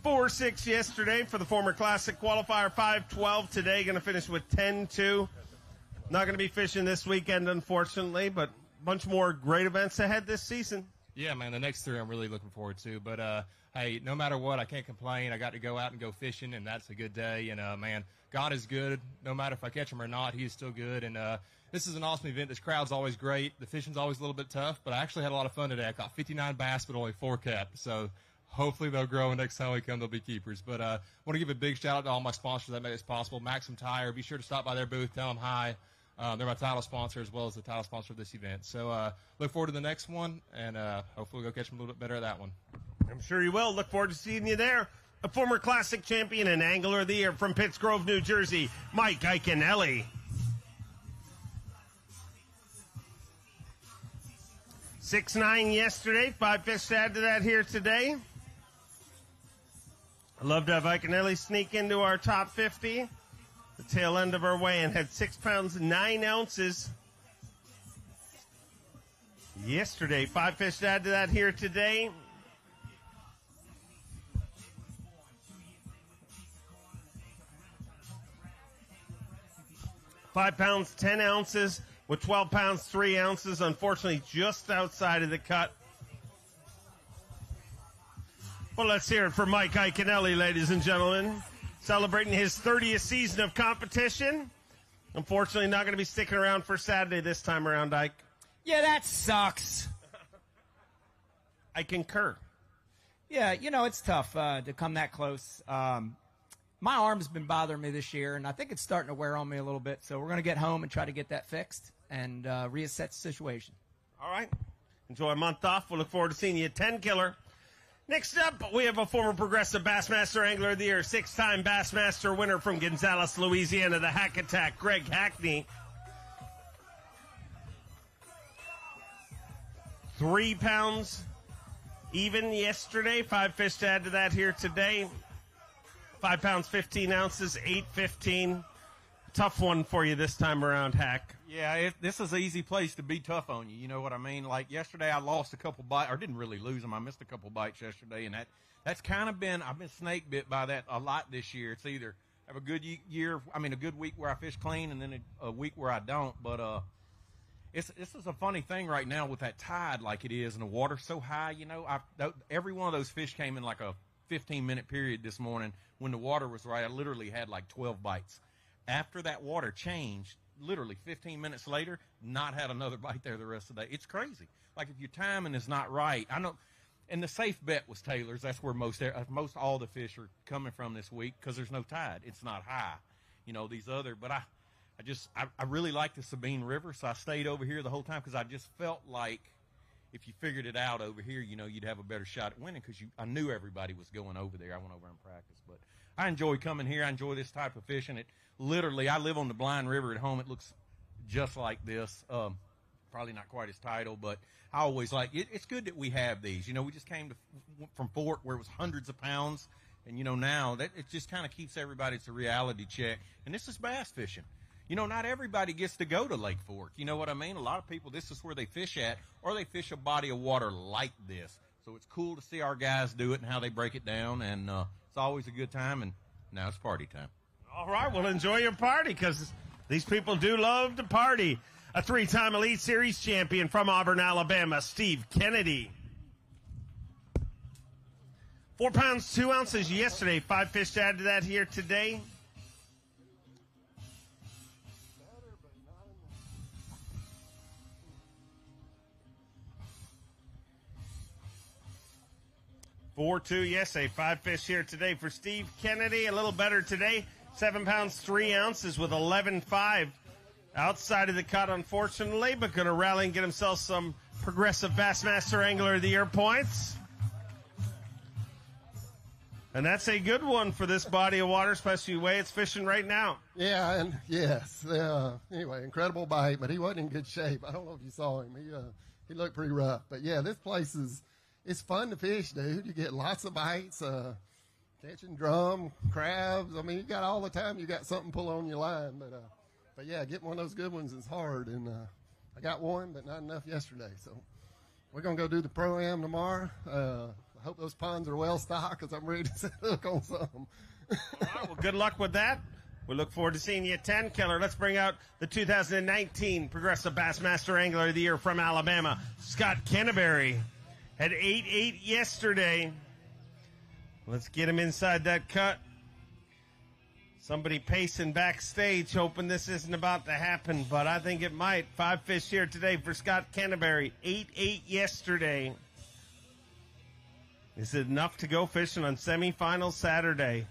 $4.6 yesterday for the former Classic qualifier. 5.12 today. Going to finish with 10.2. Not going to be fishing this weekend, unfortunately, but a bunch more great events ahead this season. Yeah, man, the next 3 I'm really looking forward to. But, hey, no matter what, I can't complain. I got to go out and go fishing, and that's a good day. And, man, God is good. No matter if I catch him or not, he is still good. And this is an awesome event. This crowd's always great. The fishing's always a little bit tough, but I actually had a lot of fun today. I caught 59 bass, but only 4 kept. So hopefully they'll grow, and next time we come, they'll be keepers. But I want to give a big shout-out to all my sponsors that made this possible. MAXAM Tire, be sure to stop by their booth, tell them hi. They're my title sponsor as well as the title sponsor of this event. So look forward to the next one, and hopefully we'll go catch them a little bit better at that one. I'm sure you will. Look forward to seeing you there. A former Classic champion and Angler of the Year from Pittsgrove, New Jersey, Mike Iaconelli. 6.9 yesterday. 5 fish to add to that here today. I'd love to have Iaconelli sneak into our top 50. The tail end of our weigh-in had 6 pounds, 9 ounces yesterday. 5 fish to add to that here today. $5 pounds, 10 ounces with 12 pounds, 3 ounces. Unfortunately, just outside of the cut. Well, let's hear it for Mike Iaconelli, ladies and gentlemen. Celebrating his 30th season of competition. Unfortunately, not going to be sticking around for Saturday this time around, Ike. Yeah, that sucks. I concur. Yeah, you know, it's tough to come that close. My arm's been bothering me this year, and I think it's starting to wear on me a little bit. So we're going to get home and try to get that fixed and reassess the situation. All right. Enjoy a month off. We'll look forward to seeing you at 10 Killer. Next up, we have a former Progressive Bassmaster Angler of the Year, 6-time Bassmaster winner from Gonzales, Louisiana, the Hack Attack, Greg Hackney. 3 pounds even yesterday. 5 fish to add to that here today. 5 pounds, 15 ounces, 8.15. Tough one for you this time around, Hack. Yeah, this is an easy place to be tough on you. You know what I mean? Like yesterday, I lost a couple bites, or didn't really lose them. I missed a couple bites yesterday, and that's kind of been, I've been snake bit by that a lot this year. It's either have a good a good week where I fish clean, and then a week where I don't. But this is a funny thing right now with that tide like it is, and the water's so high. You know, every one of those fish came in like a 15-minute period this morning when the water was right. I literally had like 12 bites. After that water changed, literally 15 minutes later, not had another bite there the rest of the day. It's crazy. Like if your timing is not right, I know. And the safe bet was Taylor's. That's where most all the fish are coming from this week because there's no tide. It's not high, you know. These other, but I really like the Sabine River, so I stayed over here the whole time because I just felt like if you figured it out over here, you know, you'd have a better shot at winning because I knew everybody was going over there. I went over and practiced, but I enjoy coming here. I enjoy this type of fishing. It literally, I live on the Blind River at home. It looks just like this. Probably not quite as tidal, but I always like it. It's good that we have these. You know, we just came from Fort where it was hundreds of pounds, and you know now that it just kind of keeps everybody. It's a reality check, and this is bass fishing. You know, not everybody gets to go to Lake Fork. You know what I mean? A lot of people, this is where they fish at, or they fish a body of water like this. So it's cool to see our guys do it and how they break it down, and it's always a good time, and now it's party time. All right, well, enjoy your party because these people do love to party. A 3-time Elite Series champion from Auburn, Alabama, Steve Kennedy. 4 pounds, 2 ounces yesterday. 5 fish to add to that here today. $4.2 yesterday. 5 fish here today for Steve Kennedy. A little better today. 7 pounds, 3 ounces with 11.5. Outside of the cut, unfortunately, but going to rally and get himself some Progressive Bassmaster Angler of the Year points. And that's a good one for this body of water, especially the way it's fishing right now. Yeah, and yes. Anyway, incredible bite, but he wasn't in good shape. I don't know if you saw him. He looked pretty rough. But, yeah, this place it's fun to fish, dude. You get lots of bites, catching drum, crabs. I mean, you got all the time. You got something pull on your line. But yeah, getting one of those good ones is hard. And I got one, but not enough yesterday. So we're going to go do the Pro-Am tomorrow. I hope those ponds are well stocked because I'm ready to set hook on some. All right, well, good luck with that. We look forward to seeing you at 10, Killer. Let's bring out the 2019 Progressive Bassmaster Angler of the Year from Alabama, Scott Canterbury. Had 8.8 yesterday. Let's get him inside that cut. Somebody pacing backstage, hoping this isn't about to happen, but I think it might. 5 fish here today for Scott Canterbury. 8.8 yesterday. Is it enough to go fishing on semifinal Saturday?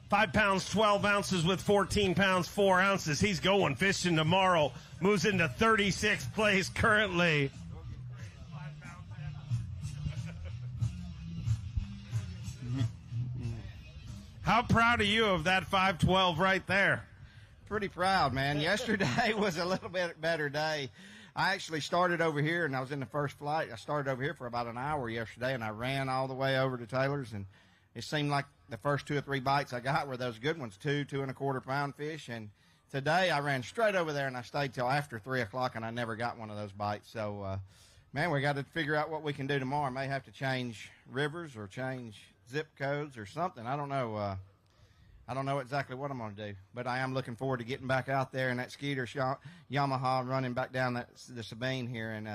5 pounds, 12 ounces with 14 pounds, 4 ounces. He's going fishing tomorrow. Moves into 36th place currently. How proud are you of that 512 right there? Pretty proud, man. Yesterday was a little bit better day. I actually started over here, and I was in the first flight. I started over here for about an hour yesterday, and I ran all the way over to Taylor's, and it seemed like the first 2 or 3 bites I got were those good ones, 2 1/4 pound fish. And today I ran straight over there, and I stayed till after 3 o'clock, and I never got one of those bites. So, man, we got to figure out what we can do tomorrow. May have to change rivers or change zip codes or something. I don't know. I don't know exactly what I'm going to do, but I am looking forward to getting back out there in that Skeeter Yamaha, running back down the Sabine here, and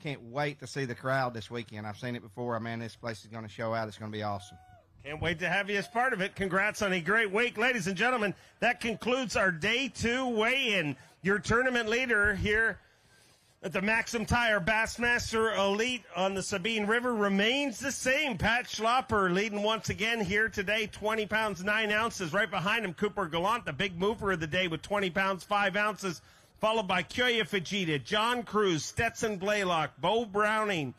can't wait to see the crowd this weekend. I've seen it before. Man, this place is going to show out. It's going to be awesome. Can't wait to have you as part of it. Congrats on a great week. Ladies and gentlemen, that concludes our Day 2 weigh-in. Your tournament leader here at the MAXAM Tire Bassmaster Elite on the Sabine River remains the same. Pat Schlapper leading once again here today, 20 pounds, 9 ounces. Right behind him, Cooper Gallant, the big mover of the day with 20 pounds, 5 ounces, followed by Kyoya Fujita, John Cruz, Stetson Blaylock, Bo Browning,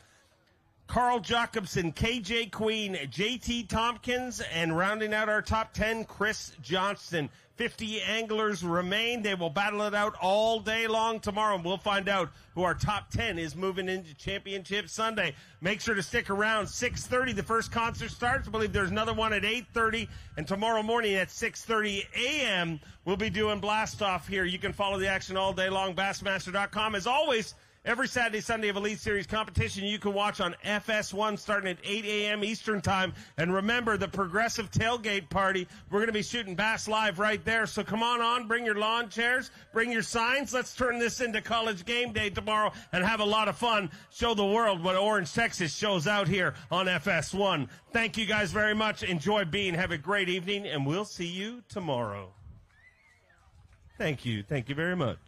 Carl Jacobson, KJ Queen, JT Tompkins, and rounding out our top 10, Chris Johnston. 50 anglers remain. They will battle it out all day long tomorrow, and we'll find out who our top 10 is moving into Championship Sunday. Make sure to stick around. 6:30, the first concert starts. I believe there's another one at 8:30, and tomorrow morning at 6:30 a.m., we'll be doing Blast Off here. You can follow the action all day long, Bassmaster.com. As always, every Saturday, Sunday of Elite Series competition, you can watch on FS1 starting at 8 a.m. Eastern Time. And remember, the Progressive Tailgate Party, we're going to be shooting Bass Live right there. So come on, bring your lawn chairs, bring your signs. Let's turn this into College Game Day tomorrow and have a lot of fun. Show the world what Orange, Texas shows out here on FS1. Thank you guys very much. Enjoy being. Have a great evening, and we'll see you tomorrow. Thank you. Thank you very much.